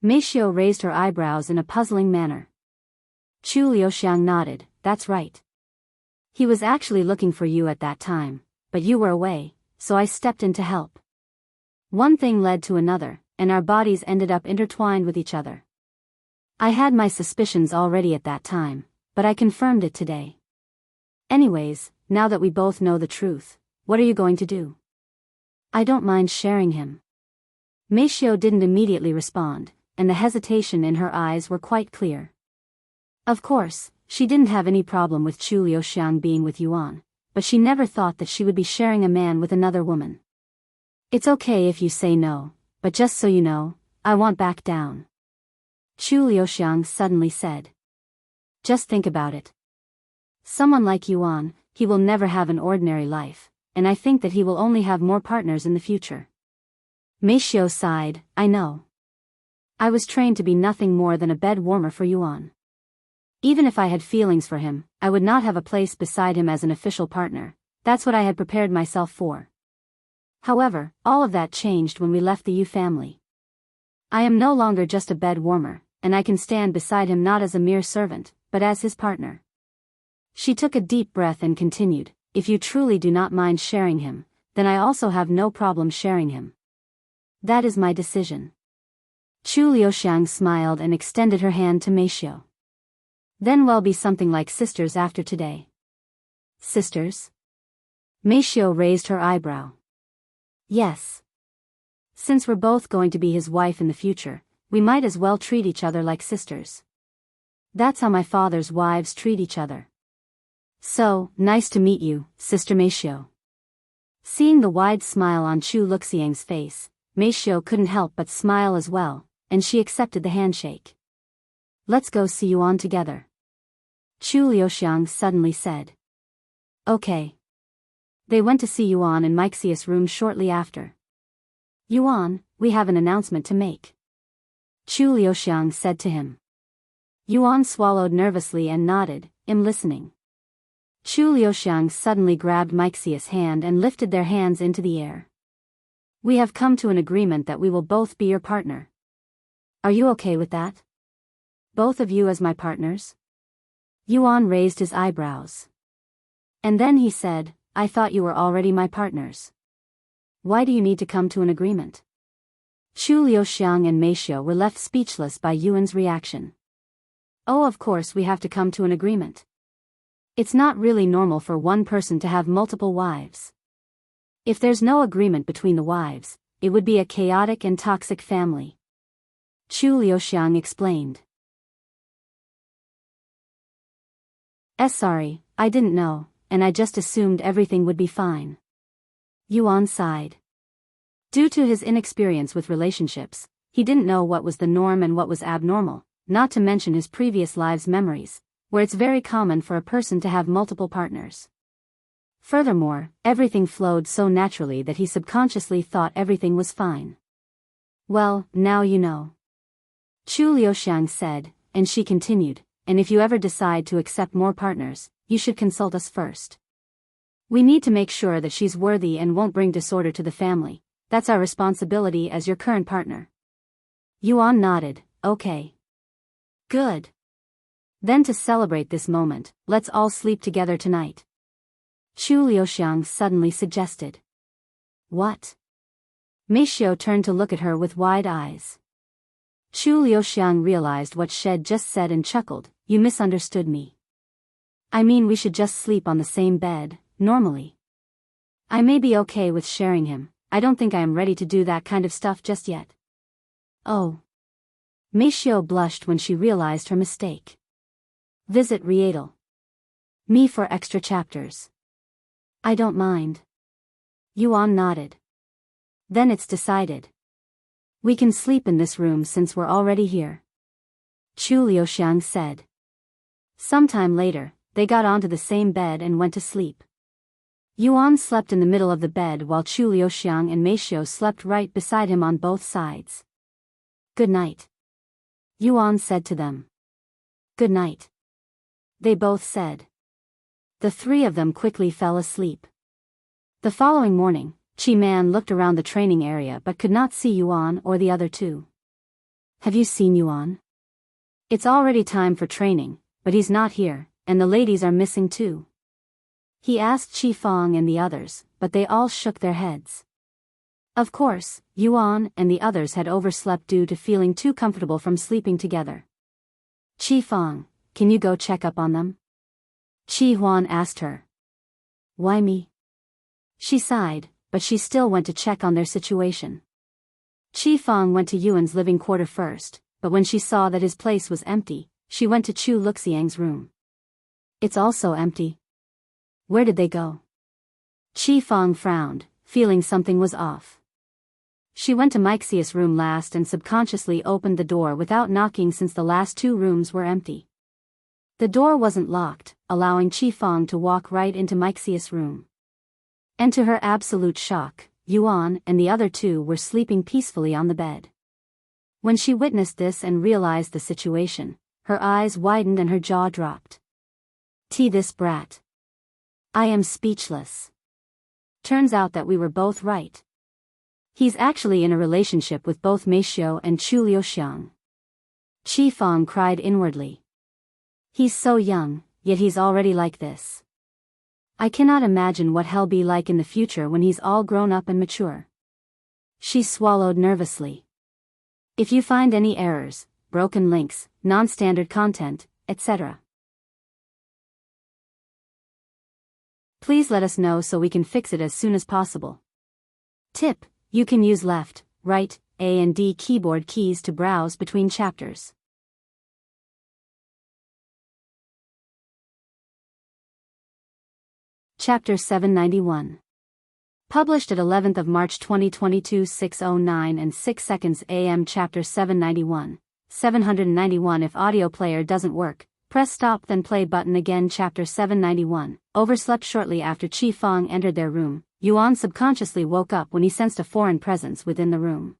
Meishio raised her eyebrows in a puzzling manner. Chu Liuxiang nodded, that's right. He was actually looking for you at that time, but you were away, so I stepped in to help. One thing led to another, and our bodies ended up intertwined with each other. I had my suspicions already at that time, but I confirmed it today. Anyways, now that we both know the truth, what are you going to do? I don't mind sharing him. Meishio didn't immediately respond, and the hesitation in her eyes were quite clear. Of course, she didn't have any problem with Chu Liuxiang being with Yuan, but she never thought that she would be sharing a man with another woman. It's okay if you say no, but just so you know, I won't back down. Chu Liuxiang suddenly said. Just think about it. Someone like Yuan, he will never have an ordinary life, and I think that he will only have more partners in the future. Meishio sighed, I know. I was trained to be nothing more than a bed warmer for Yuan. Even if I had feelings for him, I would not have a place beside him as an official partner. That's what I had prepared myself for. However, all of that changed when we left the Yu family. I am no longer just a bed warmer, and I can stand beside him not as a mere servant, but as his partner. She took a deep breath and continued, if you truly do not mind sharing him, then I also have no problem sharing him. That is my decision. Chu Liuxiang smiled and extended her hand to Meishio. Then we'll be something like sisters after today. Sisters? Meishio raised her eyebrow. Yes. Since we're both going to be his wife in the future, we might as well treat each other like sisters. That's how my father's wives treat each other. So, nice to meet you, Sister Meishio. Seeing the wide smile on Chu Liuxiang's face, Meishio couldn't help but smile as well, and she accepted the handshake. Let's go see Yuan together. Chu Liuxiang suddenly said. Okay. They went to see Yuan in Meixius' room shortly after. Yuan, we have an announcement to make. Chu Liuxiang said to him. Yuan swallowed nervously and nodded, I'm listening. Chu Liuxiang suddenly grabbed Meixius' hand and lifted their hands into the air. We have come to an agreement that we will both be your partner. Are you okay with that? Both of you as my partners? Yuan raised his eyebrows. And then he said, I thought you were already my partners. Why do you need to come to an agreement? Chu Liuxiang and Meishio were left speechless by Yuan's reaction. Oh, of course we have to come to an agreement. It's not really normal for one person to have multiple wives. If there's no agreement between the wives, it would be a chaotic and toxic family. Chu Liuxiang explained. Sorry, I didn't know, and I just assumed everything would be fine. Yuan sighed. Due to his inexperience with relationships, he didn't know what was the norm and what was abnormal, not to mention his previous lives' memories, where it's very common for a person to have multiple partners. Furthermore, everything flowed so naturally that he subconsciously thought everything was fine. Well, now you know. Chu Liuxiang said, and she continued, and if you ever decide to accept more partners, you should consult us first. We need to make sure that she's worthy and won't bring disorder to the family. That's our responsibility as your current partner. Yuan nodded, okay. Good. Then to celebrate this moment, let's all sleep together tonight. Chu Liuxiang suddenly suggested. What? Meishio turned to look at her with wide eyes. Chu Liuxiang realized what Shed just said and chuckled, you misunderstood me. I mean we should just sleep on the same bed, normally. I may be okay with sharing him, I don't think I am ready to do that kind of stuff just yet. Oh. Meishio blushed when she realized her mistake. Visit Rietal. Me for extra chapters. I don't mind. Yuan nodded. Then it's decided. We can sleep in this room since we're already here. Chu Liuxiang said. Sometime later, they got onto the same bed and went to sleep. Yuan slept in the middle of the bed while Chu Liuxiang and Meishio slept right beside him on both sides. Good night. Yuan said to them. Good night. They both said. The three of them quickly fell asleep. The following morning, Chi Man looked around the training area but could not see Yuan or the other two. Have you seen Yuan? It's already time for training, but he's not here, and the ladies are missing too. He asked Chi Fong and the others, but they all shook their heads. Of course, Yuan and the others had overslept due to feeling too comfortable from sleeping together. Chi Fong, can you go check up on them? Chi Huan asked her. Why me? She sighed, but she still went to check on their situation. Chi Fong went to Yuan's living quarter first, but when she saw that his place was empty, she went to Chu Luxiang's room. It's also empty. Where did they go? Chi Fong frowned, feeling something was off. She went to Mixius' room last and subconsciously opened the door without knocking since the last two rooms were empty. The door wasn't locked, allowing Chi Fong to walk right into Mixius' room. And to her absolute shock, Yuan and the other two were sleeping peacefully on the bed. When she witnessed this and realized the situation, her eyes widened and her jaw dropped. This brat. I am speechless. Turns out that we were both right. He's actually in a relationship with both Meishio and Chu Liuxiang. Chi Fong cried inwardly. He's so young, yet he's already like this. I cannot imagine what he'll be like in the future when he's all grown up and mature. She swallowed nervously. If you find any errors, broken links, non-standard content, etc., please let us know so we can fix it as soon as possible. Tip: you can use left, right, A and D keyboard keys to browse between chapters. Chapter 791. Published at 11th of March 2022 6:09 and 6 seconds AM. Chapter 791. 791 If audio player doesn't work, press stop then play button again. Chapter 791. Overslept. Shortly after Chi Fong entered their room, Yuan subconsciously woke up when he sensed a foreign presence within the room.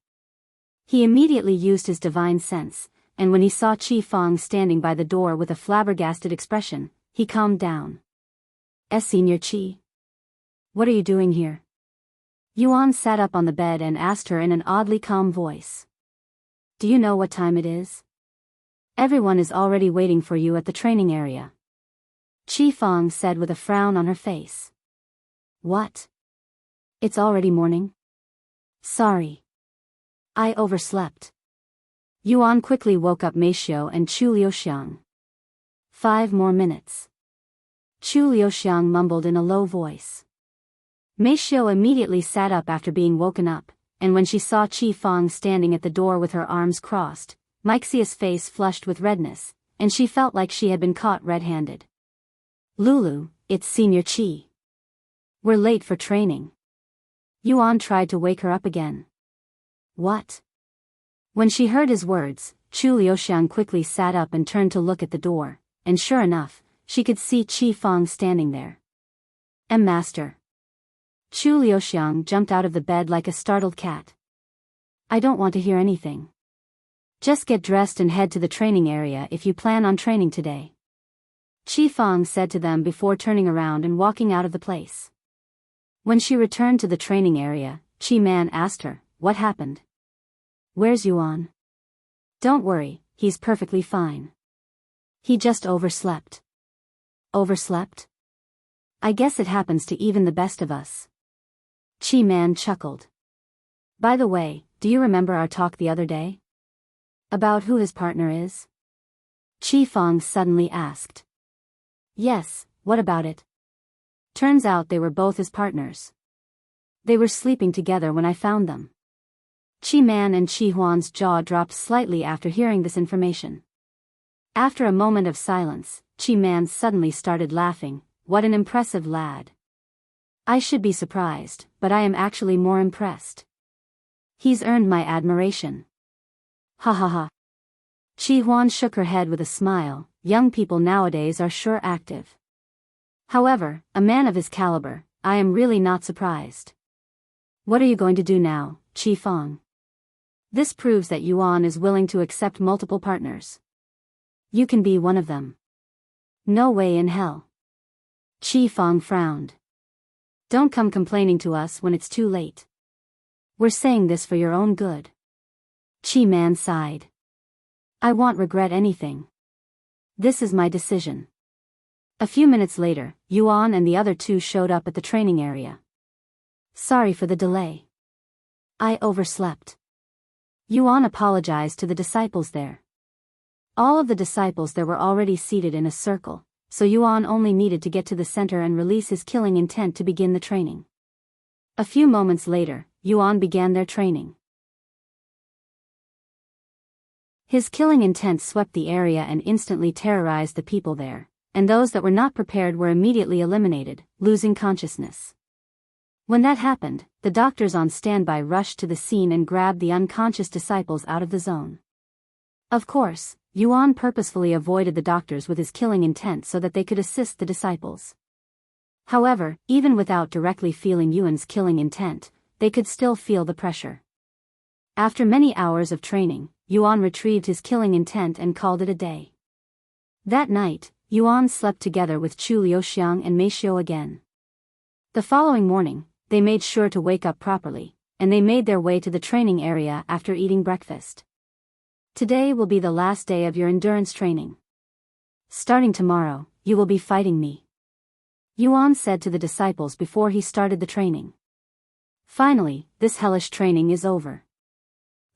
He immediately used his divine sense, and when he saw Chi Fong standing by the door with a flabbergasted expression, he calmed down. Senior Chi? What are you doing here? Yuan sat up on the bed and asked her in an oddly calm voice. Do you know what time it is? Everyone is already waiting for you at the training area. Chi Fong said with a frown on her face. What? It's already morning? Sorry. I overslept. Yuan quickly woke up Meishio and Chu Liuxiang. 5 more minutes. Chu Liuxiang mumbled in a low voice. Meishio immediately sat up after being woken up, and when she saw Chi Fong standing at the door with her arms crossed, Mixia's face flushed with redness, and she felt like she had been caught red-handed. Lulu, it's Senior Chi. We're late for training. Yuan tried to wake her up again. What? When she heard his words, Chu Liuxiang quickly sat up and turned to look at the door, and sure enough, she could see Chi Fong standing there. Master. Chu Liuxiang jumped out of the bed like a startled cat. I don't want to hear anything. Just get dressed and head to the training area if you plan on training today. Chi Fong said to them before turning around and walking out of the place. When she returned to the training area, Chi Man asked her, what happened? Where's Yuan? Don't worry, he's perfectly fine. He just overslept. Overslept? I guess it happens to even the best of us. Chi Man chuckled. By the way, do you remember our talk the other day? About who his partner is? Chi Fong suddenly asked. Yes, what about it? Turns out they were both his partners. They were sleeping together when I found them. Chi Man and Chi Huan's jaw dropped slightly after hearing this information. After a moment of silence, Chi Man suddenly started laughing. What an impressive lad. I should be surprised, but I am actually more impressed. He's earned my admiration. Ha ha ha. Chi Huan shook her head with a smile. Young people nowadays are sure active. However, a man of his caliber, I am really not surprised. What are you going to do now, Chi Fong? This proves that Yuan is willing to accept multiple partners. You can be one of them. No way in hell. Chi Fong frowned. Don't come complaining to us when it's too late. We're saying this for your own good. Chi Man sighed. I won't regret anything. This is my decision. A few minutes later, Yuan and the other two showed up at the training area. Sorry for the delay. I overslept. Yuan apologized to the disciples there. All of the disciples there were already seated in a circle, so Yuan only needed to get to the center and release his killing intent to begin the training. A few moments later, Yuan began their training. His killing intent swept the area and instantly terrorized the people there, and those that were not prepared were immediately eliminated, losing consciousness. When that happened, the doctors on standby rushed to the scene and grabbed the unconscious disciples out of the zone. Of course, Yuan purposefully avoided the doctors with his killing intent so that they could assist the disciples. However, even without directly feeling Yuan's killing intent, they could still feel the pressure. After many hours of training, Yuan retrieved his killing intent and called it a day. That night, Yuan slept together with Chu Liuxiang and Mei Xiu again. The following morning, they made sure to wake up properly, and they made their way to the training area after eating breakfast. Today will be the last day of your endurance training. Starting tomorrow, you will be fighting me. Yuan said to the disciples before he started the training. Finally, this hellish training is over.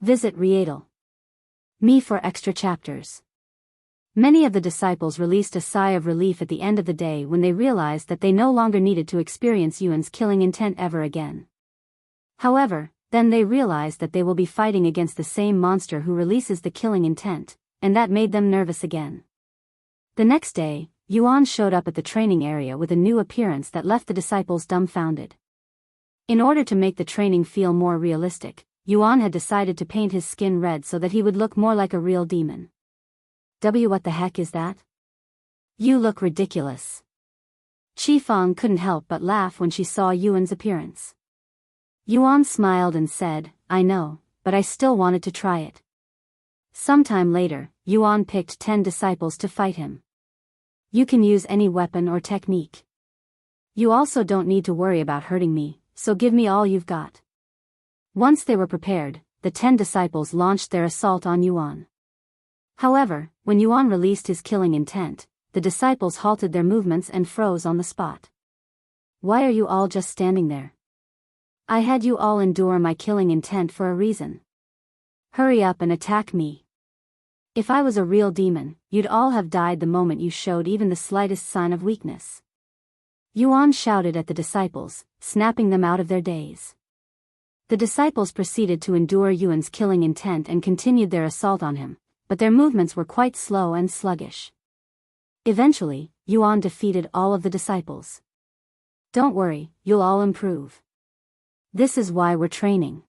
Visit Rietal. Me for extra chapters. Many of the disciples released a sigh of relief at the end of the day when they realized that they no longer needed to experience Yuan's killing intent ever again. However, then they realized that they will be fighting against the same monster who releases the killing intent, and that made them nervous again. The next day, Yuan showed up at the training area with a new appearance that left the disciples dumbfounded. In order to make the training feel more realistic, Yuan had decided to paint his skin red so that he would look more like a real demon. What the heck is that? You look ridiculous. Qi Fang couldn't help but laugh when she saw Yuan's appearance. Yuan smiled and said, I know, but I still wanted to try it. Sometime later, Yuan picked 10 disciples to fight him. You can use any weapon or technique. You also don't need to worry about hurting me, so give me all you've got. Once they were prepared, the 10 disciples launched their assault on Yuan. However, when Yuan released his killing intent, the disciples halted their movements and froze on the spot. Why are you all just standing there? I had you all endure my killing intent for a reason. Hurry up and attack me. If I was a real demon, you'd all have died the moment you showed even the slightest sign of weakness. Yuan shouted at the disciples, snapping them out of their daze. The disciples proceeded to endure Yuan's killing intent and continued their assault on him, but their movements were quite slow and sluggish. Eventually, Yuan defeated all of the disciples. Don't worry, you'll all improve. This is why we're training.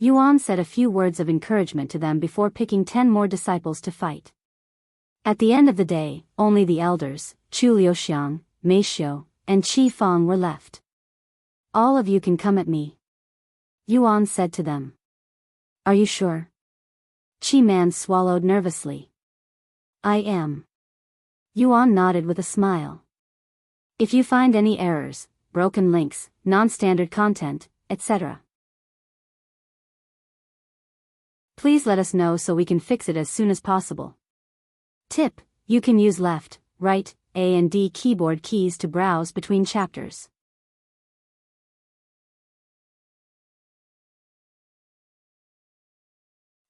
Yuan said a few words of encouragement to them before picking 10 more disciples to fight. At the end of the day, only the elders, Chu Liuxiang, Mei Xiu, and Qi Fang were left. All of you can come at me. Yuan said to them. Are you sure? Qi Man swallowed nervously. I am. Yuan nodded with a smile. If you find any errors, broken links, non-standard content, etc., please let us know so we can fix it as soon as possible. Tip: you can use left, right, A and D keyboard keys to browse between chapters.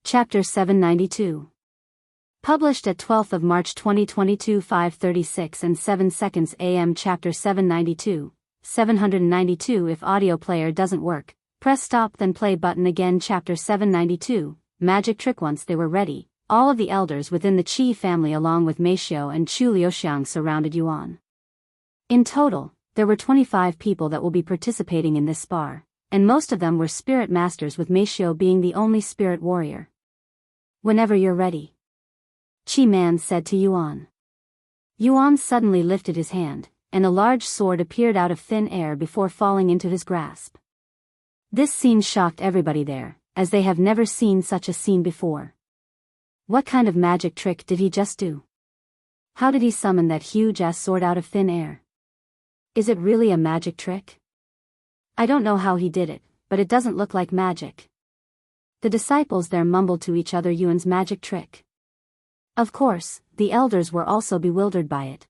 Chapter 792. Published at 12th of March 2022 5:36 and 7 seconds AM. Chapter 792. 792. If audio player doesn't work, press stop then play button again. Chapter 792. Magic trick. Once they were ready, all of the elders within the Qi family along with Mei Xiu and Chu Liuxiang surrounded Yuan. In total, there were 25 people that will be participating in this spar, and most of them were spirit masters, with Mei Xiu being the only spirit warrior. Whenever you're ready, Qi Man said to Yuan. Yuan suddenly lifted his hand, and a large sword appeared out of thin air before falling into his grasp. This scene shocked everybody there, as they have never seen such a scene before. What kind of magic trick did he just do? How did he summon that huge-ass sword out of thin air? Is it really a magic trick? I don't know how he did it, but it doesn't look like magic. The disciples there mumbled to each other Yuan's magic trick. Of course, the elders were also bewildered by it.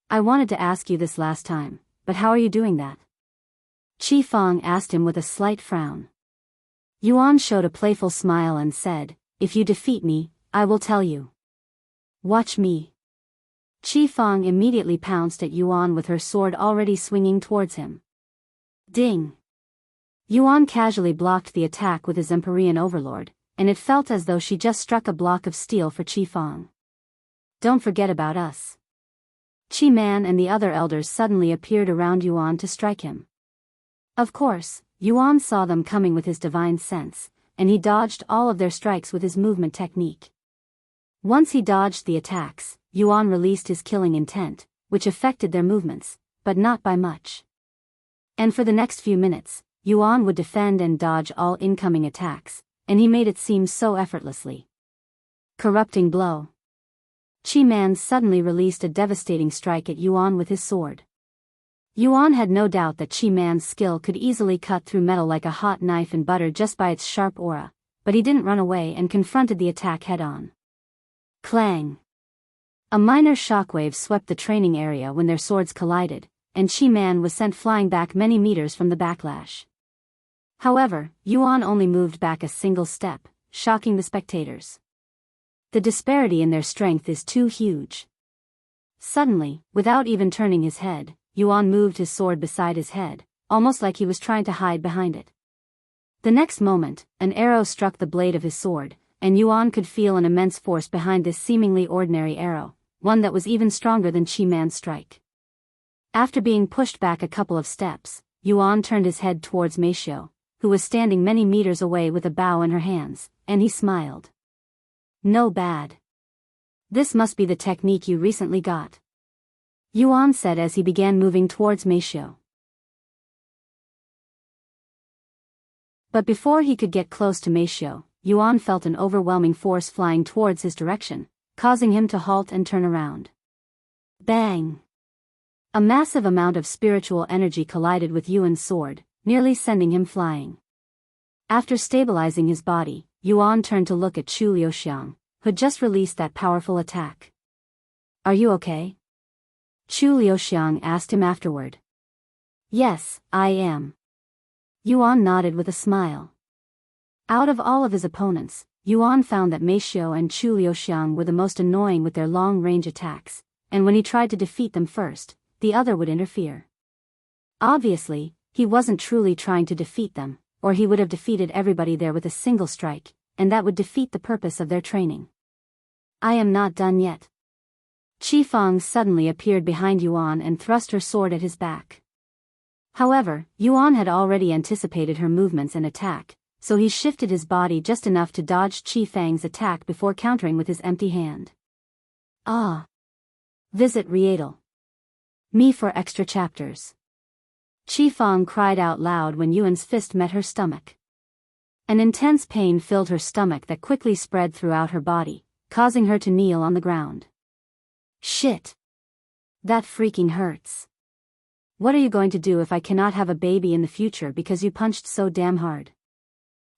I wanted to ask you this last time, but how are you doing that? Qi Feng asked him with a slight frown. Yuan showed a playful smile and said, if you defeat me, I will tell you. Watch me. Qi Feng immediately pounced at Yuan with her sword already swinging towards him. Ding! Yuan casually blocked the attack with his Empyrean overlord, and it felt as though she just struck a block of steel for Qi Feng. Don't forget about us. Qi Man and the other elders suddenly appeared around Yuan to strike him. Of course, Yuan saw them coming with his divine sense, and he dodged all of their strikes with his movement technique. Once he dodged the attacks, Yuan released his killing intent, which affected their movements, but not by much. And for the next few minutes, Yuan would defend and dodge all incoming attacks, and he made it seem so effortlessly. Corrupting blow. Qi Man suddenly released a devastating strike at Yuan with his sword. Yuan had no doubt that Qi Man's skill could easily cut through metal like a hot knife in butter just by its sharp aura, but he didn't run away and confronted the attack head-on. Clang! A minor shockwave swept the training area when their swords collided, and Qi Man was sent flying back many meters from the backlash. However, Yuan only moved back a single step, shocking the spectators. The disparity in their strength is too huge. Suddenly, without even turning his head, Yuan moved his sword beside his head, almost like he was trying to hide behind it. The next moment, an arrow struck the blade of his sword, and Yuan could feel an immense force behind this seemingly ordinary arrow, one that was even stronger than Qi Man's strike. After being pushed back a couple of steps, Yuan turned his head towards Meishiu, who was standing many meters away with a bow in her hands, and he smiled. No bad. This must be the technique you recently got, Yuan said as he began moving towards Meishiu. But before he could get close to Meishiu, Yuan felt an overwhelming force flying towards his direction, causing him to halt and turn around. Bang! A massive amount of spiritual energy collided with Yuan's sword, nearly sending him flying. After stabilizing his body, Yuan turned to look at Chu Liuxiang, who had just released that powerful attack. Are you okay? Chu Liuxiang asked him afterward. Yes, I am. Yuan nodded with a smile. Out of all of his opponents, Yuan found that Meishiu and Chu Liuxiang were the most annoying with their long-range attacks, and when he tried to defeat them first, the other would interfere. Obviously, he wasn't truly trying to defeat them, or he would have defeated everybody there with a single strike, and that would defeat the purpose of their training. I am not done yet. Qi Feng suddenly appeared behind Yuan and thrust her sword at his back. However, Yuan had already anticipated her movements and attack, so he shifted his body just enough to dodge Qi Feng's attack before countering with his empty hand. Ah! Visit Rietal. Me for extra chapters. Qi Feng cried out loud when Yuan's fist met her stomach. An intense pain filled her stomach that quickly spread throughout her body, causing her to kneel on the ground. Shit! That freaking hurts. What are you going to do if I cannot have a baby in the future because you punched so damn hard?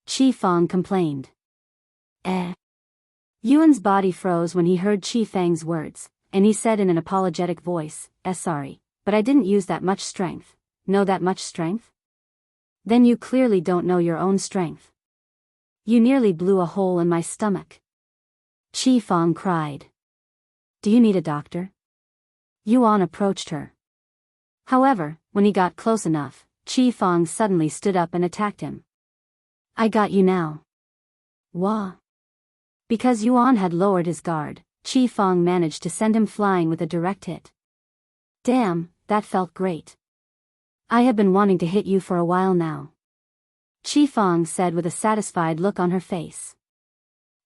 Qi Feng complained. Yuan's body froze when he heard Qi Feng's words, and he said in an apologetic voice, sorry, but I didn't use that much strength. Know that much strength? Then you clearly don't know your own strength. You nearly blew a hole in my stomach. Qi Feng cried. Do you need a doctor? Yuan approached her. However, when he got close enough, Qi Feng suddenly stood up and attacked him. I got you now. Wah. Because Yuan had lowered his guard, Qi Feng managed to send him flying with a direct hit. Damn, that felt great. I have been wanting to hit you for a while now. Qi Feng said with a satisfied look on her face.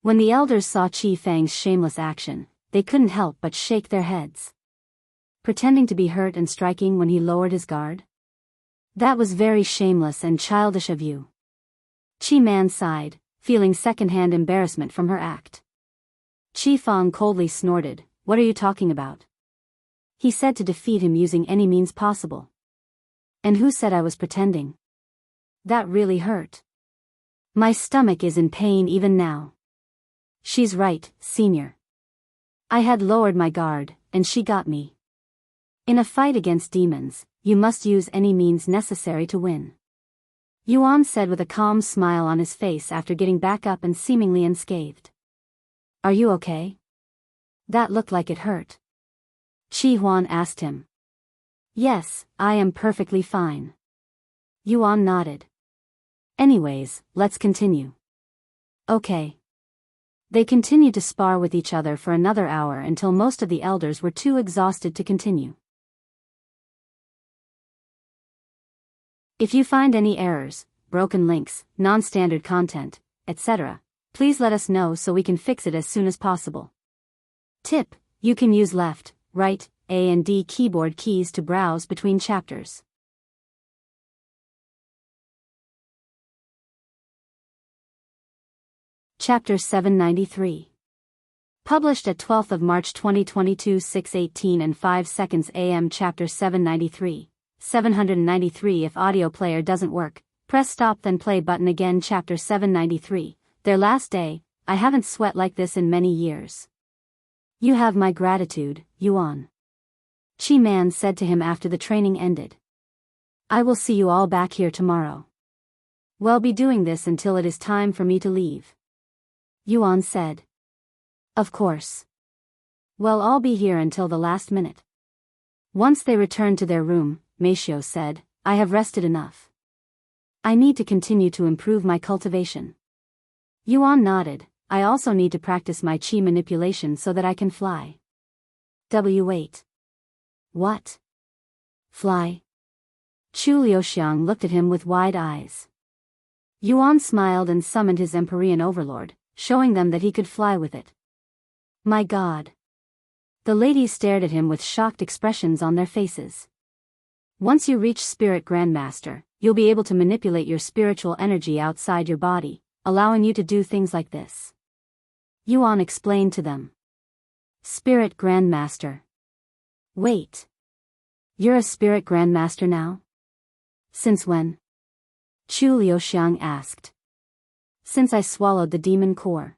When the elders saw Qi Feng's shameless action, they couldn't help but shake their heads. Pretending to be hurt and striking when he lowered his guard? That was very shameless and childish of you. Qi Man sighed, feeling second-hand embarrassment from her act. Qi Feng coldly snorted, what are you talking about? He said to defeat him using any means possible. And who said I was pretending? That really hurt. My stomach is in pain even now. She's right, senior. I had lowered my guard, and she got me. In a fight against demons, you must use any means necessary to win. Yuan said with a calm smile on his face after getting back up and seemingly unscathed. Are you okay? That looked like it hurt. Qi Huan asked him. Yes, I am perfectly fine. Yuan nodded. Anyways, let's continue. Okay. They continued to spar with each other for another hour until most of the elders were too exhausted to continue. If you find any errors, broken links, non-standard content, etc., please let us know so we can fix it as soon as possible. Tip: you can use left, right, A and D keyboard keys to browse between chapters. Chapter 793. Published at 12th of March 2022 6:18 and 5 seconds AM. Chapter 793. 793. If audio player doesn't work, press stop then play button again. Chapter 793. Their last day. I haven't sweat like this in many years. You have my gratitude, Yuan. Qi Man said to him after the training ended. I will see you all back here tomorrow. We'll be doing this until it is time for me to leave. Yuan said. Of course. We'll all be here until the last minute. Once they returned to their room, Meishio said, I have rested enough. I need to continue to improve my cultivation. Yuan nodded. I also need to practice my qi manipulation so that I can fly. Wait. What? Fly? Chu Liuxiang looked at him with wide eyes. Yuan smiled and summoned his Empyrean overlord, showing them that he could fly with it. My God. The ladies stared at him with shocked expressions on their faces. Once you reach Spirit Grandmaster, you'll be able to manipulate your spiritual energy outside your body, allowing you to do things like this. Yuan explained to them. Spirit Grandmaster. Wait. You're a Spirit Grandmaster now? Since when? Chu Liuxiang asked. Since I swallowed the demon core.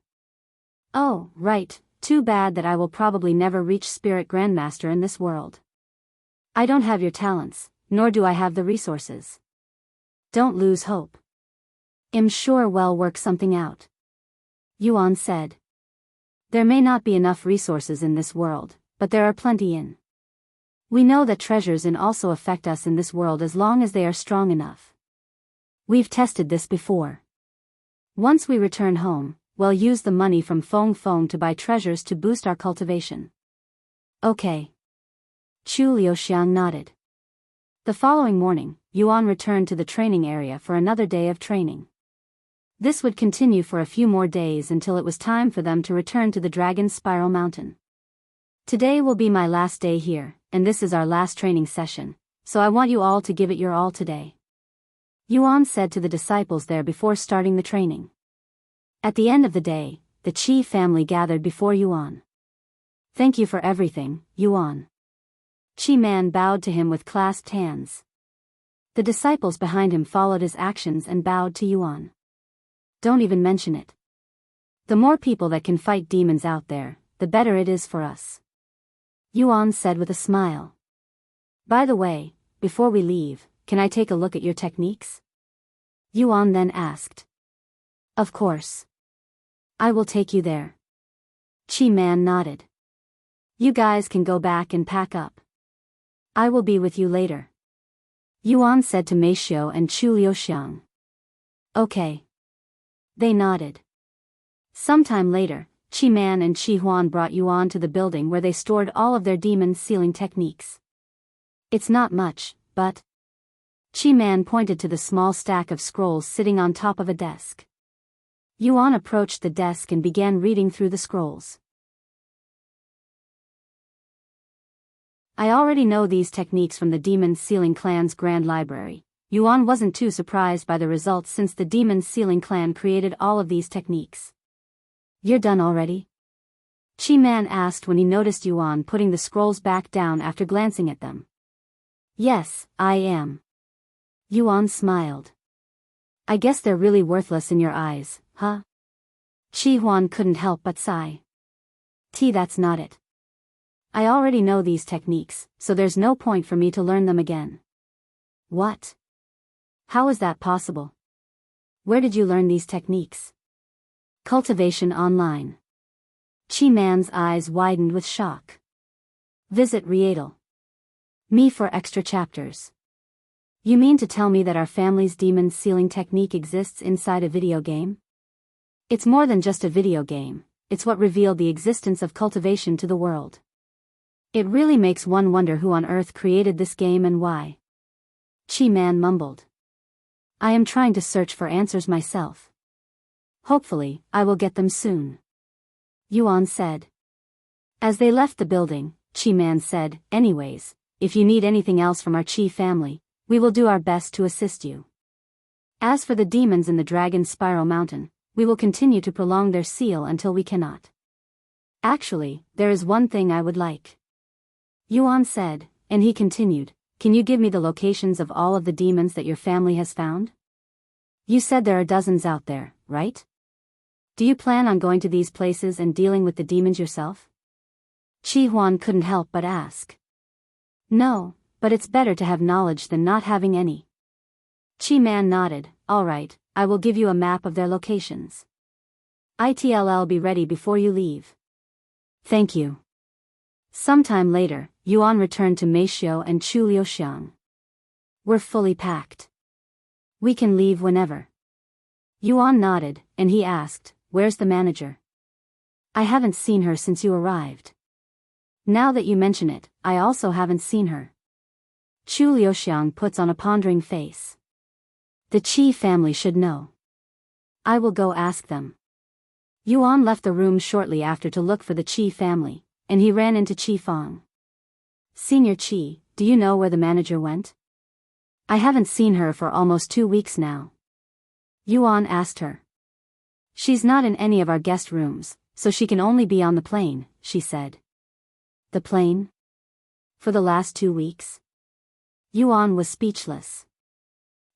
Oh, right, too bad that I will probably never reach Spirit Grandmaster in this world. I don't have your talents, nor do I have the resources. Don't lose hope. I'm sure we'll work something out. Yuan said. There may not be enough resources in this world, but there are plenty in. We know that treasures in also affect us in this world as long as they are strong enough. We've tested this before. Once we return home, we'll use the money from Feng Feng to buy treasures to boost our cultivation. Okay. Chu Liuxiang nodded. The following morning, Yuan returned to the training area for another day of training. This would continue for a few more days until it was time for them to return to the Dragon Spiral Mountain. Today will be my last day here, and this is our last training session, so I want you all to give it your all today. Yuan said to the disciples there before starting the training. At the end of the day, the Qi family gathered before Yuan. Thank you for everything, Yuan. Qi Man bowed to him with clasped hands. The disciples behind him followed his actions and bowed to Yuan. Don't even mention it. The more people that can fight demons out there, the better it is for us. Yuan said with a smile. By the way, before we leave, can I take a look at your techniques? Yuan then asked. Of course. I will take you there. Qi Man nodded. You guys can go back and pack up. I will be with you later. Yuan said to Meishio and Chu Liuxiang. Okay. They nodded. Sometime later, Qi Man and Qi Huan brought Yuan to the building where they stored all of their demon sealing techniques. It's not much, but... Qi Man pointed to the small stack of scrolls sitting on top of a desk. Yuan approached the desk and began reading through the scrolls. I already know these techniques from the Demon Sealing Clan's Grand Library. Yuan wasn't too surprised by the results since the Demon Sealing Clan created all of these techniques. You're done already? Qi Man asked when he noticed Yuan putting the scrolls back down after glancing at them. Yes, I am. Yuan smiled. I guess they're really worthless in your eyes, huh? Chi Huan couldn't help but sigh. That's not it. I already know these techniques, so there's no point for me to learn them again. What? How is that possible? Where did you learn these techniques? Cultivation online. Chi Man's eyes widened with shock. Visit Rietal. Me for extra chapters. You mean to tell me that our family's demon sealing technique exists inside a video game? It's more than just a video game, it's what revealed the existence of cultivation to the world. It really makes one wonder who on earth created this game and why. Chi Man mumbled. I am trying to search for answers myself. Hopefully, I will get them soon. Yuan said. As they left the building, Chi Man said, anyways, if you need anything else from our Chi family, we will do our best to assist you. As for the demons in the Dragon Spiral Mountain, we will continue to prolong their seal until we cannot. Actually, there is one thing I would like. Yuan said, and he continued, can you give me the locations of all of the demons that your family has found? You said there are dozens out there, right? Do you plan on going to these places and dealing with the demons yourself? Chi Huan couldn't help but ask. No, but it's better to have knowledge than not having any. Chi Man nodded, all right, I will give you a map of their locations. It'll be ready before you leave. Thank you. Sometime later, Yuan returned to Meishio and Chu Liuxiang. We're fully packed. We can leave whenever. Yuan nodded, and he asked, where's the manager? I haven't seen her since you arrived. Now that you mention it, I also haven't seen her. Chu Liuxiang puts on a pondering face. The Qi family should know. I will go ask them. Yuan left the room shortly after to look for the Qi family, and he ran into Qi Fang. Senior Qi, do you know where the manager went? I haven't seen her for almost 2 weeks now. Yuan asked her. She's not in any of our guest rooms, so she can only be on the plane, she said. The plane? For the last 2 weeks? Yuan was speechless.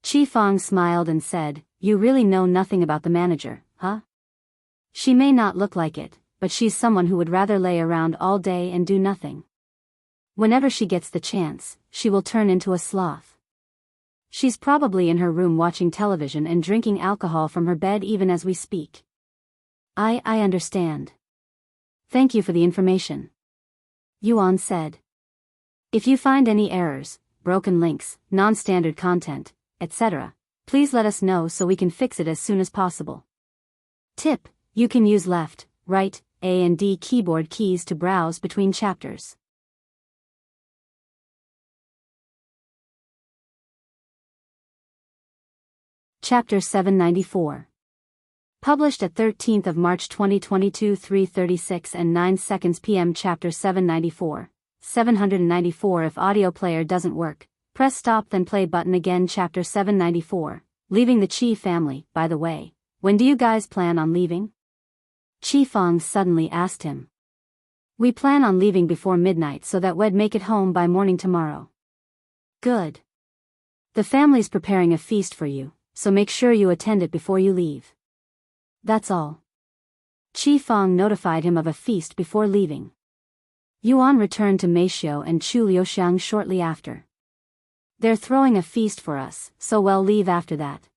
Qi Fang smiled and said, you really know nothing about the manager, huh? She may not look like it, but she's someone who would rather lay around all day and do nothing. Whenever she gets the chance, she will turn into a sloth. She's probably in her room watching television and drinking alcohol from her bed even as we speak. I understand. Thank you for the information. Yuan said. If you find any errors, broken links, non-standard content, etc., please let us know so we can fix it as soon as possible. Tip: you can use left, right, A and D keyboard keys to browse between chapters. Chapter 794. Published at 13th of March 2022 3:36 and 9 seconds p.m. Chapter 794. 794 If audio player doesn't work, press stop then play button again. Chapter 794. Leaving the Qi family, by the way. When do you guys plan on leaving? Qi Fang suddenly asked him. We plan on leaving before midnight so that we'd make it home by morning tomorrow. Good. The family's preparing a feast for you, so make sure you attend it before you leave. That's all. Qi Fang notified him of a feast before leaving. Yuan returned to Meishio and Chu Liuxiang shortly after. They're throwing a feast for us, so we'll leave after that,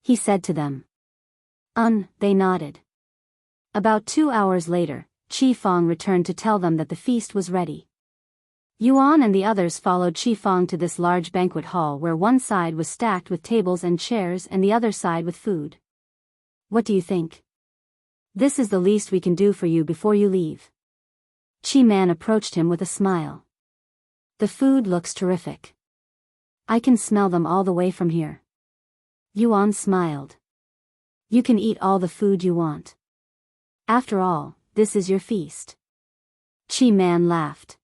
he said to them. They nodded. About 2 hours later, Qi Fang returned to tell them that the feast was ready. Yuan and the others followed Qi Fang to this large banquet hall where one side was stacked with tables and chairs and the other side with food. What do you think? This is the least we can do for you before you leave. Qi Man approached him with a smile. The food looks terrific. I can smell them all the way from here. Yuan smiled. You can eat all the food you want. After all, this is your feast. Qi Man laughed.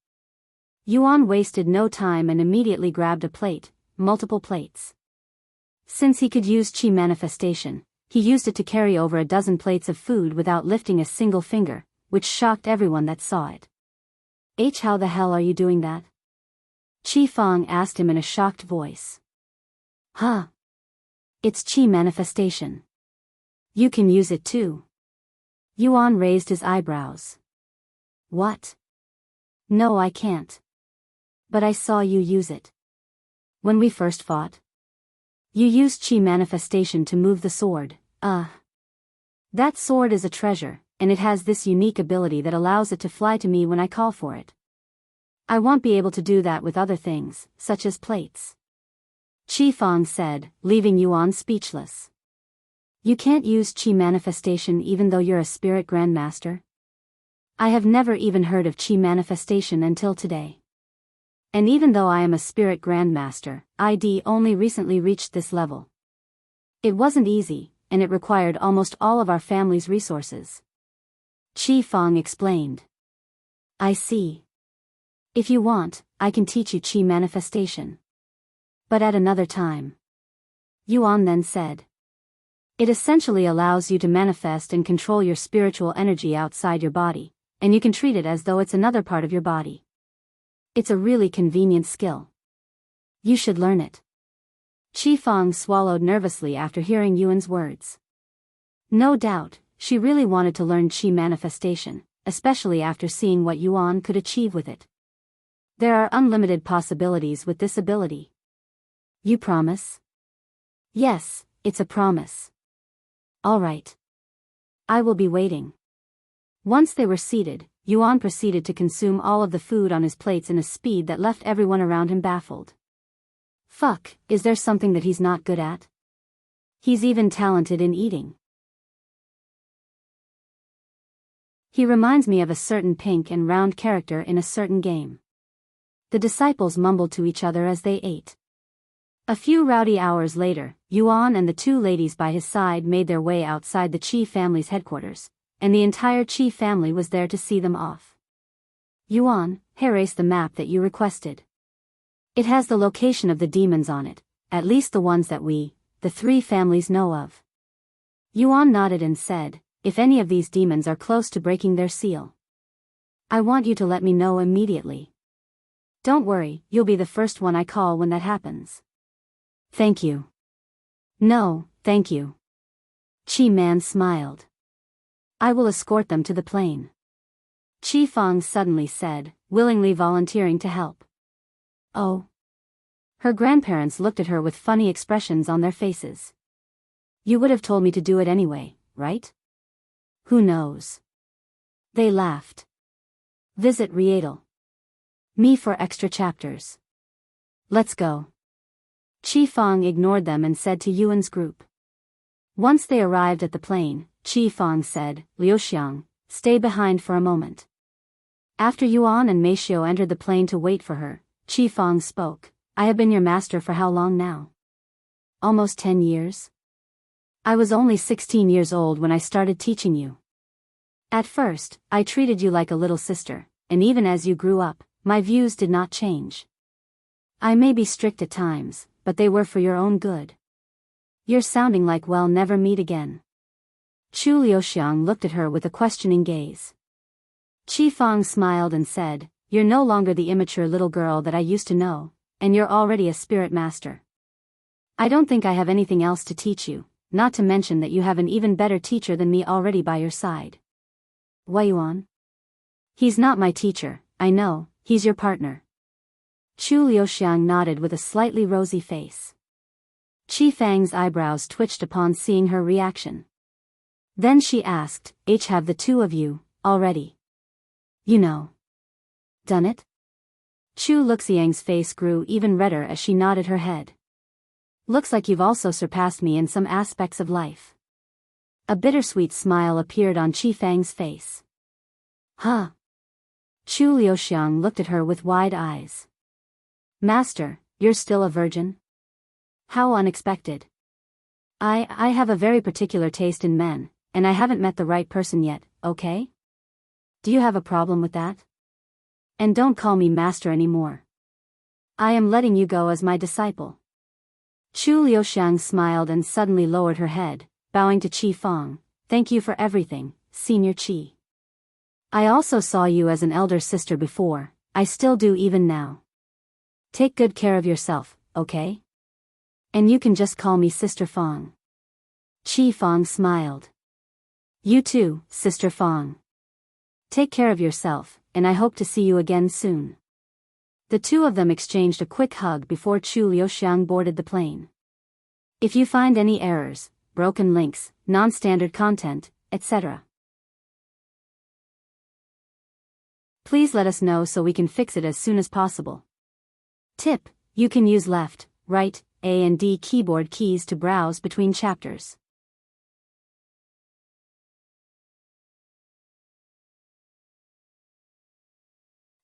Yuan wasted no time and immediately grabbed a plate, multiple plates. Since he could use Qi manifestation, he used it to carry over a dozen plates of food without lifting a single finger, which shocked everyone that saw it. How the hell are you doing that? Qi Fang asked him in a shocked voice. Huh. It's chi manifestation. You can use it too. Yuan raised his eyebrows. What? No, I can't. But I saw you use it. When we first fought. You used chi manifestation to move the sword. That sword is a treasure, and it has this unique ability that allows it to fly to me when I call for it. I won't be able to do that with other things, such as plates. Qi Fang said, leaving Yuan speechless. You can't use chi manifestation even though you're a spirit grandmaster? I have never even heard of chi manifestation until today. And even though I am a spirit grandmaster, I only recently reached this level. It wasn't easy, and it required almost all of our family's resources. Qi Fang explained. I see. If you want, I can teach you chi manifestation. But at another time. Yuan then said. It essentially allows you to manifest and control your spiritual energy outside your body, and you can treat it as though it's another part of your body. It's a really convenient skill. You should learn it. Qi Fang swallowed nervously after hearing Yuan's words. No doubt, she really wanted to learn chi manifestation, especially after seeing what Yuan could achieve with it. There are unlimited possibilities with this ability. You promise? Yes, it's a promise. All right. I will be waiting. Once they were seated, Yuan proceeded to consume all of the food on his plates in a speed that left everyone around him baffled. Fuck, is there something that he's not good at? He's even talented in eating. He reminds me of a certain pink and round character in a certain game. The disciples mumbled to each other as they ate. A few rowdy hours later, Yuan and the two ladies by his side made their way outside the Qi family's headquarters, and the entire Qi family was there to see them off. Yuan, erase the map that you requested. It has the location of the demons on it, at least the ones that we, the three families, know of. Yuan nodded and said, if any of these demons are close to breaking their seal, I want you to let me know immediately. Don't worry, you'll be the first one I call when that happens. Thank you. No, thank you. Qi Man smiled. I will escort them to the plane. Qi Fang suddenly said, willingly volunteering to help. Oh. Her grandparents looked at her with funny expressions on their faces. You would have told me to do it anyway, right? Who knows? They laughed. Visit Rietal. Me for extra chapters. Let's go. Qi Fang ignored them and said to Yuan's group. Once they arrived at the plane, Qi Fang said, Liuxiang, stay behind for a moment. After Yuan and Meishio entered the plane to wait for her, Qi Fang spoke. I have been your master for how long now? Almost 10 years? I was only 16 years old when I started teaching you. At first, I treated you like a little sister, and even as you grew up, my views did not change. I may be strict at times, but they were for your own good. You're sounding like we'll never meet again. Chu Liuxiang looked at her with a questioning gaze. Qi Fang smiled and said, you're no longer the immature little girl that I used to know, and you're already a spirit master. I don't think I have anything else to teach you, not to mention that you have an even better teacher than me already by your side. Wei Yuan? He's not my teacher, I know, he's your partner. Chu Liuxiang nodded with a slightly rosy face. Qi Fang's eyebrows twitched upon seeing her reaction. Then she asked, have the two of you, already? You know. Done it? Chu Luxiang's face grew even redder as she nodded her head. Looks like you've also surpassed me in some aspects of life. A bittersweet smile appeared on Qi Fang's face. Huh? Chu Liuxiang looked at her with wide eyes. Master, you're still a virgin? How unexpected. I have a very particular taste in men, and I haven't met the right person yet, okay? Do you have a problem with that? And don't call me master anymore. I am letting you go as my disciple. Chu Liuxiang smiled and suddenly lowered her head, bowing to Qi Fang. Thank you for everything, Senior Qi. I also saw you as an elder sister before, I still do even now. Take good care of yourself, okay? And you can just call me Sister Fong. Chi Fong smiled. You too, Sister Fong. Take care of yourself, and I hope to see you again soon. The two of them exchanged a quick hug before Chu Liuxiang boarded the plane. If you find any errors, broken links, non-standard content, etc., please let us know so we can fix it as soon as possible. Tip: you can use left, right, A and D keyboard keys to browse between chapters.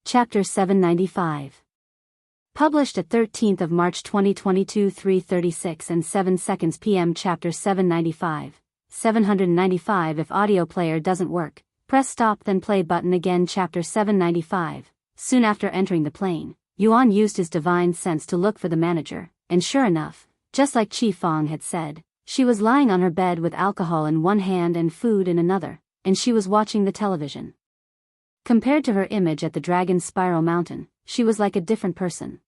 Chapter 795. Published at 13th of March 2022, 3:36 and 7 seconds p.m. Chapter 795. 795. If audio player doesn't work, press stop then play button again. Chapter 795. Soon after entering the plane, Yuan used his divine sense to look for the manager, and sure enough, just like Chi Fong had said, she was lying on her bed with alcohol in one hand and food in another, and she was watching the television. Compared to her image at the Dragon Spiral Mountain, she was like a different person.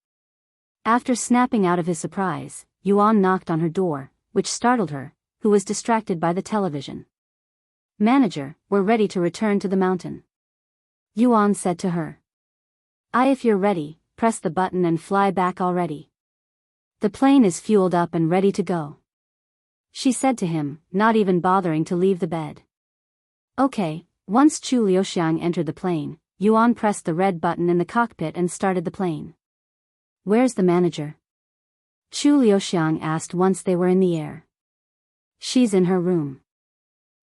After snapping out of his surprise, Yuan knocked on her door, which startled her, who was distracted by the television. Manager, we're ready to return to the mountain. Yuan said to her. If you're ready, press the button and fly back already. The plane is fueled up and ready to go. She said to him, not even bothering to leave the bed. Okay. Once Chu Liuxiang entered the plane, Yuan pressed the red button in the cockpit and started the plane. Where's the manager? Chu Liuxiang asked once they were in the air. She's in her room,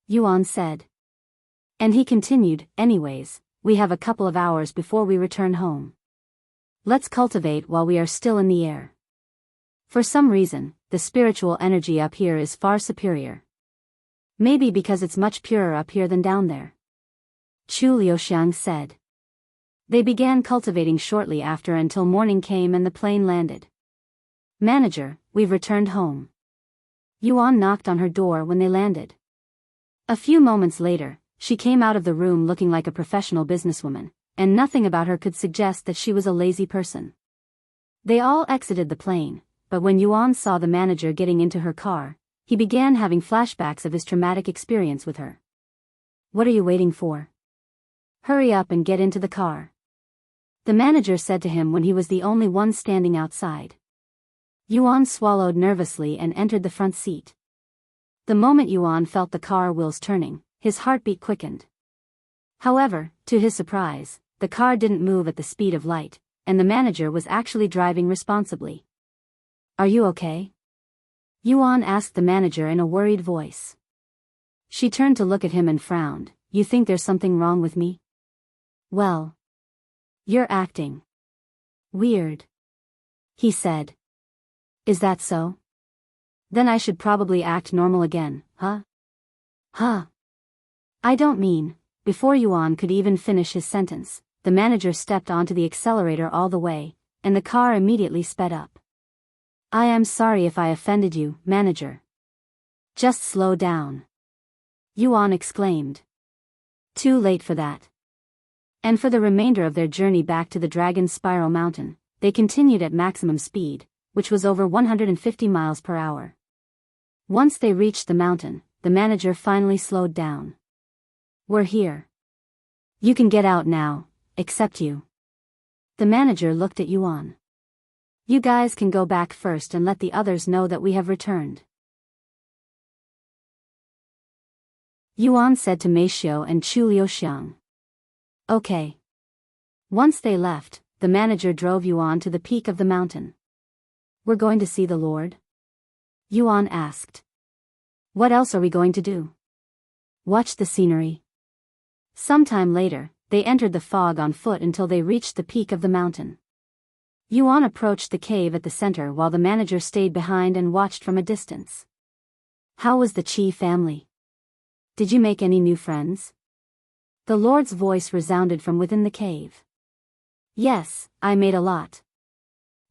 Yuan said. And he continued, anyways, we have a couple of hours before we return home. Let's cultivate while we are still in the air. For some reason, the spiritual energy up here is far superior. Maybe because it's much purer up here than down there. Chu Liuxiang said. They began cultivating shortly after until morning came and the plane landed. Manager, we've returned home. Yuan knocked on her door when they landed. A few moments later, she came out of the room looking like a professional businesswoman, and nothing about her could suggest that she was a lazy person. They all exited the plane, but when Yuan saw the manager getting into her car, he began having flashbacks of his traumatic experience with her. What are you waiting for? Hurry up and get into the car. The manager said to him when he was the only one standing outside. Yuan swallowed nervously and entered the front seat. The moment Yuan felt the car wheels turning, his heartbeat quickened. However, to his surprise, the car didn't move at the speed of light, and the manager was actually driving responsibly. Are you okay? Yuan asked the manager in a worried voice. She turned to look at him and frowned. You think there's something wrong with me? Well, you're acting weird, he said. Is that so? Then I should probably act normal again, huh? Huh. I don't mean. Before Yuan could even finish his sentence, the manager stepped onto the accelerator all the way, and the car immediately sped up. I am sorry if I offended you, manager. Just slow down, Yuan exclaimed. Too late for that. And for the remainder of their journey back to the Dragon Spiral Mountain, they continued at maximum speed, which was over 150 miles per hour. Once they reached the mountain, the manager finally slowed down. We're here. You can get out now, except you. The manager looked at Yuan. You guys can go back first and let the others know that we have returned. Yuan said to Meishio and Chu Liuxiang. Okay. Once they left, the manager drove Yuan to the peak of the mountain. We're going to see the Lord? Yuan asked. What else are we going to do? Watch the scenery. Sometime later, they entered the fog on foot until they reached the peak of the mountain. Yuan approached the cave at the center while the manager stayed behind and watched from a distance. How was the Qi family? Did you make any new friends? The Lord's voice resounded from within the cave. Yes, I made a lot,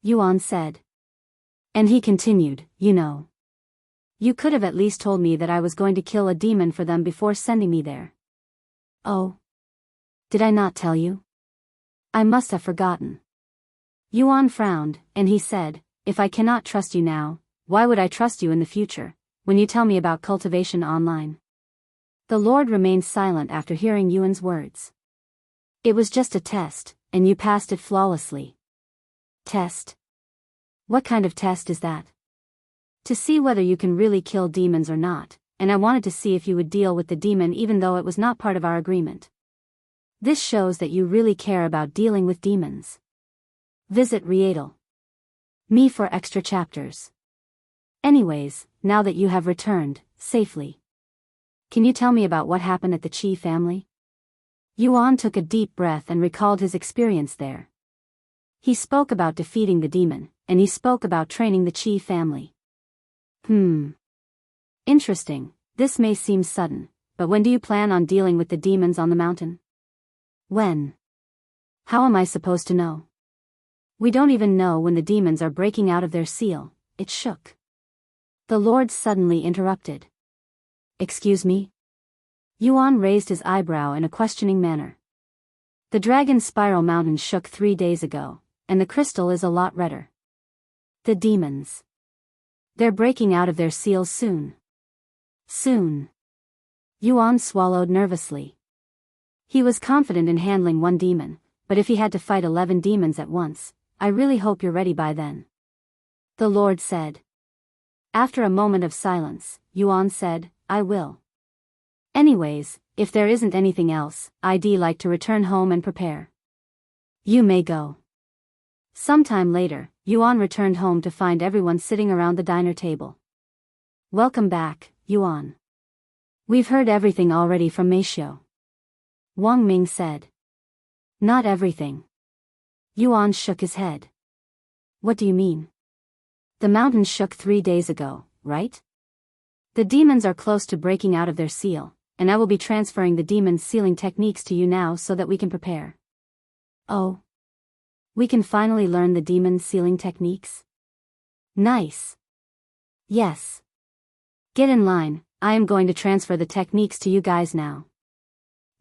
Yuan said. And he continued, you know. You could have at least told me that I was going to kill a demon for them before sending me there. Oh. Did I not tell you? I must have forgotten. Yuan frowned, and he said, if I cannot trust you now, why would I trust you in the future, when you tell me about cultivation online? The Lord remained silent after hearing Yuan's words. It was just a test, and you passed it flawlessly. Test? What kind of test is that? To see whether you can really kill demons or not, and I wanted to see if you would deal with the demon even though it was not part of our agreement. This shows that you really care about dealing with demons. Visit Rietal. Me for extra chapters. Anyways, now that you have returned, safely. Can you tell me about what happened at the Qi family? Yuan took a deep breath and recalled his experience there. He spoke about defeating the demon, and he spoke about training the Qi family. Interesting. This may seem sudden, but when do you plan on dealing with the demons on the mountain? When? How am I supposed to know? We don't even know when the demons are breaking out of their seal. It shook. The Lord suddenly interrupted. Excuse me? Yuan raised his eyebrow in a questioning manner. The dragon spiral mountain shook 3 days ago, and the crystal is a lot redder. The demons. They're breaking out of their seals soon. Soon. Yuan swallowed nervously. He was confident in handling one demon, but if he had to fight 11 demons at once, I really hope you're ready by then. The Lord said. After a moment of silence, Yuan said, I will. Anyways, if there isn't anything else, I'd like to return home and prepare. You may go. Sometime later, Yuan returned home to find everyone sitting around the dinner table. Welcome back, Yuan. We've heard everything already from Meisho. Wang Ming said. Not everything. Yuan shook his head. What do you mean? The mountain shook 3 days ago, right? The demons are close to breaking out of their seal, and I will be transferring the demons' sealing techniques to you now so that we can prepare. Oh. We can finally learn the demons' sealing techniques? Nice. Yes. Get in line, I am going to transfer the techniques to you guys now.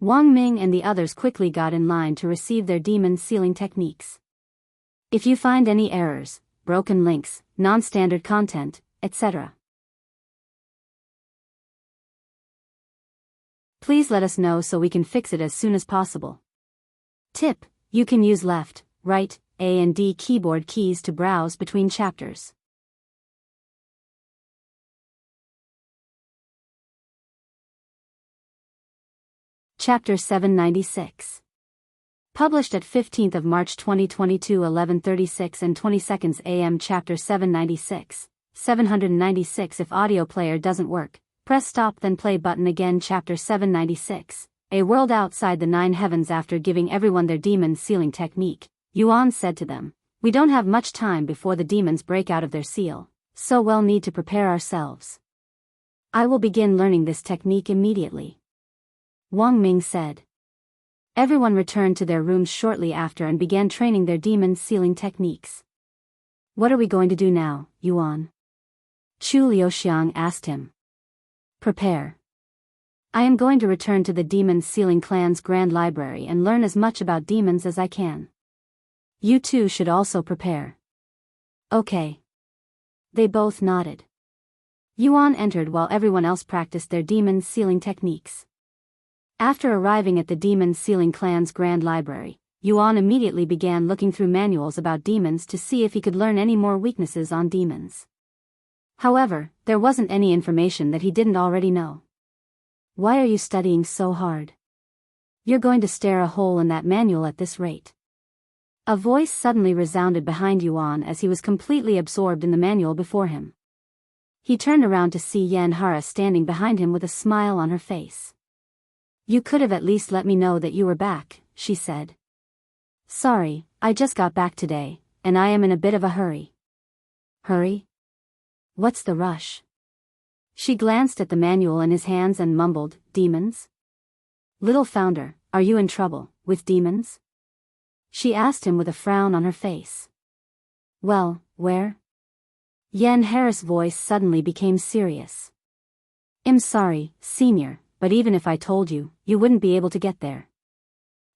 Wang Ming and the others quickly got in line to receive their demons' sealing techniques. If you find any errors, broken links, non-standard content, etc., please let us know so we can fix it as soon as possible. Tip: you can use left, right, A and D keyboard keys to browse between chapters. Chapter 796. Published at 15th of March 2022 11:36 and 22 a.m. Chapter 796. 796 If audio player doesn't work, press stop then play button again. Chapter 796. A world outside the 9 heavens. After giving everyone their demon sealing technique, Yuan said to them, we don't have much time before the demons break out of their seal, so we'll need to prepare ourselves. I will begin learning this technique immediately. Wang Ming said. Everyone returned to their rooms shortly after and began training their demon sealing techniques. What are we going to do now, Yuan? Chu Liuxiang asked him. Prepare. I am going to return to the demon sealing clan's grand library and learn as much about demons as I can. You two should also prepare. Okay. They both nodded. Yuan entered while everyone else practiced their demon sealing techniques. After arriving at the demon sealing clan's grand library, Yuan immediately began looking through manuals about demons to see if he could learn any more weaknesses on demons. However, there wasn't any information that he didn't already know. Why are you studying so hard? You're going to stare a hole in that manual at this rate. A voice suddenly resounded behind Yuan as he was completely absorbed in the manual before him. He turned around to see Yanhara standing behind him with a smile on her face. You could have at least let me know that you were back, she said. Sorry, I just got back today, and I am in a bit of a hurry. Hurry? What's the rush? She glanced at the manual in his hands and mumbled, demons? Little founder, are you in trouble, with demons? She asked him with a frown on her face. Well, where? Yanhara's voice suddenly became serious. I'm sorry, senior, but even if I told you, you wouldn't be able to get there.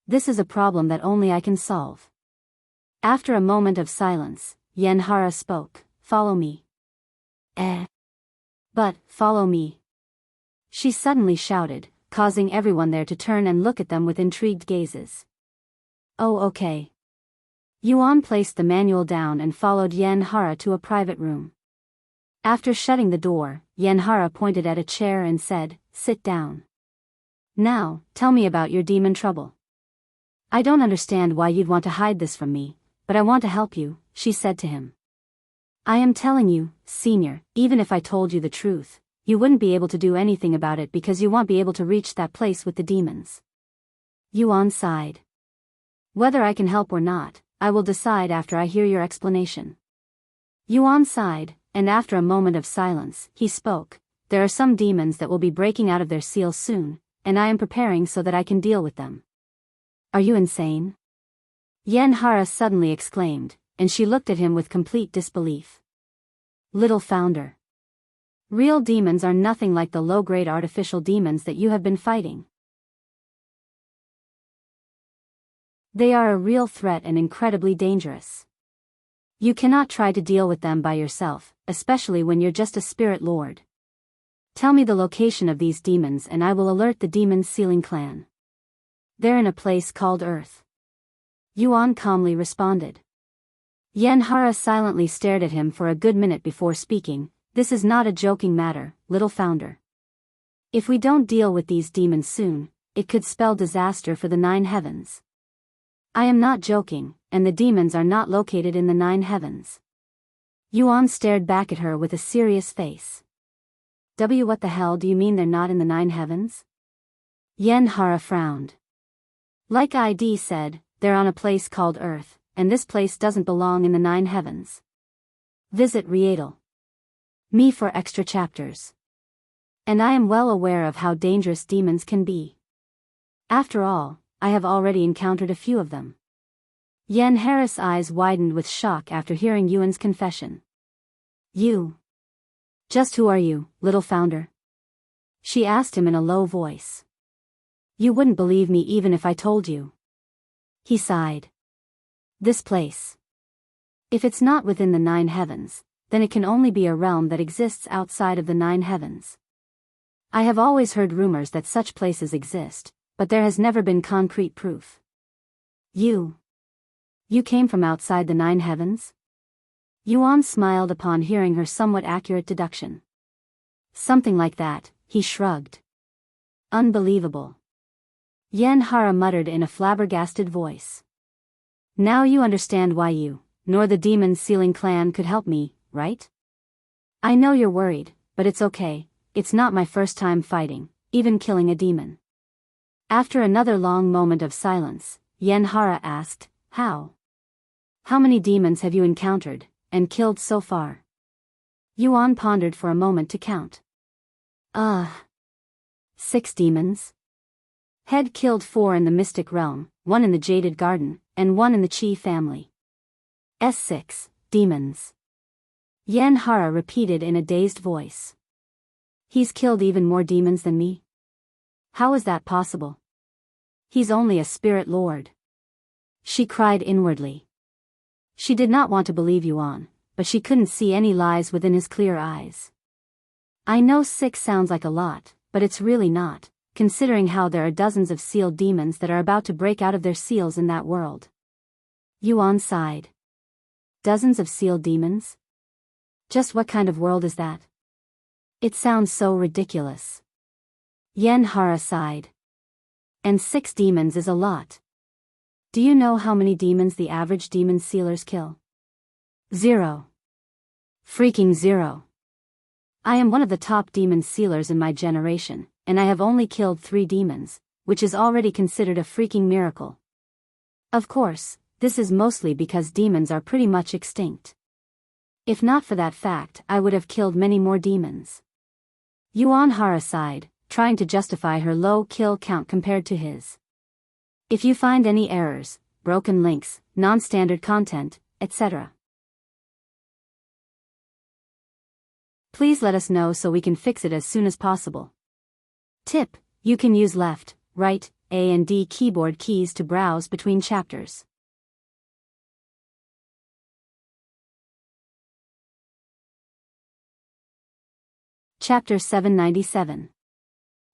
This is a problem that only I can solve. After a moment of silence, Yanhara spoke, follow me. But, follow me. She suddenly shouted, causing everyone there to turn and look at them with intrigued gazes. Oh, okay. Yuan placed the manual down and followed Yen Hara to a private room. After shutting the door, Yen Hara pointed at a chair and said, "Sit down. Now, tell me about your demon trouble." "I don't understand why you'd want to hide this from me, but I want to help you," she said to him. "I am telling you, Senior, even if I told you the truth, you wouldn't be able to do anything about it because you won't be able to reach that place with the demons." Yuan sighed. "Whether I can help or not, I will decide after I hear your explanation." Yuan sighed, and after a moment of silence, he spoke. "There are some demons that will be breaking out of their seals soon, and I am preparing so that I can deal with them." "Are you insane?" Yen Hara suddenly exclaimed, and she looked at him with complete disbelief. "Little founder. Real demons are nothing like the low-grade artificial demons that you have been fighting. They are a real threat and incredibly dangerous. You cannot try to deal with them by yourself, especially when you're just a spirit lord. Tell me the location of these demons and I will alert the demon sealing clan." "They're in a place called Earth," Yuan calmly responded. Yen Hara silently stared at him for a good minute before speaking. "This is not a joking matter, little founder. If we don't deal with these demons soon, it could spell disaster for the 9 heavens. I am not joking, and the demons are not located in the 9 heavens." Yuan stared back at her with a serious face. What the hell do you mean they're not in the 9 heavens? Yen Hara frowned. "Like ID said, they're on a place called Earth, and this place doesn't belong in the 9 heavens. Visit Rietal. Me for extra chapters. And I am well aware of how dangerous demons can be. After all, I have already encountered a few of them." Yen Hara's eyes widened with shock after hearing Yuan's confession. "You? Just who are you, little founder?" she asked him in a low voice. "You wouldn't believe me even if I told you." He sighed. "This place. If it's not within the 9 heavens, then it can only be a realm that exists outside of the 9 heavens. I have always heard rumors that such places exist, but there has never been concrete proof." You came from outside the 9 heavens?" Yuan smiled upon hearing her somewhat accurate deduction. "Something like that," he shrugged. "Unbelievable." Yen Hara muttered in a flabbergasted voice. "Now you understand why you, nor the demon sealing clan could help me, right? I know you're worried, but it's okay, it's not my first time fighting, even killing a demon." After another long moment of silence, Yen Hara asked, How many demons have you encountered, and killed so far?" Yuan pondered for a moment to count. 6 demons. Had killed 4 in the Mystic Realm, 1 in the Jaded Garden, and 1 in the Qi family. 6 demons. Yen Hara repeated in a dazed voice. "He's killed even more demons than me? How is that possible? He's only a spirit lord." She cried inwardly. She did not want to believe Yuan, but she couldn't see any lies within his clear eyes. "I know 6 sounds like a lot, but it's really not, considering how there are dozens of sealed demons that are about to break out of their seals in that world." Yuan sighed. "Dozens of sealed demons? Just what kind of world is that? It sounds so ridiculous." Yen Hara sighed. "And 6 demons is a lot. Do you know how many demons the average demon sealers kill? 0. Freaking 0. I am one of the top demon sealers in my generation, and I have only killed 3 demons, which is already considered a freaking miracle. Of course, this is mostly because demons are pretty much extinct. If not for that fact, I would have killed many more demons." Yuan Hara sighed, trying to justify her low kill count compared to his. "If you find any errors, broken links, non-standard content, etc., please let us know so we can fix it as soon as possible. Tip: you can use left, right, A and D keyboard keys to browse between chapters. Chapter 797.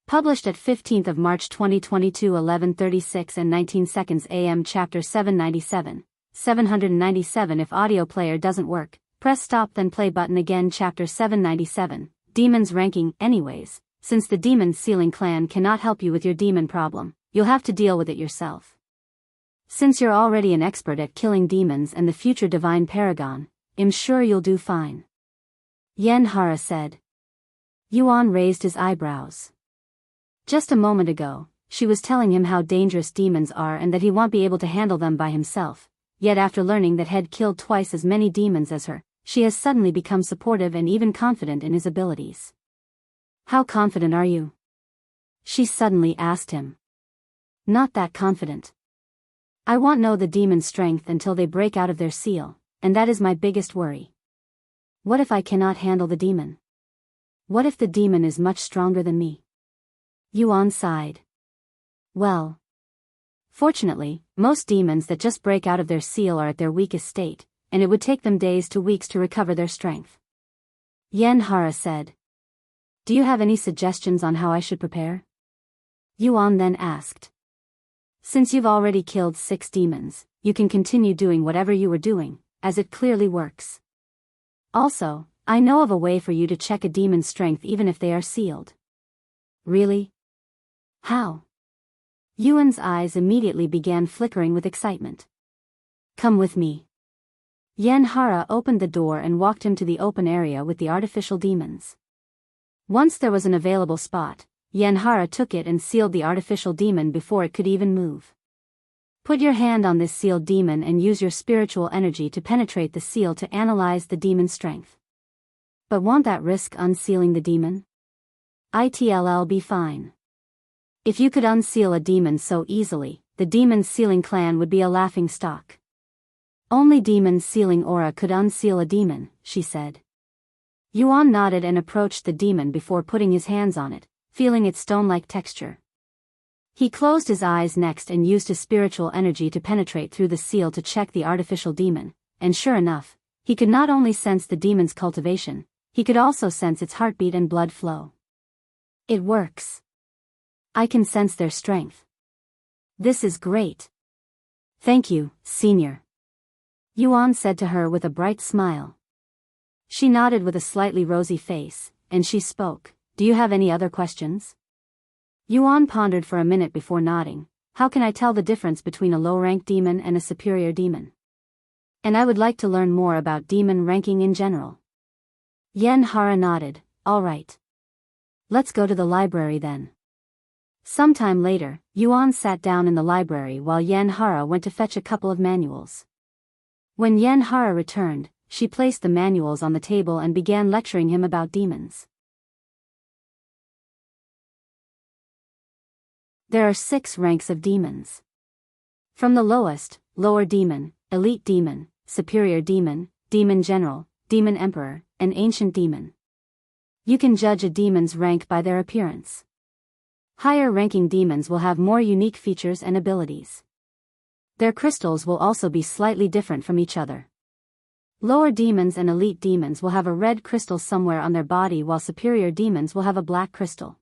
Published at 15th of March 2022 11:36 and 19 seconds AM. Chapter 797. 797 If audio player doesn't work, press stop then play button again. Chapter 797. Demons ranking. Anyways, since the demon sealing clan cannot help you with your demon problem, you'll have to deal with it yourself. Since you're already an expert at killing demons and the future divine paragon, I'm sure you'll do fine. Yen Hara said. Yuan raised his eyebrows. Just a moment ago, she was telling him how dangerous demons are and that he won't be able to handle them by himself, yet after learning that Head killed twice as many demons as her, she has suddenly become supportive and even confident in his abilities. How confident are you? She suddenly asked him. Not that confident. I won't know the demon's strength until they break out of their seal, and that is my biggest worry. What if I cannot handle the demon? What if the demon is much stronger than me? Yuan sighed. Well. Fortunately, most demons that just break out of their seal are at their weakest state, and it would take them days to weeks to recover their strength. Yen Hara said. Do you have any suggestions on how I should prepare? Yuan then asked. Since you've already killed 6 demons, you can continue doing whatever you were doing, as it clearly works. Also, I know of a way for you to check a demon's strength even if they are sealed. Really? How? Yuan's eyes immediately began flickering with excitement. Come with me. Yen Hara opened the door and walked him to the open area with the artificial demons. Once there was an available spot, Yen Hara took it and sealed the artificial demon before it could even move. Put your hand on this sealed demon and use your spiritual energy to penetrate the seal to analyze the demon's strength. But won't that risk unsealing the demon? It'll be fine. If you could unseal a demon so easily, the demon sealing clan would be a laughing stock. Only demon sealing aura could unseal a demon, she said. Yuan nodded and approached the demon before putting his hands on it, feeling its stone-like texture. He closed his eyes next and used his spiritual energy to penetrate through the seal to check the artificial demon, and sure enough, he could not only sense the demon's cultivation, he could also sense its heartbeat and blood flow. It works. I can sense their strength. This is great. Thank you, Senior. Yuan said to her with a bright smile. She nodded with a slightly rosy face, and she spoke. Do you have any other questions? Yuan pondered for a minute before nodding. How can I tell the difference between a low-ranked demon and a superior demon? And I would like to learn more about demon ranking in general. Yen Hara nodded. All right. Let's go to the library then. Sometime later, Yuan sat down in the library while Yen Hara went to fetch a couple of manuals. When Yen Hara returned, she placed the manuals on the table and began lecturing him about demons. There are 6 ranks of demons. From the lowest, lower demon, elite demon, superior demon, demon general, demon emperor, and ancient demon. You can judge a demon's rank by their appearance. Higher-ranking demons will have more unique features and abilities. Their crystals will also be slightly different from each other. Lower demons and elite demons will have a red crystal somewhere on their body while superior demons will have a black crystal.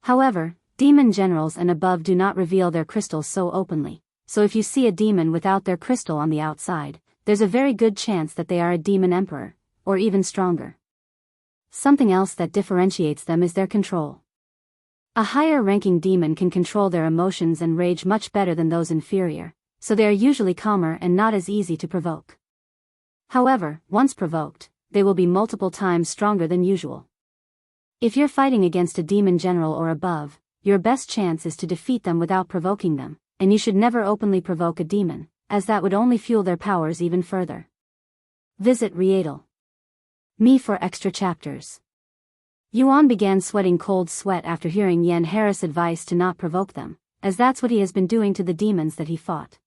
However, demon generals and above do not reveal their crystals so openly, so if you see a demon without their crystal on the outside, there's a very good chance that they are a demon emperor, or even stronger. Something else that differentiates them is their control. A higher-ranking demon can control their emotions and rage much better than those inferior, so they are usually calmer and not as easy to provoke. However, once provoked, they will be multiple times stronger than usual. If you're fighting against a demon general or above, your best chance is to defeat them without provoking them, and you should never openly provoke a demon, as that would only fuel their powers even further. Visit Rietal. Me for extra chapters. Yuan began sweating cold sweat after hearing Yen Hara's advice to not provoke them, as that's what he has been doing to the demons that he fought.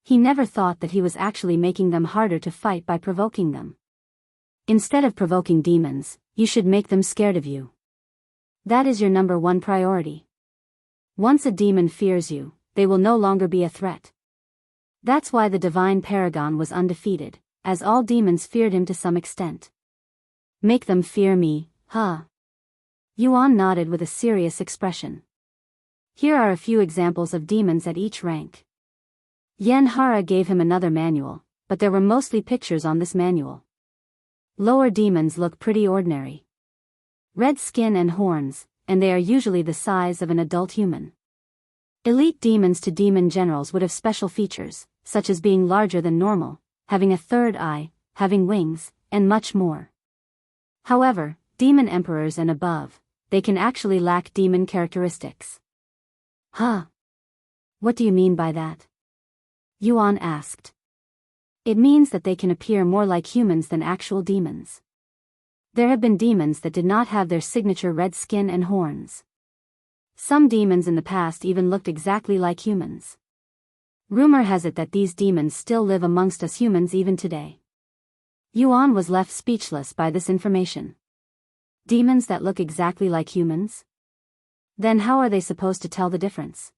He never thought that he was actually making them harder to fight by provoking them. Instead of provoking demons, you should make them scared of you. That is your number 1 priority. Once a demon fears you, they will no longer be a threat. That's why the divine paragon was undefeated, as all demons feared him to some extent. Make them fear me, Huh. Yuan nodded with a serious expression. Here are a few examples of demons at each rank. Yanhara gave him another manual, but there were mostly pictures on this manual. Lower demons look pretty ordinary. Red skin and horns, and they are usually the size of an adult human. Elite demons to demon generals would have special features, such as being larger than normal, having a third eye, having wings, and much more. However, demon emperors and above, they can actually lack demon characteristics. Huh? What do you mean by that? Yuan asked. It means that they can appear more like humans than actual demons. There have been demons that did not have their signature red skin and horns. Some demons in the past even looked exactly like humans. Rumor has it that these demons still live amongst us humans even today. Yuan was left speechless by this information. Demons that look exactly like humans? Then how are they supposed to tell the difference?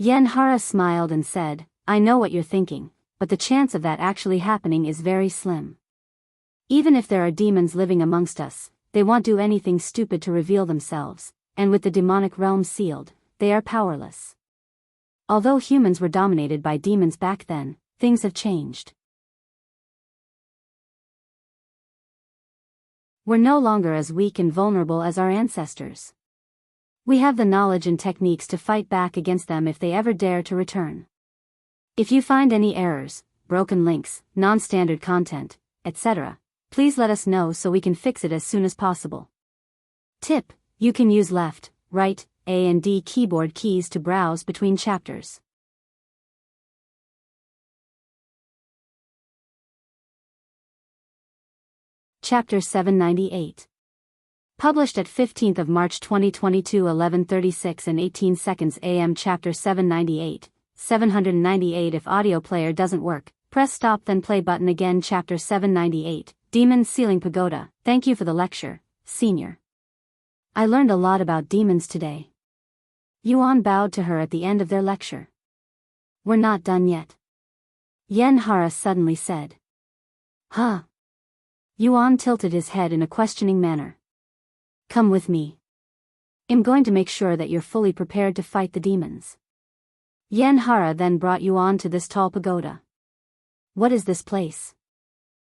Yanhara smiled and said, I know what you're thinking, but the chance of that actually happening is very slim. Even if there are demons living amongst us, they won't do anything stupid to reveal themselves, and with the demonic realm sealed, they are powerless. Although humans were dominated by demons back then, things have changed. We're no longer as weak and vulnerable as our ancestors. We have the knowledge and techniques to fight back against them if they ever dare to return. If you find any errors, broken links, non-standard content, etc., please let us know so we can fix it as soon as possible. Tip: you can use left, right, A and D keyboard keys to browse between chapters. Chapter 798. Published at 15th of March 2022 11:36 and 18 seconds AM. Chapter 798. 798. If audio player doesn't work, press stop then play button again. Chapter 798. Demons Sealing Pagoda. Thank you for the lecture, Senior. I learned a lot about demons today. Yuan bowed to her at the end of their lecture. We're not done yet. Yanhara suddenly said. Huh? Yuan tilted his head in a questioning manner. Come with me. I'm going to make sure that you're fully prepared to fight the demons. Yanhara then brought Yuan to this tall pagoda. What is this place?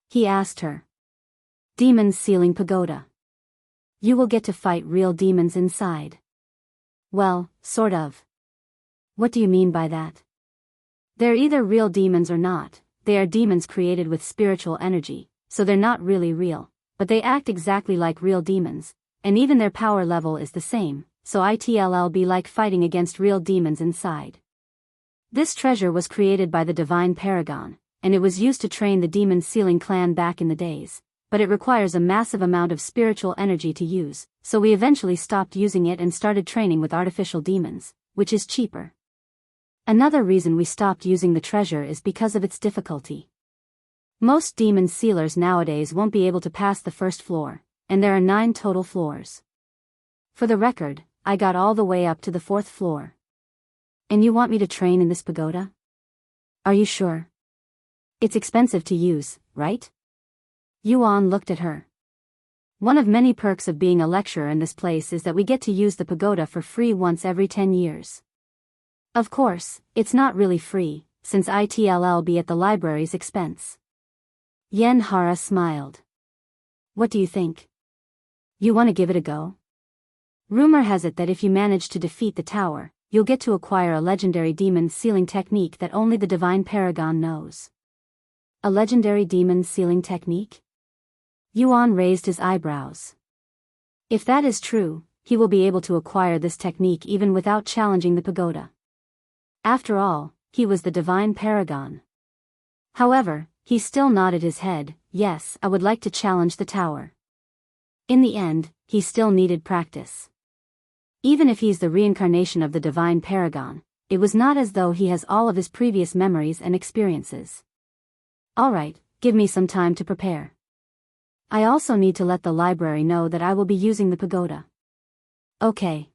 He asked her. Demons Sealing Pagoda. You will get to fight real demons inside. Well, sort of. What do you mean by that? They're either real demons or not. They are demons created with spiritual energy, so they're not really real, but they act exactly like real demons, and even their power level is the same, so it'll be like fighting against real demons inside. This treasure was created by the Divine Paragon, and it was used to train the Demon Sealing clan back in the days, but it requires a massive amount of spiritual energy to use, so we eventually stopped using it and started training with artificial demons, which is cheaper. Another reason we stopped using the treasure is because of its difficulty. Most demon sealers nowadays won't be able to pass the first floor, and there are 9 total floors. For the record, I got all the way up to the 4th floor. And you want me to train in this pagoda? Are you sure? It's expensive to use, right? Yuan looked at her. One of many perks of being a lecturer in this place is that we get to use the pagoda for free once every 10 years. Of course, it's not really free, since it'll be at the library's expense. Yanhara smiled. What do you think? You want to give it a go? Rumor has it that if you manage to defeat the tower, you'll get to acquire a legendary demon sealing technique that only the Divine Paragon knows. A legendary demon sealing technique? Yuan raised his eyebrows. If that is true, he will be able to acquire this technique even without challenging the pagoda. After all, he was the Divine Paragon. However, he still nodded his head. Yes, I would like to challenge the tower. In the end, he still needed practice. Even if he's the reincarnation of the Divine Paragon, it was not as though he has all of his previous memories and experiences. Alright, give me some time to prepare. I also need to let the library know that I will be using the pagoda. Okay.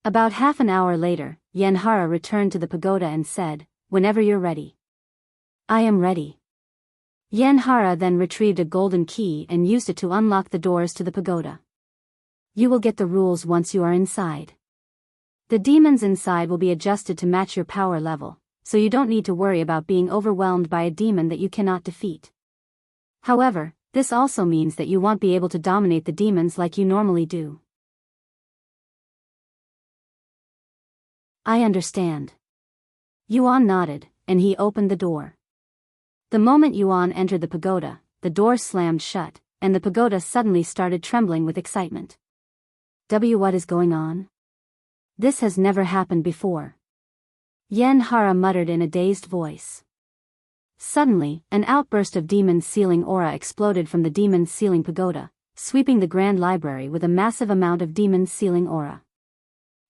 About half an hour later, Yanhara returned to the pagoda and said, Whenever you're ready. I am ready. Yanhara then retrieved a golden key and used it to unlock the doors to the pagoda. You will get the rules once you are inside. The demons inside will be adjusted to match your power level, so you don't need to worry about being overwhelmed by a demon that you cannot defeat. However, this also means that you won't be able to dominate the demons like you normally do. I understand. Yuan nodded, and he opened the door. The moment Yuan entered the pagoda, the door slammed shut, and the pagoda suddenly started trembling with excitement. What is going on? This has never happened before. Yanhara muttered in a dazed voice. Suddenly, an outburst of demon sealing aura exploded from the demon sealing pagoda, sweeping the grand library with a massive amount of demon sealing aura.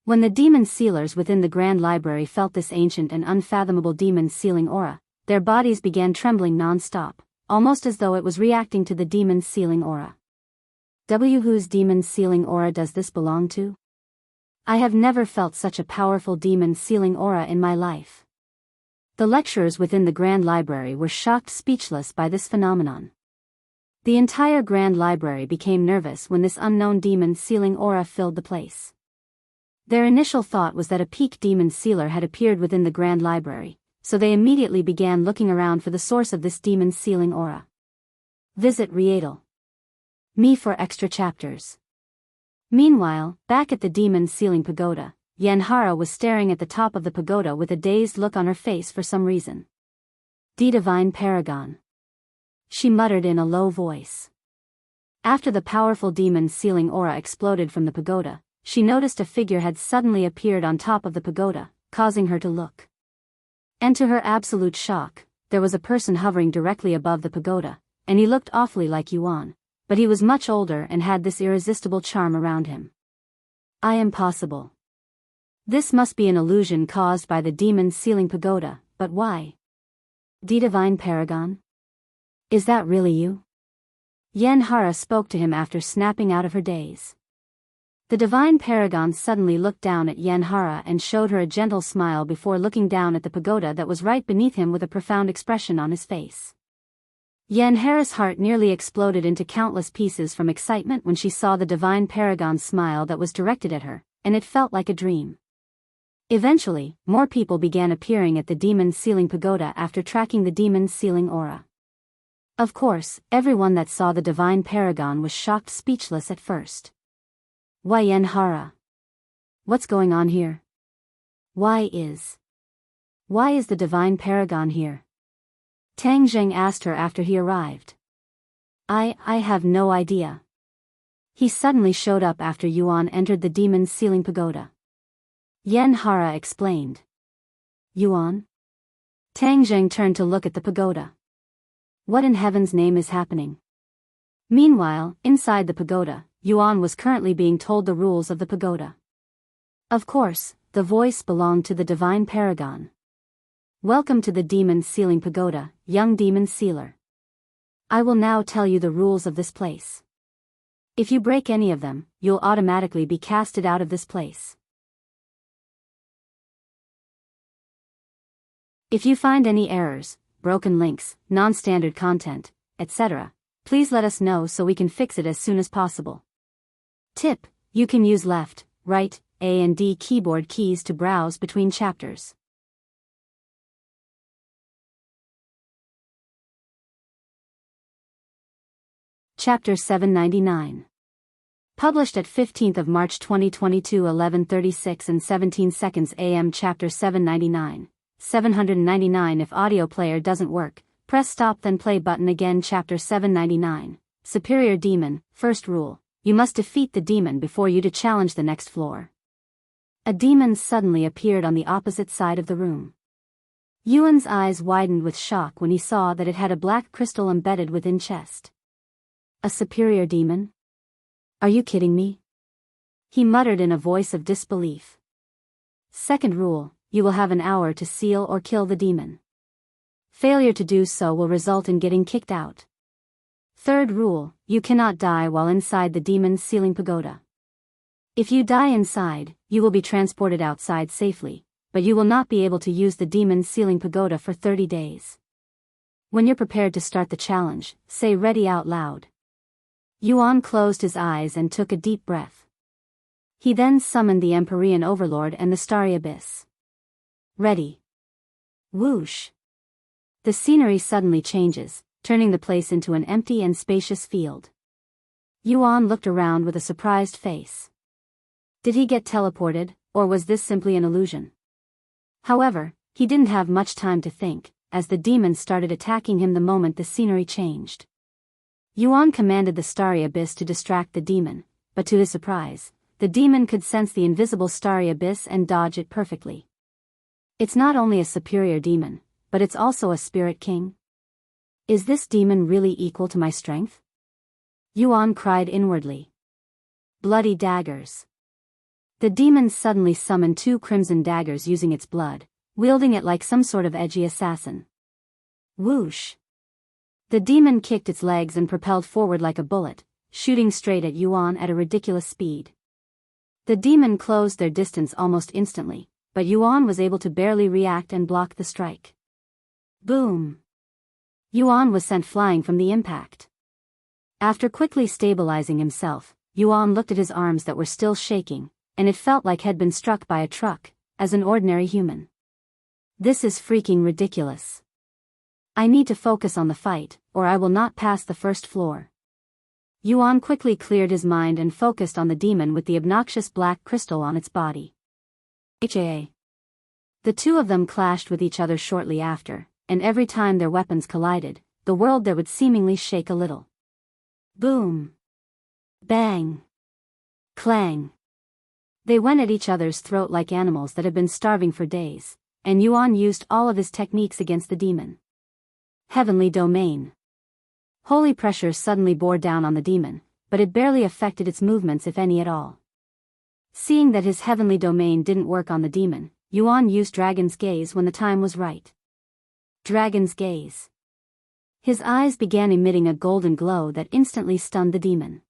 When the demon sealers within the grand library felt this ancient and unfathomable demon sealing aura, their bodies began trembling non-stop, almost as though it was reacting to the demon sealing aura. Whose demon sealing aura does this belong to? I have never felt such a powerful demon sealing aura in my life. The lecturers within the grand library were shocked speechless by this phenomenon. The entire grand library became nervous when this unknown demon sealing aura filled the place. Their initial thought was that a peak demon sealer had appeared within the grand library, so they immediately began looking around for the source of this demon sealing aura. Visit Riedel. Me for extra chapters. Meanwhile, back at the demon sealing pagoda, Yanhara was staring at the top of the pagoda with a dazed look on her face for some reason. The divine paragon. She muttered in a low voice. After the powerful demon sealing aura exploded from the pagoda, she noticed a figure had suddenly appeared on top of the pagoda, causing her to look. And to her absolute shock, there was a person hovering directly above the pagoda, and he looked awfully like Yuan, but he was much older and had this irresistible charm around him. I am possible. This must be an illusion caused by the demon sealing pagoda, but why? The divine paragon? Is that really you? Yanhara spoke to him after snapping out of her daze. The divine paragon suddenly looked down at Yanhara and showed her a gentle smile before looking down at the pagoda that was right beneath him with a profound expression on his face. Yanhara's heart nearly exploded into countless pieces from excitement when she saw the divine paragon's smile that was directed at her, and it felt like a dream. Eventually, more people began appearing at the demon sealing pagoda after tracking the demon sealing aura. Of course, everyone that saw the divine paragon was shocked speechless at first. Why Yanhara? What's going on here? Why is the divine paragon here? Tang Zheng asked her after he arrived. I have no idea. He suddenly showed up after Yuan entered the demon sealing pagoda. Yanhara explained. Yuan? Tang Zheng turned to look at the pagoda. What in heaven's name is happening? Meanwhile, inside the pagoda, Yuan was currently being told the rules of the pagoda. Of course, the voice belonged to the divine paragon. Welcome to the demon sealing pagoda, young demon sealer. I will now tell you the rules of this place. If you break any of them, you'll automatically be casted out of this place. If you find any errors, broken links, non-standard content, etc., please let us know so we can fix it as soon as possible. Tip: you can use left, right, A and D keyboard keys to browse between chapters. Chapter 799. Published at 15th of March 2022 11:36 and 17 seconds AM. Chapter 799. 799 If audio player doesn't work, press stop then play button again. Chapter 799. Superior Demon. First rule: you must defeat the demon before you to challenge the next floor. A demon suddenly appeared on the opposite side of the room. Yuan's eyes widened with shock when he saw that it had a black crystal embedded within chest. A superior demon? Are you kidding me? He muttered in a voice of disbelief. Second rule: you will have an hour to seal or kill the demon. Failure to do so will result in getting kicked out. Third rule: you cannot die while inside the demon's sealing pagoda. If you die inside, you will be transported outside safely, but you will not be able to use the demon's sealing pagoda for 30 days. When you're prepared to start the challenge, say ready out loud. Yuan closed his eyes and took a deep breath. He then summoned the Empyrean Overlord and the Starry Abyss. Ready. Whoosh. The scenery suddenly changes, turning the place into an empty and spacious field. Yuan looked around with a surprised face. Did he get teleported, or was this simply an illusion? However, he didn't have much time to think, as the demons started attacking him the moment the scenery changed. Yuan commanded the Starry Abyss to distract the demon, but to his surprise, the demon could sense the invisible Starry Abyss and dodge it perfectly. It's not only a superior demon, but it's also a spirit king. Is this demon really equal to my strength? Yuan cried inwardly. Bloody daggers. The demon suddenly summoned 2 crimson daggers using its blood, wielding it like some sort of edgy assassin. Whoosh. The demon kicked its legs and propelled forward like a bullet, shooting straight at Yuan at a ridiculous speed. The demon closed their distance almost instantly, but Yuan was able to barely react and block the strike. Boom. Yuan was sent flying from the impact. After quickly stabilizing himself, Yuan looked at his arms that were still shaking, and it felt like he'd been struck by a truck, as an ordinary human. This is freaking ridiculous. I need to focus on the fight, or I will not pass the first floor. Yuan quickly cleared his mind and focused on the demon with the obnoxious black crystal on its body. HAA. The two of them clashed with each other shortly after, and every time their weapons collided, the world there would seemingly shake a little. Boom. Bang. Clang. They went at each other's throat like animals that had been starving for days, and Yuan used all of his techniques against the demon. Heavenly Domain. Holy pressure suddenly bore down on the demon, but it barely affected its movements if any at all. Seeing that his heavenly domain didn't work on the demon, Yuan used Dragon's Gaze when the time was right. Dragon's Gaze. His eyes began emitting a golden glow that instantly stunned the demon.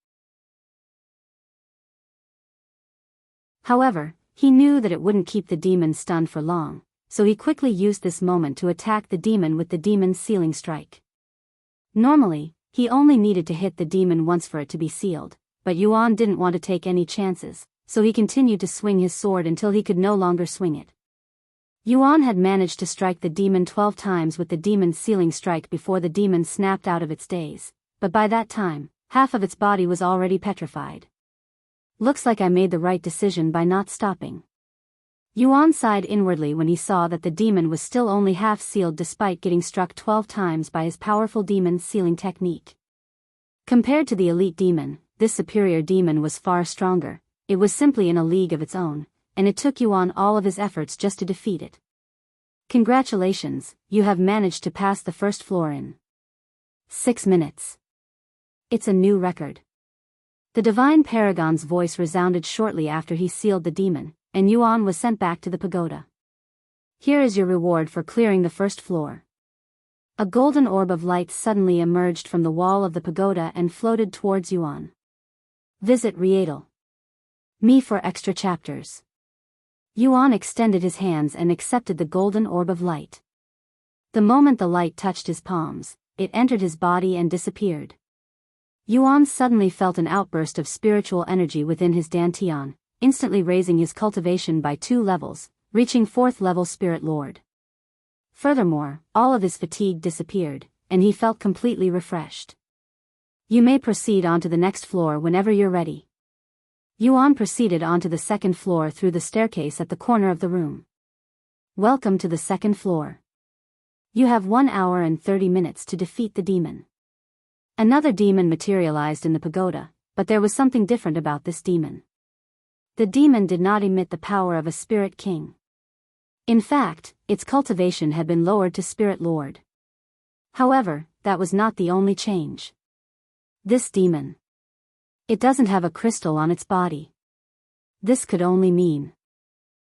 However, he knew that it wouldn't keep the demon stunned for long, so he quickly used this moment to attack the demon with the demon's sealing strike. Normally, he only needed to hit the demon once for it to be sealed, but Yuan didn't want to take any chances, so he continued to swing his sword until he could no longer swing it. Yuan had managed to strike the demon 12 times with the demon's sealing strike before the demon snapped out of its daze, but by that time, half of its body was already petrified. Looks like I made the right decision by not stopping. Yuan sighed inwardly when he saw that the demon was still only half sealed despite getting struck 12 times by his powerful demon sealing technique. Compared to the elite demon, this superior demon was far stronger. It was simply in a league of its own, and it took Yuan all of his efforts just to defeat it. Congratulations, you have managed to pass the first floor in 6 minutes. It's a new record. The divine paragon's voice resounded shortly after he sealed the demon, and Yuan was sent back to the pagoda. Here is your reward for clearing the first floor. A golden orb of light suddenly emerged from the wall of the pagoda and floated towards Yuan. Visit Rietal. Me for extra chapters. Yuan extended his hands and accepted the golden orb of light. The moment the light touched his palms, it entered his body and disappeared. Yuan suddenly felt an outburst of spiritual energy within his dantian, instantly raising his cultivation by 2 levels, reaching 4th level Spirit Lord. Furthermore, all of his fatigue disappeared, and he felt completely refreshed. You may proceed on to the next floor whenever you're ready. Yuan proceeded onto the 2nd floor through the staircase at the corner of the room. Welcome to the 2nd floor. You have 1 hour and 30 minutes to defeat the demon. Another demon materialized in the pagoda, but there was something different about this demon. The demon did not emit the power of a spirit king. In fact, its cultivation had been lowered to Spirit Lord. However, that was not the only change. This demon. It doesn't have a crystal on its body. This could only mean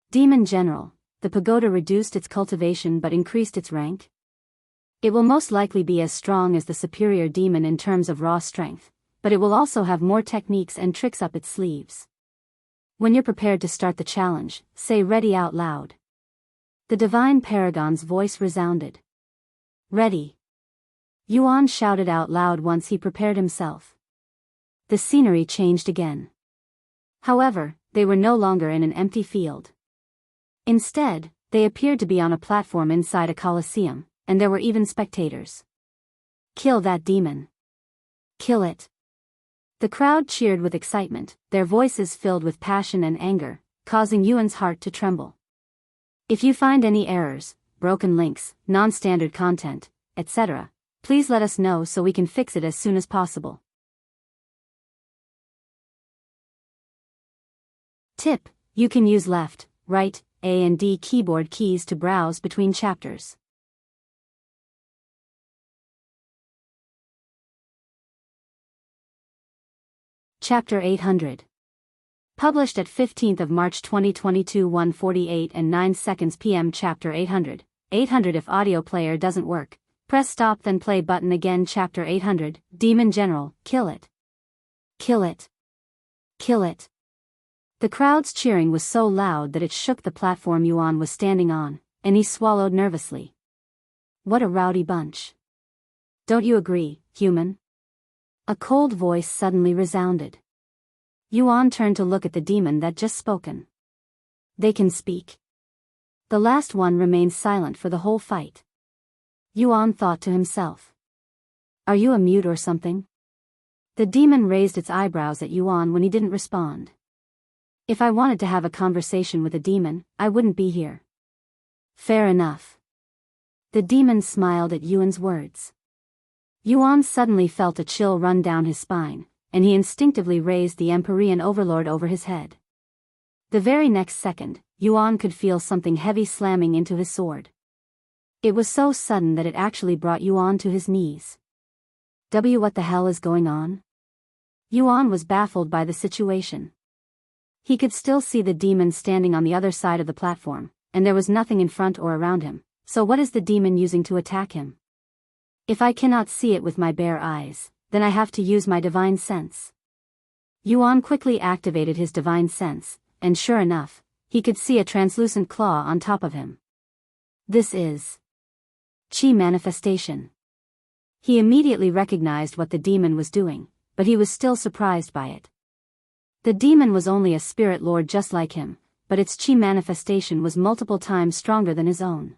Demon General. The pagoda reduced its cultivation but increased its rank. It will most likely be as strong as the superior demon in terms of raw strength, but it will also have more techniques and tricks up its sleeves. When you're prepared to start the challenge, say ready out loud. The divine paragon's voice resounded. Ready. Yuan shouted out loud once he prepared himself. The scenery changed again. However, they were no longer in an empty field. Instead, they appeared to be on a platform inside a coliseum, and there were even spectators. Kill that demon. Kill it. The crowd cheered with excitement, their voices filled with passion and anger, causing Yuan's heart to tremble. If you find any errors, broken links, non-standard content, etc., please let us know so we can fix it as soon as possible. Tip: you can use left, right, A and D keyboard keys to browse between chapters. Chapter 800. Published at 15th of March 2022 1:48 and 9 seconds p.m. Chapter 800. 800 If audio player doesn't work, press stop then play button again. Chapter 800. Demon General, kill it. Kill it. Kill it. The crowd's cheering was so loud that it shook the platform Yuan was standing on, and he swallowed nervously. What a rowdy bunch. Don't you agree, human? A cold voice suddenly resounded. Yuan turned to look at the demon that just spoken. They can speak. The last one remained silent for the whole fight. Yuan thought to himself. Are you a mute or something? The demon raised its eyebrows at Yuan when he didn't respond. If I wanted to have a conversation with a demon, I wouldn't be here. Fair enough. The demon smiled at Yuan's words. Yuan suddenly felt a chill run down his spine, and he instinctively raised the Empyrean Overlord over his head. The very next second, Yuan could feel something heavy slamming into his sword. It was so sudden that it actually brought Yuan to his knees. What the hell is going on? Yuan was baffled by the situation. He could still see the demon standing on the other side of the platform, and there was nothing in front or around him, so what is the demon using to attack him? If I cannot see it with my bare eyes, then I have to use my divine sense. Yuan quickly activated his divine sense, and sure enough, he could see a translucent claw on top of him. This is Qi manifestation. He immediately recognized what the demon was doing, but he was still surprised by it. The demon was only a spirit lord just like him, but its Qi manifestation was multiple times stronger than his own.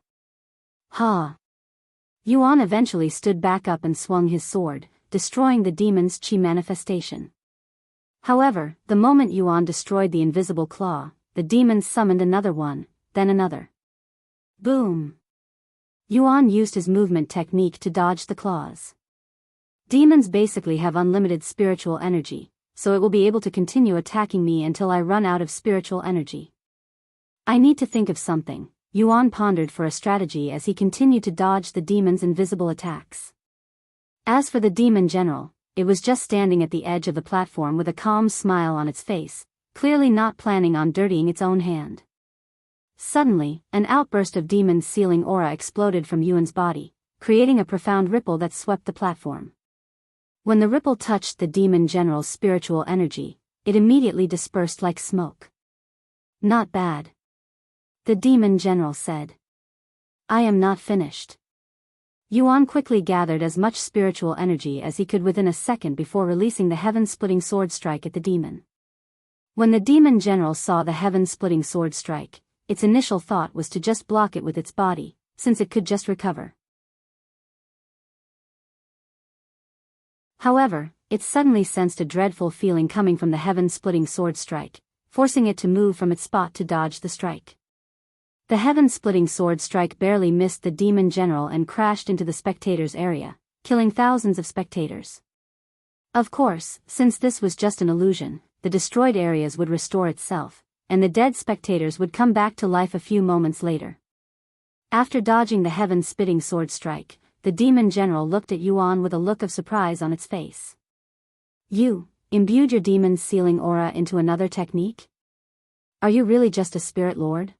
Ha! Yuan eventually stood back up and swung his sword, destroying the demon's Qi manifestation. However, the moment Yuan destroyed the invisible claw, the demon summoned another one, then another. Boom! Yuan used his movement technique to dodge the claws. Demons basically have unlimited spiritual energy, so it will be able to continue attacking me until I run out of spiritual energy. I need to think of something, Yuan pondered for a strategy as he continued to dodge the demon's invisible attacks. As for the demon general, it was just standing at the edge of the platform with a calm smile on its face, clearly not planning on dirtying its own hand. Suddenly, an outburst of demon sealing aura exploded from Yuan's body, creating a profound ripple that swept the platform. When the ripple touched the demon general's spiritual energy, it immediately dispersed like smoke. Not bad. The demon general said. I am not finished. Yuan quickly gathered as much spiritual energy as he could within a second before releasing the heaven-splitting sword strike at the demon. When the demon general saw the heaven-splitting sword strike, its initial thought was to just block it with its body, since it could just recover. However, it suddenly sensed a dreadful feeling coming from the heaven-splitting sword strike, forcing it to move from its spot to dodge the strike. The heaven-splitting sword strike barely missed the demon general and crashed into the spectators' area, killing thousands of spectators. Of course, since this was just an illusion, the destroyed areas would restore itself, and the dead spectators would come back to life a few moments later. After dodging the heaven-spitting sword strike, the demon general looked at Yuan with a look of surprise on its face. You imbued your demon's sealing aura into another technique? Are you really just a spirit lord?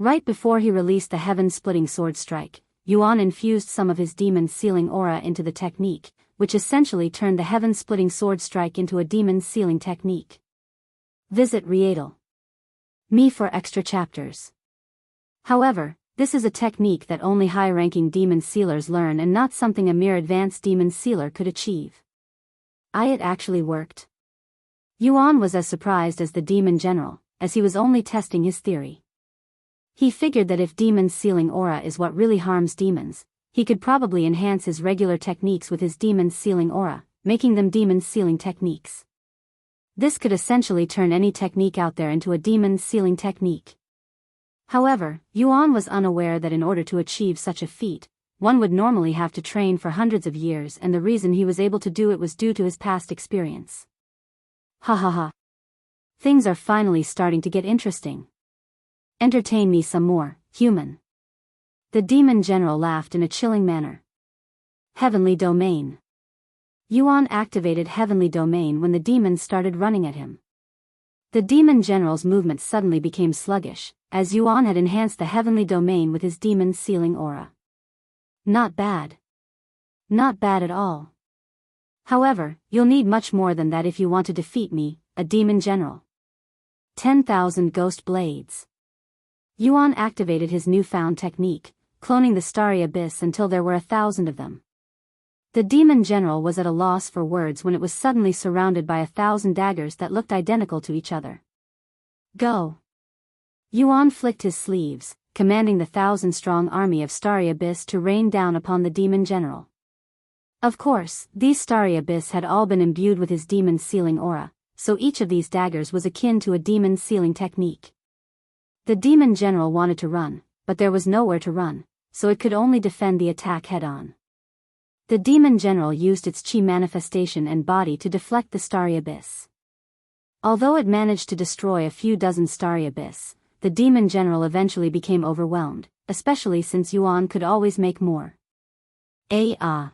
Right before he released the heaven-splitting sword strike, Yuan infused some of his demon's sealing aura into the technique, which essentially turned the heaven-splitting sword strike into a demon's sealing technique. Visit Rietal.me for extra chapters. However, This is a technique that only high-ranking demon sealers learn and not something a mere advanced demon sealer could achieve. It actually worked. Yuan was as surprised as the demon general, as he was only testing his theory. He figured that if demon sealing aura is what really harms demons, he could probably enhance his regular techniques with his demon sealing aura, making them demon sealing techniques. This could essentially turn any technique out there into a demon sealing technique. However, Yuan was unaware that in order to achieve such a feat, one would normally have to train for hundreds of years, and the reason he was able to do it was due to his past experience. Ha ha ha. Things are finally starting to get interesting. Entertain me some more, human. The demon general laughed in a chilling manner. Heavenly Domain. Yuan activated Heavenly Domain when the demons started running at him. The demon general's movements suddenly became sluggish, as Yuan had enhanced the Heavenly Domain with his demon sealing aura. Not bad. Not bad at all. However, you'll need much more than that if you want to defeat me, a demon general. 10,000 Ghost Blades. Yuan activated his newfound technique, cloning the starry abyss until there were 1,000 of them. The demon general was at a loss for words when it was suddenly surrounded by 1,000 daggers that looked identical to each other. Go! Yuan flicked his sleeves, commanding the 1,000-strong army of starry abyss to rain down upon the demon general. Of course, these starry abyss had all been imbued with his demon sealing aura, so each of these daggers was akin to a demon sealing technique. The demon general wanted to run, but there was nowhere to run, so it could only defend the attack head-on. The demon general used its chi manifestation and body to deflect the starry abyss. Although it managed to destroy a few dozen starry abyss, the demon general eventually became overwhelmed, especially since Yuan could always make more. The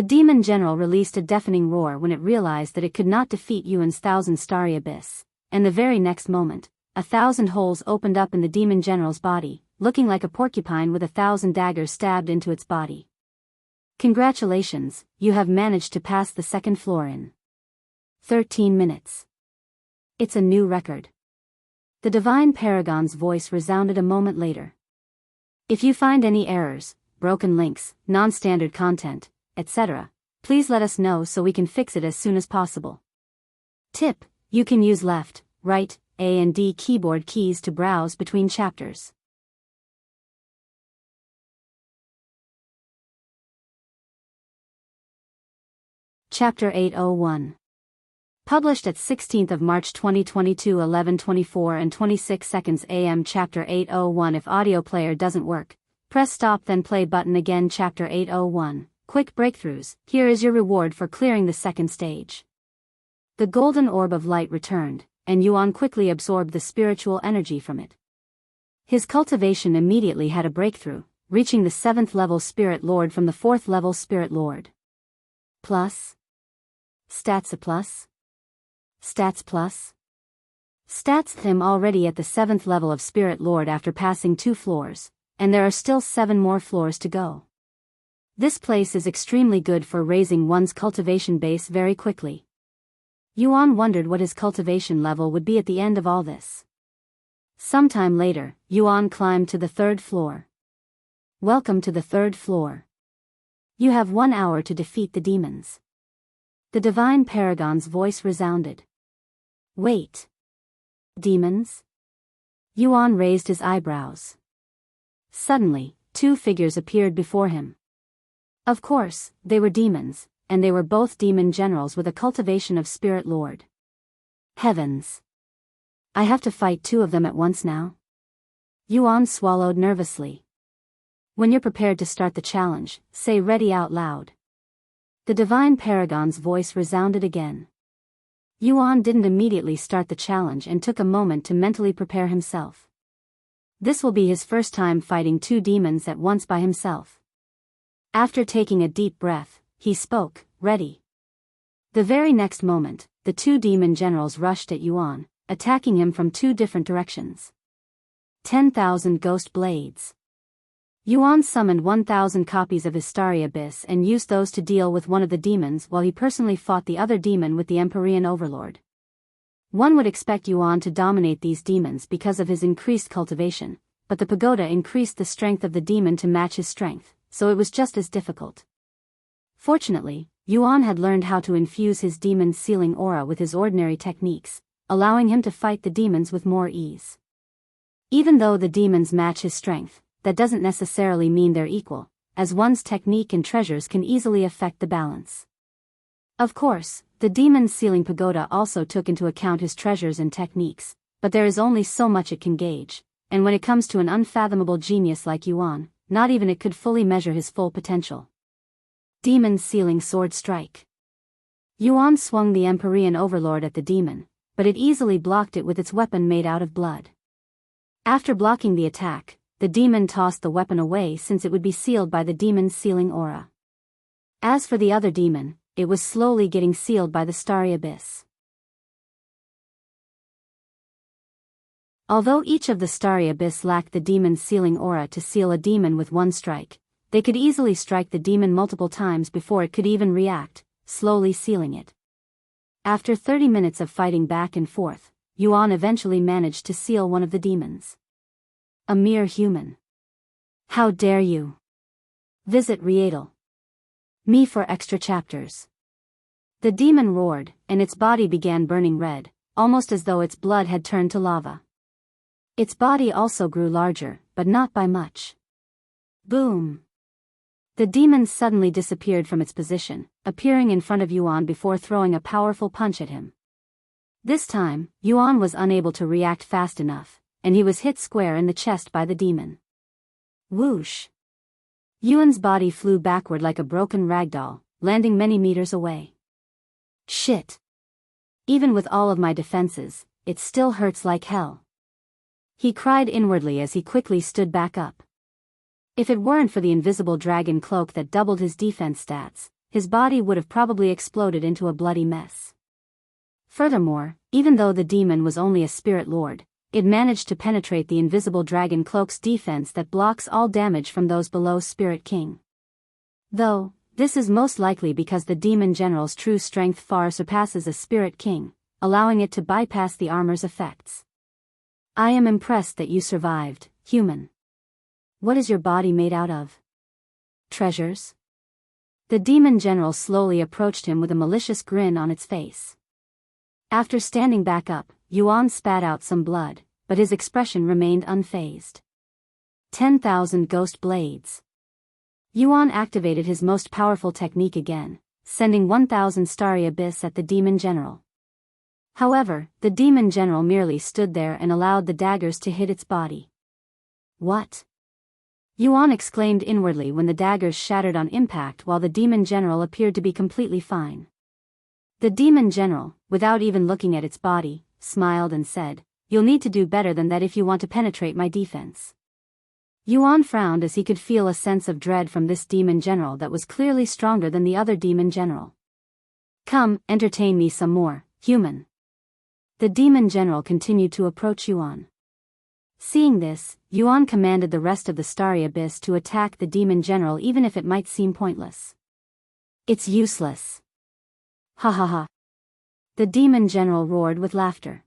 demon general released a deafening roar when it realized that it could not defeat Yuan's 1,000 starry abyss, and the very next moment, 1,000 holes opened up in the demon general's body, looking like a porcupine with 1,000 daggers stabbed into its body. Congratulations, you have managed to pass the second floor in 13 minutes. It's a new record. The divine paragon's voice resounded a moment later. If you find any errors, broken links, non-standard content, etc., please let us know so we can fix it as soon as possible. Tip: you can use left, right, A and D keyboard keys to browse between chapters. Chapter 801. Published at 16th of March 2022 11:24 and 26 seconds AM. Chapter 801. If audio player doesn't work, press stop then play button again. Chapter 801. Quick breakthroughs. Here is your reward for clearing the second stage. The golden orb of light returned, and Yuan quickly absorbed the spiritual energy from it. His cultivation immediately had a breakthrough, reaching the 7th level Spirit Lord from the 4th level Spirit Lord. Plus. Stats a plus. Stats plus. Stats him already at the 7th level of Spirit Lord after passing 2 floors, and there are still 7 more floors to go. This place is extremely good for raising one's cultivation base very quickly. Yuan wondered what his cultivation level would be at the end of all this. Sometime later, Yuan climbed to the 3rd floor. Welcome to the 3rd floor. You have 1 hour to defeat the demons. The divine paragon's voice resounded. Wait. Demons? Yuan raised his eyebrows. Suddenly, 2 figures appeared before him. Of course, they were demons, and they were both demon generals with a cultivation of Spirit Lord. Heavens! I have to fight 2 of them at once now? Yuan swallowed nervously. When you're prepared to start the challenge, say ready out loud. The divine paragon's voice resounded again. Yuan didn't immediately start the challenge and took a moment to mentally prepare himself. This will be his first time fighting 2 demons at once by himself. After taking a deep breath, he spoke, ready. The very next moment, the 2 demon generals rushed at Yuan, attacking him from 2 different directions. 10,000 Ghost Blades. Yuan summoned 1,000 copies of his starry abyss and used those to deal with one of the demons while he personally fought the other demon with the Empyrean Overlord. One would expect Yuan to dominate these demons because of his increased cultivation, but the pagoda increased the strength of the demon to match his strength, so it was just as difficult. Fortunately, Yuan had learned how to infuse his demon's sealing aura with his ordinary techniques, allowing him to fight the demons with more ease. Even though the demons match his strength, that doesn't necessarily mean they're equal, as one's technique and treasures can easily affect the balance. Of course, the demon's sealing pagoda also took into account his treasures and techniques, but there is only so much it can gauge, and when it comes to an unfathomable genius like Yuan, not even it could fully measure his full potential. Demon's sealing sword strike. Yuan swung the Empyrean Overlord at the demon, but it easily blocked it with its weapon made out of blood. After blocking the attack, the demon tossed the weapon away since it would be sealed by the demon's sealing aura. As for the other demon, it was slowly getting sealed by the starry abyss. Although each of the starry abyss lacked the demon's sealing aura to seal a demon with one strike, they could easily strike the demon multiple times before it could even react, slowly sealing it. After 30 minutes of fighting back and forth, Yuan eventually managed to seal one of the demons. A mere human. How dare you? Visit Readle.me for extra chapters. The demon roared, and its body began burning red, almost as though its blood had turned to lava. Its body also grew larger, but not by much. Boom! The demon suddenly disappeared from its position, appearing in front of Yuan before throwing a powerful punch at him. This time, Yuan was unable to react fast enough, and he was hit square in the chest by the demon. Whoosh! Yuan's body flew backward like a broken ragdoll, landing many meters away. Shit! Even with all of my defenses, it still hurts like hell. He cried inwardly as he quickly stood back up. If it weren't for the invisible dragon cloak that doubled his defense stats, his body would have probably exploded into a bloody mess. Furthermore, even though the demon was only a spirit lord, it managed to penetrate the invisible dragon cloak's defense that blocks all damage from those below Spirit King. Though, this is most likely because the demon general's true strength far surpasses a Spirit King, allowing it to bypass the armor's effects. I am impressed that you survived, human. What is your body made out of? Treasures? The demon general slowly approached him with a malicious grin on its face. After standing back up, Yuan spat out some blood, but his expression remained unfazed. 10,000 ghost blades. Yuan activated his most powerful technique again, sending 1,000 starry abyss at the demon general. However, the demon general merely stood there and allowed the daggers to hit its body. What? Yuan exclaimed inwardly when the daggers shattered on impact while the demon general appeared to be completely fine. The demon general, without even looking at its body, smiled and said, "You'll need to do better than that if you want to penetrate my defense." Yuan frowned as he could feel a sense of dread from this demon general that was clearly stronger than the other demon general. Come, entertain me some more, human. The demon general continued to approach Yuan. Seeing this, Yuan commanded the rest of the starry abyss to attack the demon general even if it might seem pointless. It's useless. Ha ha ha. The demon general roared with laughter.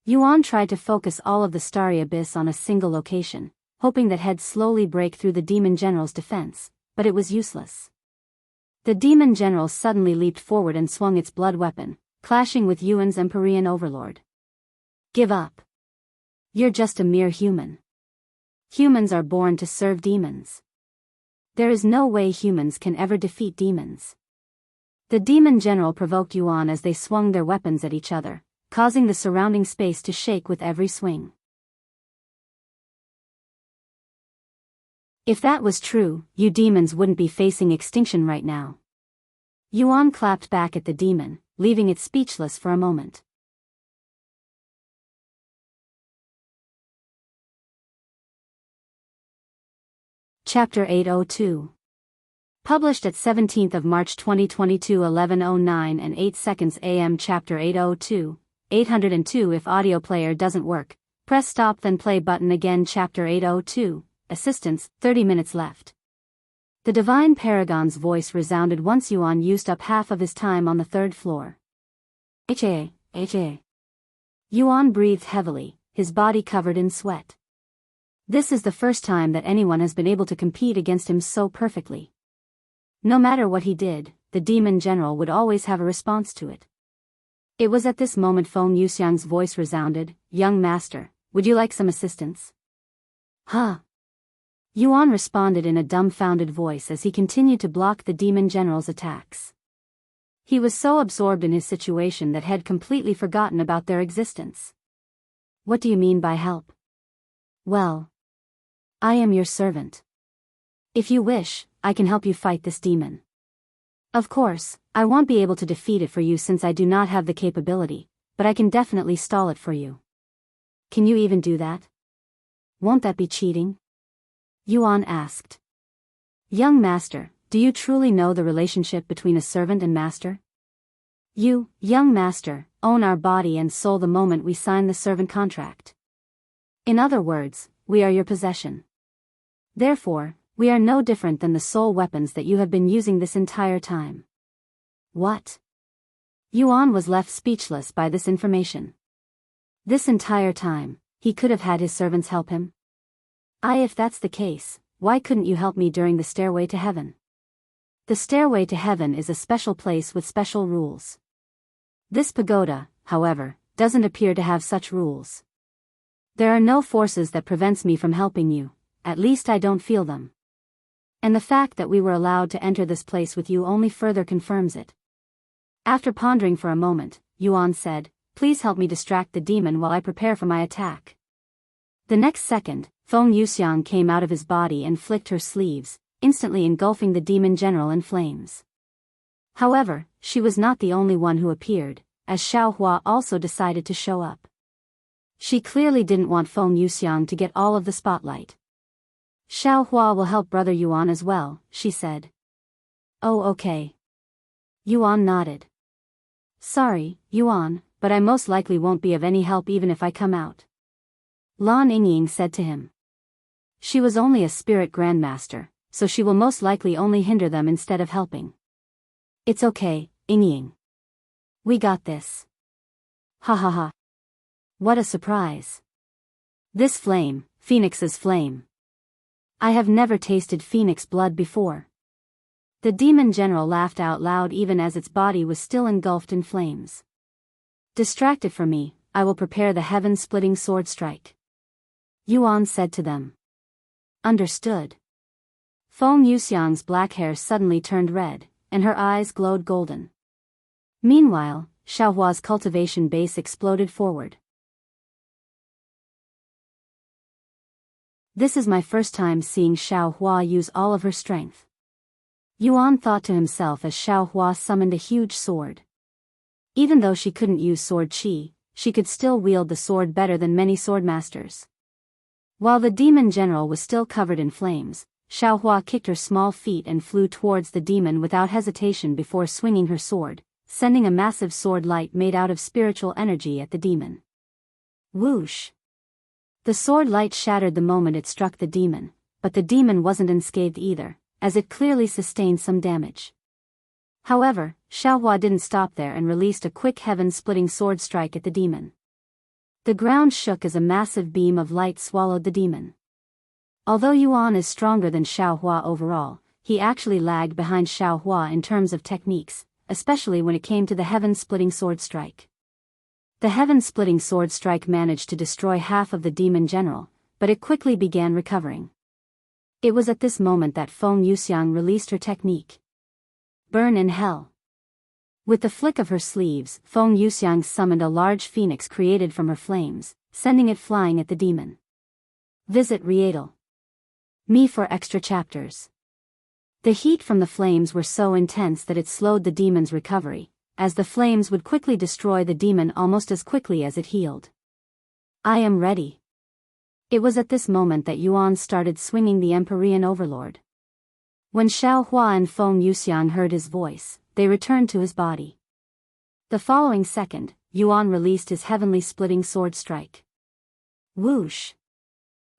Yuan tried to focus all of the starry abyss on a single location, hoping that he'd slowly break through the demon general's defense, but it was useless. The demon general suddenly leaped forward and swung its blood weapon, clashing with Yuan's Empyrean Overlord. Give up. You're just a mere human. Humans are born to serve demons. There is no way humans can ever defeat demons. The demon general provoked Yuan as they swung their weapons at each other, causing the surrounding space to shake with every swing. If that was true, you demons wouldn't be facing extinction right now. Yuan clapped back at the demon, leaving it speechless for a moment. Chapter 802. Published at 17th of March 2022 11:09 and 8 seconds AM. Chapter 802, 802. If audio player doesn't work, press stop then play button again. Chapter 802, Assistance, 30 minutes left. The divine paragon's voice resounded once Yuan used up half of his time on the third floor. Ha. Yuan breathed heavily, his body covered in sweat. This is the first time that anyone has been able to compete against him so perfectly. No matter what he did, the demon general would always have a response to it. It was at this moment Feng Yuxiang's voice resounded, "Young master, would you like some assistance?" "Huh?" Yuan responded in a dumbfounded voice as he continued to block the demon general's attacks. He was so absorbed in his situation that had completely forgotten about their existence. "What do you mean by help?" "Well, I am your servant. If you wish, I can help you fight this demon. Of course, I won't be able to defeat it for you since I do not have the capability, but I can definitely stall it for you." "Can you even do that? Won't that be cheating?" Yuan asked. "Young master, do you truly know the relationship between a servant and master? You, young master, own our body and soul the moment we sign the servant contract. In other words, we are your possession. Therefore, we are no different than the soul weapons that you have been using this entire time." "What?" Yuan was left speechless by this information. This entire time, he could have had his servants help him? If that's the case, why couldn't you help me during the stairway to heaven?" The stairway to heaven is a special place with special rules. This pagoda, however, doesn't appear to have such rules. There are no forces that prevents me from helping you, at least I don't feel them. And the fact that we were allowed to enter this place with you only further confirms it. After pondering for a moment, Yuan said, "Please help me distract the demon while I prepare for my attack." The next second, Feng Yuxiang came out of his body and flicked her sleeves, instantly engulfing the demon general in flames. However, she was not the only one who appeared, as Xiaohua also decided to show up. She clearly didn't want Feng Yuxiang to get all of the spotlight. "Xiaohua will help Brother Yuan as well," she said. "Oh, okay." Yuan nodded. "Sorry, Yuan, but I most likely won't be of any help even if I come out," Lan Yingying said to him. She was only a spirit grandmaster, so she will most likely only hinder them instead of helping. "It's okay, Yingying. We got this." "Ha ha ha. What a surprise. This flame, Phoenix's flame. I have never tasted phoenix blood before." The demon general laughed out loud even as its body was still engulfed in flames. "Distract it for me, I will prepare the heaven-splitting sword strike," Yuan said to them. "Understood." Feng Yuxiang's black hair suddenly turned red, and her eyes glowed golden. Meanwhile, Xiaohua's cultivation base exploded forward. This is my first time seeing Xiaohua use all of her strength, Yuan thought to himself as Xiaohua summoned a huge sword. Even though she couldn't use sword chi, she could still wield the sword better than many swordmasters. While the demon general was still covered in flames, Xiaohua kicked her small feet and flew towards the demon without hesitation before swinging her sword, sending a massive sword light made out of spiritual energy at the demon. Whoosh! The sword light shattered the moment it struck the demon, but the demon wasn't unscathed either, as it clearly sustained some damage. However, Xiaohua didn't stop there and released a quick heaven-splitting sword strike at the demon. The ground shook as a massive beam of light swallowed the demon. Although Yuan is stronger than Xiaohua overall, he actually lagged behind Xiaohua in terms of techniques, especially when it came to the heaven-splitting sword strike. The heaven-splitting sword strike managed to destroy half of the demon general, but it quickly began recovering. It was at this moment that Feng Yuxiang released her technique. Burn in Hell. With the flick of her sleeves, Feng Yuxiang summoned a large phoenix created from her flames, sending it flying at the demon. Visit Rietal. Me for extra chapters. The heat from the flames were so intense that it slowed the demon's recovery, as the flames would quickly destroy the demon almost as quickly as it healed. I am ready. It was at this moment that Yuan started swinging the Empyrean Overlord. When Xiaohua and Feng Yuxiang heard his voice, they returned to his body. The following second, Yuan released his heavenly splitting sword strike. Whoosh!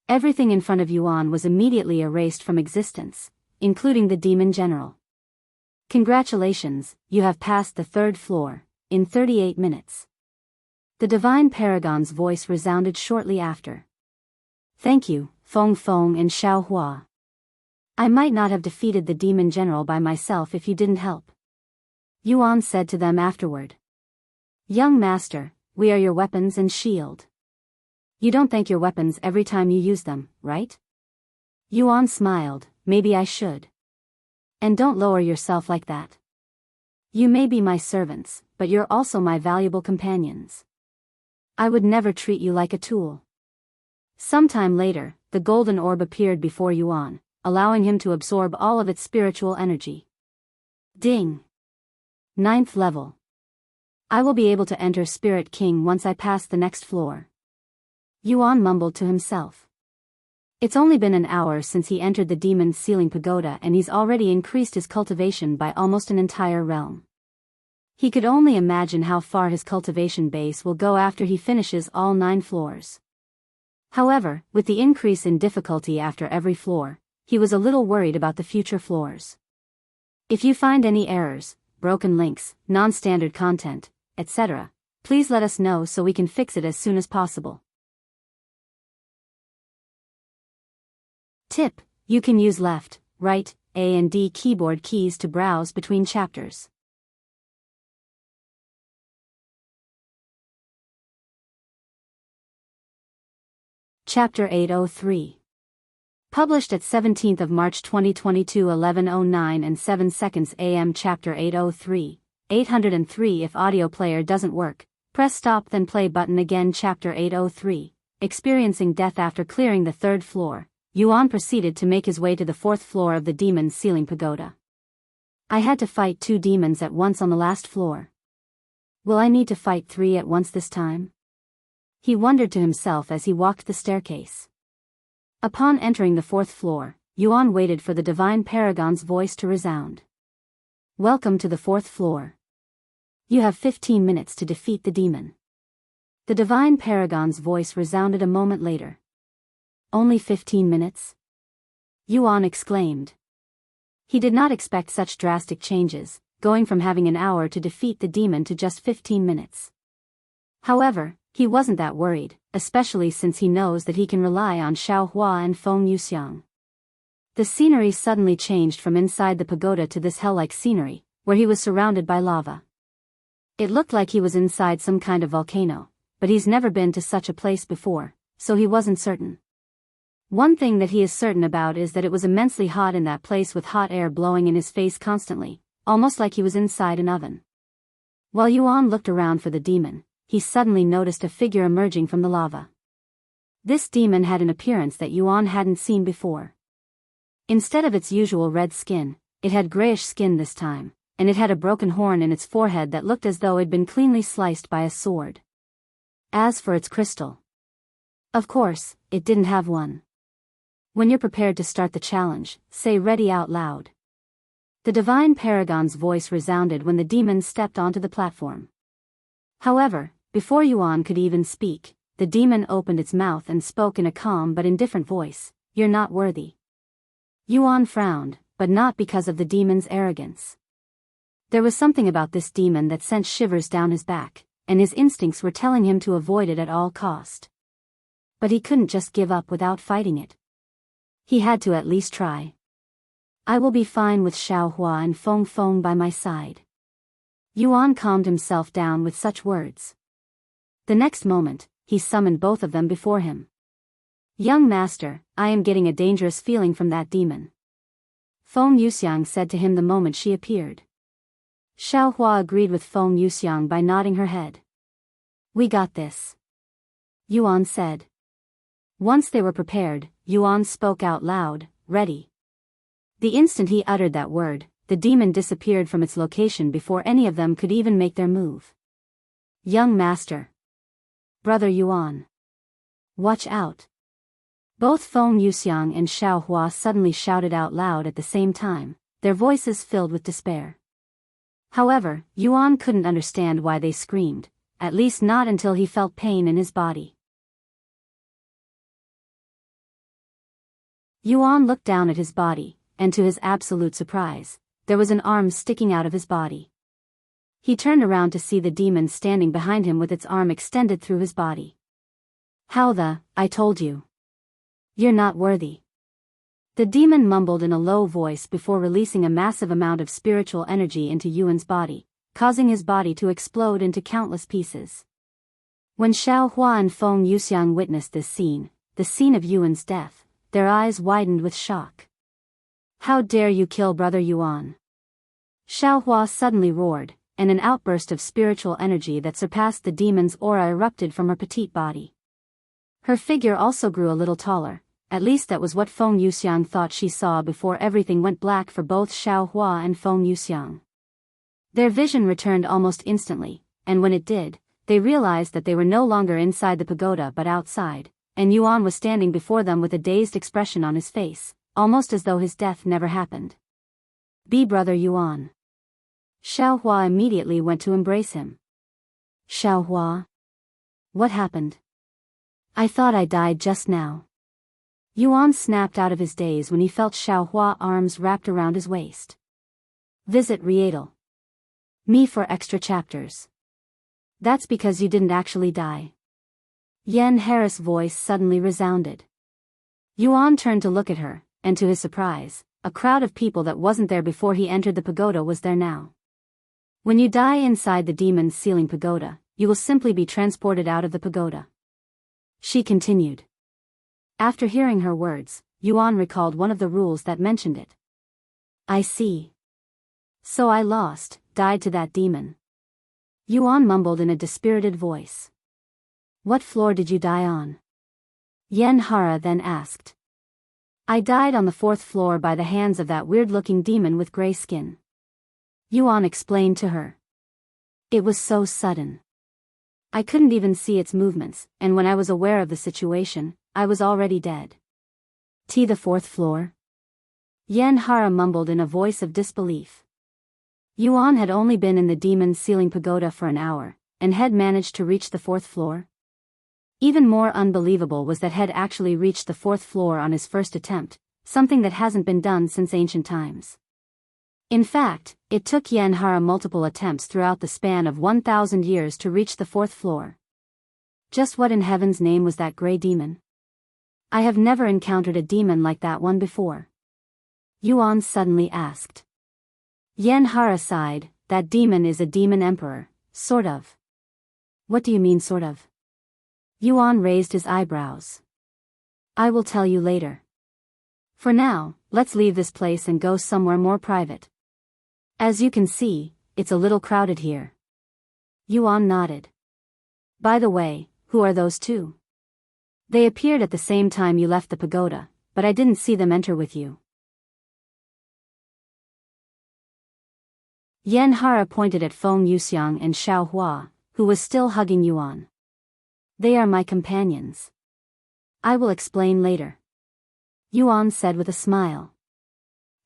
Everything in front of Yuan was immediately erased from existence, including the demon general. Congratulations, you have passed the 3rd floor, in 38 minutes. The divine paragon's voice resounded shortly after. Thank you, Feng Feng and Xiao Hua. I might not have defeated the demon general by myself if you didn't help. Yuan said to them afterward. Young master, we are your weapons and shield. You don't thank your weapons every time you use them, right? Yuan smiled, maybe I should. And don't lower yourself like that. You may be my servants, but you're also my valuable companions. I would never treat you like a tool. Sometime later, the golden orb appeared before Yuan, allowing him to absorb all of its spiritual energy. Ding! 9th level. I will be able to enter Spirit King once I pass the next floor. Yuan mumbled to himself. It's only been an hour since he entered the demon's ceiling pagoda and he's already increased his cultivation by almost an entire realm. He could only imagine how far his cultivation base will go after he finishes all 9 floors. However, with the increase in difficulty after every floor, he was a little worried about the future floors. If you find any errors, broken links, non-standard content, etc., please let us know so we can fix it as soon as possible. Tip: you can use left, right, A and D keyboard keys to browse between chapters. Chapter 803. Published at 17th of March 2022 11:09 and 7 seconds AM. Chapter 803. 803. If audio player doesn't work, press stop then play button again. Chapter 803. Experiencing death after clearing the 3rd floor, Yuan proceeded to make his way to the 4th floor of the demon's ceiling pagoda. I had to fight 2 demons at once on the last floor. Will I need to fight 3 at once this time? He wondered to himself as he walked the staircase. Upon entering the 4th floor, Yuan waited for the divine paragon's voice to resound. Welcome to the 4th floor. You have 15 minutes to defeat the demon. The divine paragon's voice resounded a moment later. Only 15 minutes? Yuan exclaimed. He did not expect such drastic changes, going from having an hour to defeat the demon to just 15 minutes. However, he wasn't that worried, especially since he knows that he can rely on Xiao Hua and Feng Yuxiang. The scenery suddenly changed from inside the pagoda to this hell-like scenery, where he was surrounded by lava. It looked like he was inside some kind of volcano, but he's never been to such a place before, so he wasn't certain. One thing that he is certain about is that it was immensely hot in that place with hot air blowing in his face constantly, almost like he was inside an oven. While Yuan looked around for the demon, he suddenly noticed a figure emerging from the lava. This demon had an appearance that Yuan hadn't seen before. Instead of its usual red skin, it had grayish skin this time, and it had a broken horn in its forehead that looked as though it had been cleanly sliced by a sword. As for its crystal, of course, it didn't have one. When you're prepared to start the challenge, say ready out loud. The divine paragon's voice resounded when the demon stepped onto the platform. However, before Yuan could even speak, the demon opened its mouth and spoke in a calm but indifferent voice, "You're not worthy." Yuan frowned, but not because of the demon's arrogance. There was something about this demon that sent shivers down his back, and his instincts were telling him to avoid it at all cost. But he couldn't just give up without fighting it. He had to at least try. I will be fine with Xiao Hua and Feng Feng by my side. Yuan calmed himself down with such words. The next moment, he summoned both of them before him. Young master, I am getting a dangerous feeling from that demon. Feng Yuxiang said to him the moment she appeared. Xiao Hua agreed with Feng Yuxiang by nodding her head. We got this. Yuan said. Once they were prepared, Yuan spoke out loud, ready. The instant he uttered that word, the demon disappeared from its location before any of them could even make their move. Young master. Brother Yuan. Watch out. Both Feng Yuxiang and Xiao Hua suddenly shouted out loud at the same time, their voices filled with despair. However, Yuan couldn't understand why they screamed, at least not until he felt pain in his body. Yuan looked down at his body, and to his absolute surprise, there was an arm sticking out of his body. He turned around to see the demon standing behind him with its arm extended through his body. I told you. You're not worthy. The demon mumbled in a low voice before releasing a massive amount of spiritual energy into Yuan's body, causing his body to explode into countless pieces. When Xiao Hua and Feng Yuxiang witnessed this scene, the scene of Yuan's death, their eyes widened with shock. How dare you kill Brother Yuan? Xiao Hua suddenly roared, and an outburst of spiritual energy that surpassed the demon's aura erupted from her petite body. Her figure also grew a little taller, at least that was what Feng Yuxiang thought she saw before everything went black for both Xiao Hua and Feng Yuxiang. Their vision returned almost instantly, and when it did, they realized that they were no longer inside the pagoda but outside, and Yuan was standing before them with a dazed expression on his face, almost as though his death never happened. Be Brother Yuan. Xiao Hua immediately went to embrace him. Xiao Hua? What happened? I thought I died just now. Yuan snapped out of his daze when he felt Xiao Hua's arms wrapped around his waist. Visit Rietal. Me for extra chapters. That's because you didn't actually die. Yan Harris' voice suddenly resounded. Yuan turned to look at her, and to his surprise, a crowd of people that wasn't there before he entered the pagoda was there now. When you die inside the demon's ceiling pagoda, you will simply be transported out of the pagoda. She continued. After hearing her words, Yuan recalled one of the rules that mentioned it. I see. So I died to that demon. Yuan mumbled in a dispirited voice. What floor did you die on? Yen Hara then asked. I died on the 4th floor by the hands of that weird-looking demon with gray skin. Yuan explained to her. It was so sudden. I couldn't even see its movements, and when I was aware of the situation, I was already dead. The 4th floor? Yen Hara mumbled in a voice of disbelief. Yuan had only been in the demon's ceiling pagoda for an hour, and had managed to reach the 4th floor. Even more unbelievable was that had actually reached the 4th floor on his first attempt, something that hasn't been done since ancient times. In fact, it took Yen Hara multiple attempts throughout the span of 1,000 years to reach the 4th floor. Just what in heaven's name was that gray demon? I have never encountered a demon like that one before. Yuan suddenly asked. Yen Hara sighed. That demon is a demon emperor, sort of. What do you mean sort of? Yuan raised his eyebrows. I will tell you later. For now, let's leave this place and go somewhere more private. As you can see, it's a little crowded here. Yuan nodded. By the way, who are those two? They appeared at the same time you left the pagoda, but I didn't see them enter with you. Yen Hara pointed at Feng Yuxiang and Xiao Hua, who was still hugging Yuan. They are my companions. I will explain later. Yuan said with a smile.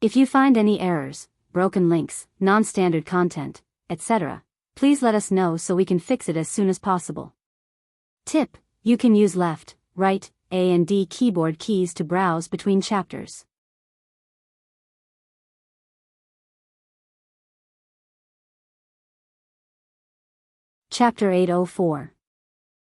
If you find any errors, broken links, non-standard content, etc., please let us know so we can fix it as soon as possible. Tip: you can use left, right, A and D keyboard keys to browse between chapters. Chapter 804.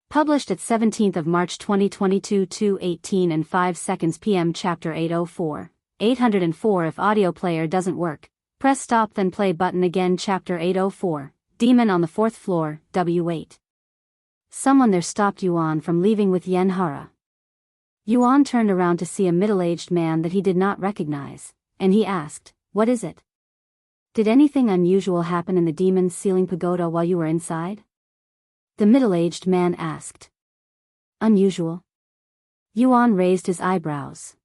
Published at 17th of March 2022 2:18 and 5 seconds p.m. Chapter 804. 804 If audio player doesn't work, press stop then play button again. Chapter 804. Demon on the 4th floor, W8. Someone there stopped Yuan from leaving with Yen Hara. Yuan turned around to see a middle-aged man that he did not recognize, and he asked, what is it? Did anything unusual happen in the demon's ceiling pagoda while you were inside? The middle-aged man asked. Unusual? Yuan raised his eyebrows.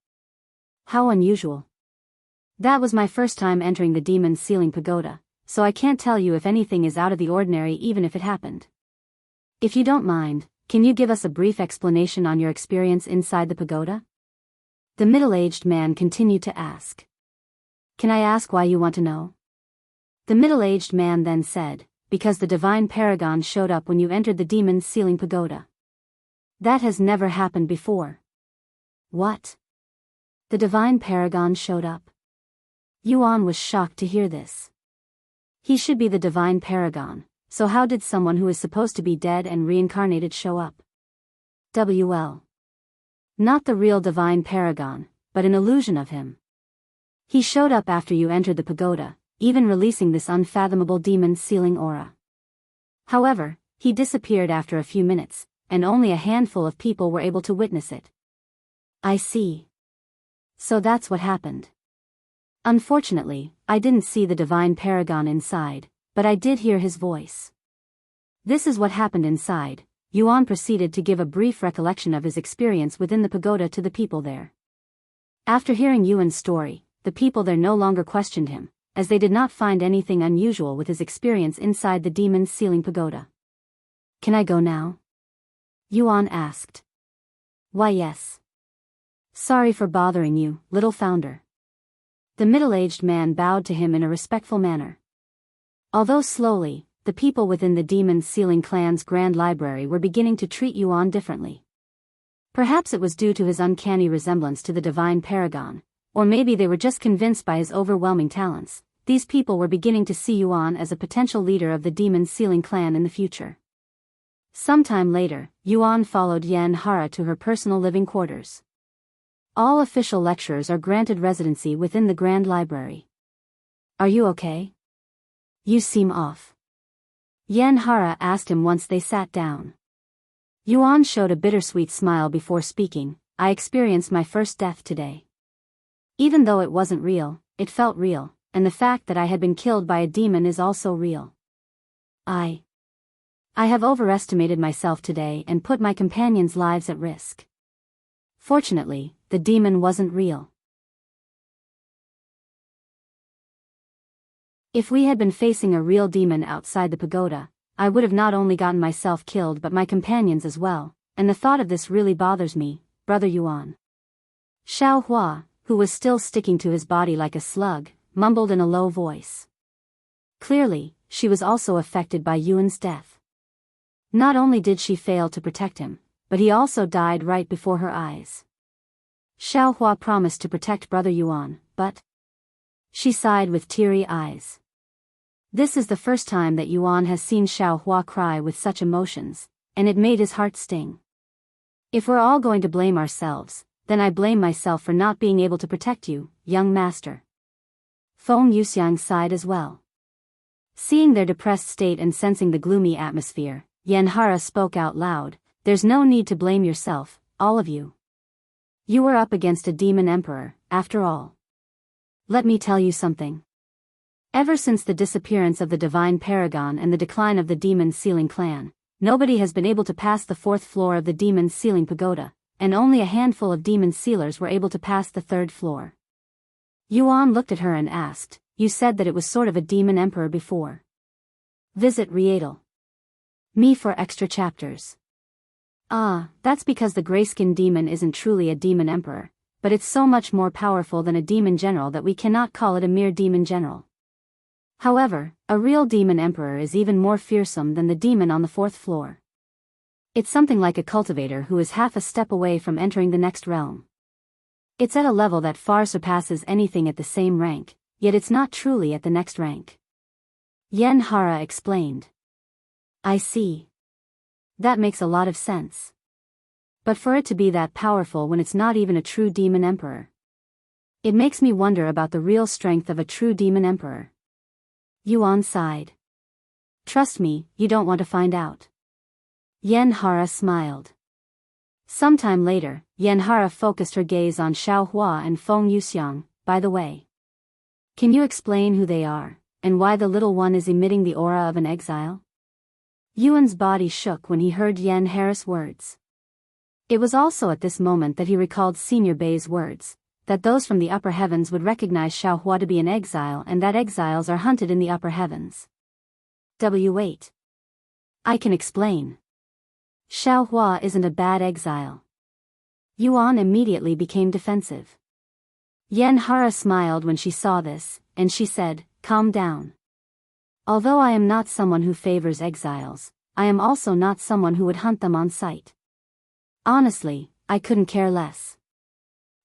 How unusual? That was my first time entering the demon's ceiling pagoda, so I can't tell you if anything is out of the ordinary even if it happened. If you don't mind, can you give us a brief explanation on your experience inside the pagoda? The middle-aged man continued to ask. Can I ask why you want to know? The middle-aged man then said, because the divine paragon showed up when you entered the demon's ceiling pagoda. That has never happened before. What? The divine paragon showed up? Yuan was shocked to hear this. He should be the divine paragon, so how did someone who is supposed to be dead and reincarnated show up? WL. Not the real divine paragon, but an illusion of him. He showed up after you entered the pagoda, even releasing this unfathomable demon-sealing aura. However, he disappeared after a few minutes, and only a handful of people were able to witness it. I see. So that's what happened. Unfortunately, I didn't see the divine paragon inside, but I did hear his voice. This is what happened inside. Yuan proceeded to give a brief recollection of his experience within the pagoda to the people there. After hearing Yuan's story, the people there no longer questioned him, as they did not find anything unusual with his experience inside the demon-sealing pagoda. Can I go now? Yuan asked. Why yes. Sorry for bothering you, little founder. The middle-aged man bowed to him in a respectful manner. Although slowly, the people within the demon-sealing clan's grand library were beginning to treat Yuan differently. Perhaps it was due to his uncanny resemblance to the divine paragon, or maybe they were just convinced by his overwhelming talents. These people were beginning to see Yuan as a potential leader of the demon-sealing clan in the future. Sometime later, Yuan followed Yan Hara to her personal living quarters. All official lecturers are granted residency within the Grand Library. Are you okay? You seem off. Yan Hara asked him once they sat down. Yuan showed a bittersweet smile before speaking. I experienced my first death today. Even though it wasn't real, it felt real, and the fact that I had been killed by a demon is also real. I have overestimated myself today and put my companions' lives at risk. Fortunately, the demon wasn't real. If we had been facing a real demon outside the pagoda, I would have not only gotten myself killed but my companions as well, and the thought of this really bothers me, Brother Yuan. Xiao Hua, who was still sticking to his body like a slug, mumbled in a low voice. Clearly, she was also affected by Yuan's death. Not only did she fail to protect him, but he also died right before her eyes. Xiao Hua promised to protect Brother Yuan, but she sighed with teary eyes. This is the first time that Yuan has seen Xiao Hua cry with such emotions, and it made his heart sting. If we're all going to blame ourselves, then I blame myself for not being able to protect you, young master. Feng Yuxiang sighed as well. Seeing their depressed state and sensing the gloomy atmosphere, Yan Hara spoke out loud, there's no need to blame yourself, all of you. You were up against a demon emperor, after all. Let me tell you something. Ever since the disappearance of the divine paragon and the decline of the demon-sealing clan, nobody has been able to pass the 4th floor of the demon-sealing pagoda, and only a handful of demon sealers were able to pass the 3rd floor. Yuan looked at her and asked, you said that it was sort of a demon emperor before. Visit Rietal. Me for extra chapters. Ah, that's because the grayskin demon isn't truly a demon emperor, but it's so much more powerful than a demon general that we cannot call it a mere demon general. However, a real demon emperor is even more fearsome than the demon on the 4th floor. It's something like a cultivator who is half a step away from entering the next realm. It's at a level that far surpasses anything at the same rank, yet it's not truly at the next rank. Yan Hara explained. I see. That makes a lot of sense. But for it to be that powerful when it's not even a true demon emperor. It makes me wonder about the real strength of a true demon emperor. Yuan sighed. Trust me, you don't want to find out. Yan Hara smiled. Sometime later, Yan Hara focused her gaze on Xiao Hua and Feng Yuxiang. By the way, can you explain who they are, and why the little one is emitting the aura of an exile? Yuan's body shook when he heard Yan Hara's words. It was also at this moment that he recalled Senior Bei's words, that those from the upper heavens would recognize Xiao Hua to be an exile and that exiles are hunted in the upper heavens. W8. I can explain. Xiao Hua isn't a bad exile. Yuan immediately became defensive. Yan Hara smiled when she saw this, and she said, calm down. Although I am not someone who favors exiles, I am also not someone who would hunt them on sight. Honestly, I couldn't care less.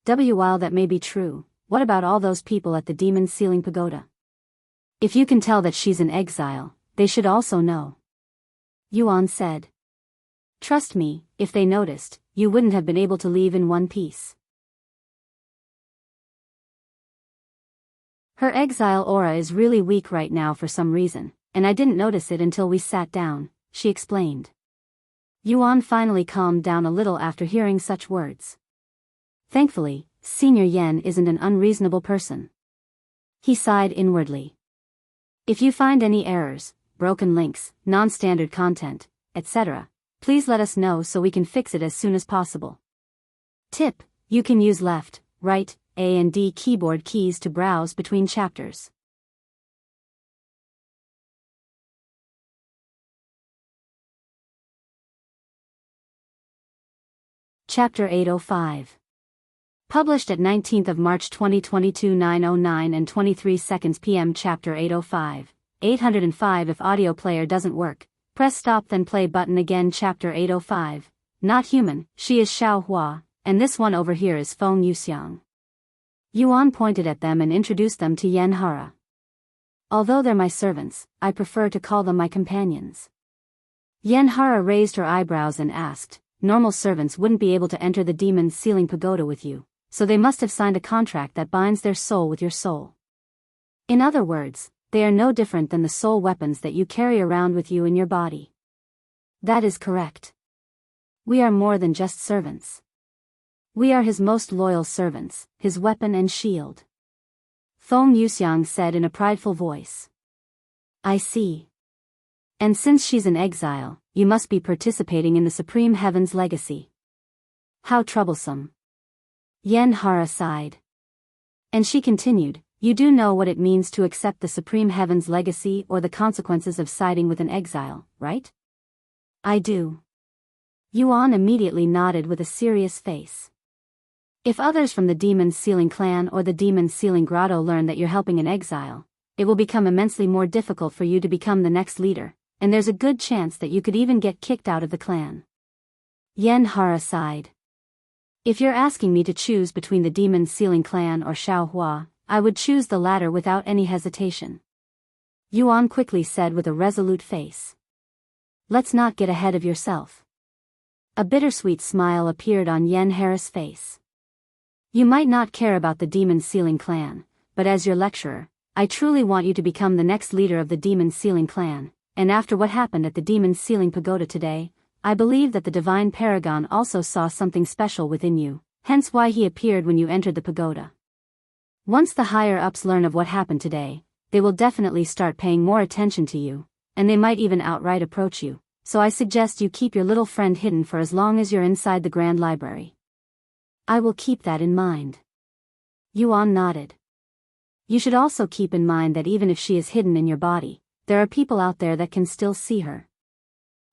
While that may be true, what about all those people at the demon-sealing pagoda? If you can tell that she's in exile, they should also know. Yuan said. Trust me, if they noticed, you wouldn't have been able to leave in one piece. Her exile aura is really weak right now for some reason, and I didn't notice it until we sat down, she explained. Yuan finally calmed down a little after hearing such words. Thankfully, Senior Yen isn't an unreasonable person. He sighed inwardly. If you find any errors, broken links, non-standard content, etc., please let us know so we can fix it as soon as possible. Tip: you can use left, right, A and D keyboard keys to browse between chapters. Chapter 805. Published at 19th of March 2022 9:09 and 23 seconds p.m. Chapter 805. 805 If audio player doesn't work, press stop then play button again. Chapter 805. Not human, she is Xiao Hua, and this one over here is Feng Yuxiang. Yuan pointed at them and introduced them to Yen Hara. Although they're my servants, I prefer to call them my companions. Yen Hara raised her eyebrows and asked, normal servants wouldn't be able to enter the demon's sealing pagoda with you, so they must have signed a contract that binds their soul with your soul. In other words, they are no different than the soul weapons that you carry around with you in your body. That is correct. We are more than just servants. We are his most loyal servants, his weapon and shield. Feng Yuxiang said in a prideful voice. I see. And since she's in exile, you must be participating in the Supreme Heaven's legacy. How troublesome. Yen Hara sighed. And she continued, you do know what it means to accept the Supreme Heaven's legacy or the consequences of siding with an exile, right? I do. Yuan immediately nodded with a serious face. If others from the Demon's Sealing Clan or the Demon's Sealing Grotto learn that you're helping an exile, it will become immensely more difficult for you to become the next leader, and there's a good chance that you could even get kicked out of the clan. Yen Hara sighed. If you're asking me to choose between the Demon's Sealing Clan or Xiao Hua, I would choose the latter without any hesitation. Yuan quickly said with a resolute face. Let's not get ahead of yourself. A bittersweet smile appeared on Yen Hara's face. You might not care about the Demon's Sealing Clan, but as your lecturer, I truly want you to become the next leader of the Demon's Sealing Clan, and after what happened at the Demon's Sealing Pagoda today, I believe that the Divine Paragon also saw something special within you, hence why he appeared when you entered the pagoda. Once the higher-ups learn of what happened today, they will definitely start paying more attention to you, and they might even outright approach you, so I suggest you keep your little friend hidden for as long as you're inside the Grand Library. I will keep that in mind. Yuan nodded. You should also keep in mind that even if she is hidden in your body, there are people out there that can still see her.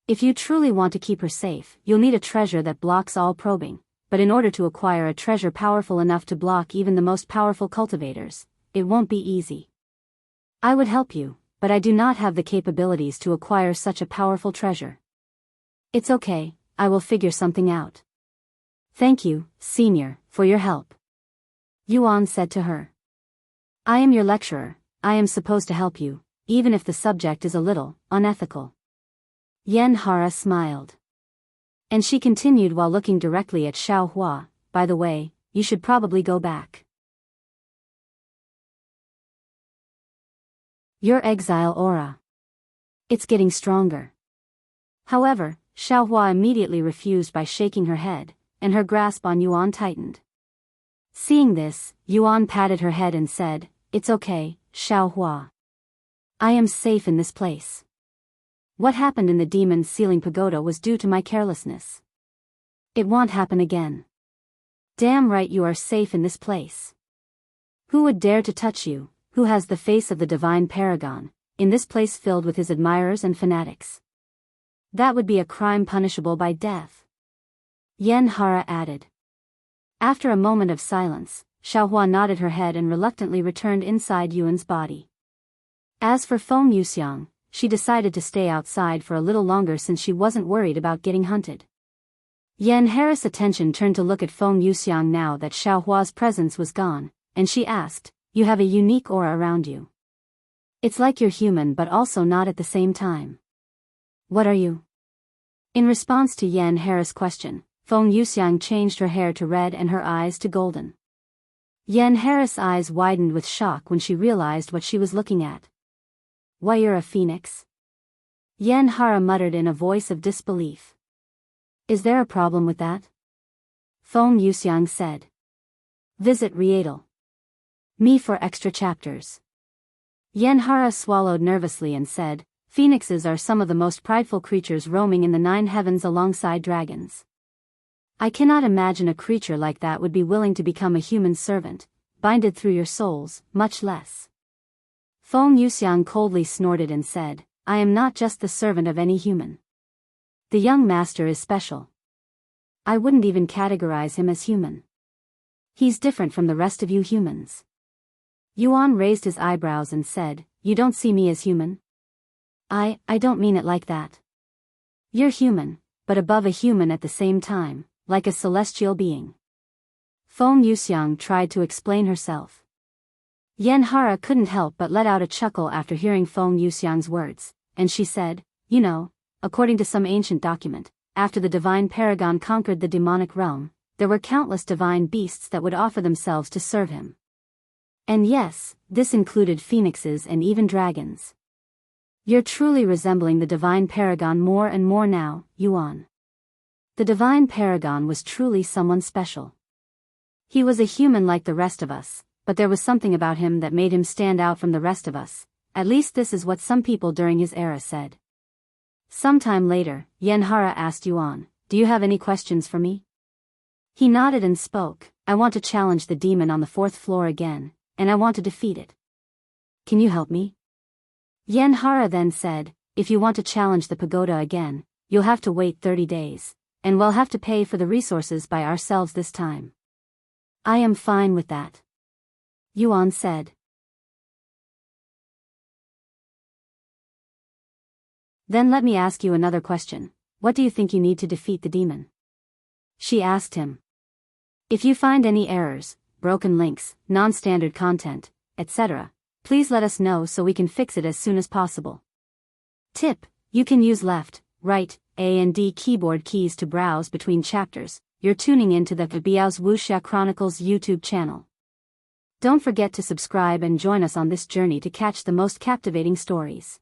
If you truly want to keep her safe, you'll need a treasure that blocks all probing, but in order to acquire a treasure powerful enough to block even the most powerful cultivators, it won't be easy. I would help you, but I do not have the capabilities to acquire such a powerful treasure. It's okay, I will figure something out. Thank you, Senior, for your help. Yuan said to her. I am your lecturer, I am supposed to help you, even if the subject is a little unethical. Yen Hara smiled. And she continued while looking directly at Xiao Hua, by the way, you should probably go back. Your exile aura. It's getting stronger. However, Xiao Hua immediately refused by shaking her head, and her grasp on Yuan tightened. Seeing this, Yuan patted her head and said, It's okay, Xiao Hua. I am safe in this place. What happened in the Demon's Sealing Pagoda was due to my carelessness. It won't happen again. Damn right you are safe in this place. Who would dare to touch you, who has the face of the Divine Paragon, in this place filled with his admirers and fanatics? That would be a crime punishable by death. Yen Hara added. After a moment of silence, Xiao Hua nodded her head and reluctantly returned inside Yuan's body. As for Feng Yuxiang, she decided to stay outside for a little longer since she wasn't worried about getting hunted. Yen Hara's attention turned to look at Feng Yuxiang now that Xiao Hua's presence was gone, and she asked, You have a unique aura around you. It's like you're human but also not at the same time. What are you? In response to Yan Hara's question, Feng Yuxiang changed her hair to red and her eyes to golden. Yan Hara's eyes widened with shock when she realized what she was looking at. Why, you're a phoenix? Yan Hara muttered in a voice of disbelief. Is there a problem with that? Feng Yuxiang said. Visit Rietal. Me for extra chapters. Yan Hara swallowed nervously and said, Phoenixes are some of the most prideful creatures roaming in the 9 heavens alongside dragons. I cannot imagine a creature like that would be willing to become a human servant, binded through your souls, much less. Feng Yuxiang coldly snorted and said, I am not just the servant of any human. The young master is special. I wouldn't even categorize him as human. He's different from the rest of you humans. Yuan raised his eyebrows and said, You don't see me as human? I don't mean it like that. You're human, but above a human at the same time, like a celestial being. Feng Yuxiang tried to explain herself. Yan Hara couldn't help but let out a chuckle after hearing Feng Yuxiang's words, and she said, You know, according to some ancient document, after the divine paragon conquered the demonic realm, there were countless divine beasts that would offer themselves to serve him. And yes, this included phoenixes and even dragons. You're truly resembling the divine paragon more and more now, Yuan. The divine paragon was truly someone special. He was a human like the rest of us, but there was something about him that made him stand out from the rest of us. At least this is what some people during his era said. Sometime later, Yan Hara asked Yuan, Do you have any questions for me? He nodded and spoke, I want to challenge the demon on the 4th floor again, and I want to defeat it. Can you help me? Yan Hara then said, If you want to challenge the pagoda again, you'll have to wait 30 days, and we'll have to pay for the resources by ourselves this time. I am fine with that. Yuan said. Then let me ask you another question. What do you think you need to defeat the demon? She asked him. If you find any errors, broken links, non-standard content, etc., please let us know so we can fix it as soon as possible. Tip: you can use left, right, A and D keyboard keys to browse between chapters. You're tuning into the Biyao's Wuxia Chronicles YouTube channel. Don't forget to subscribe and join us on this journey to catch the most captivating stories.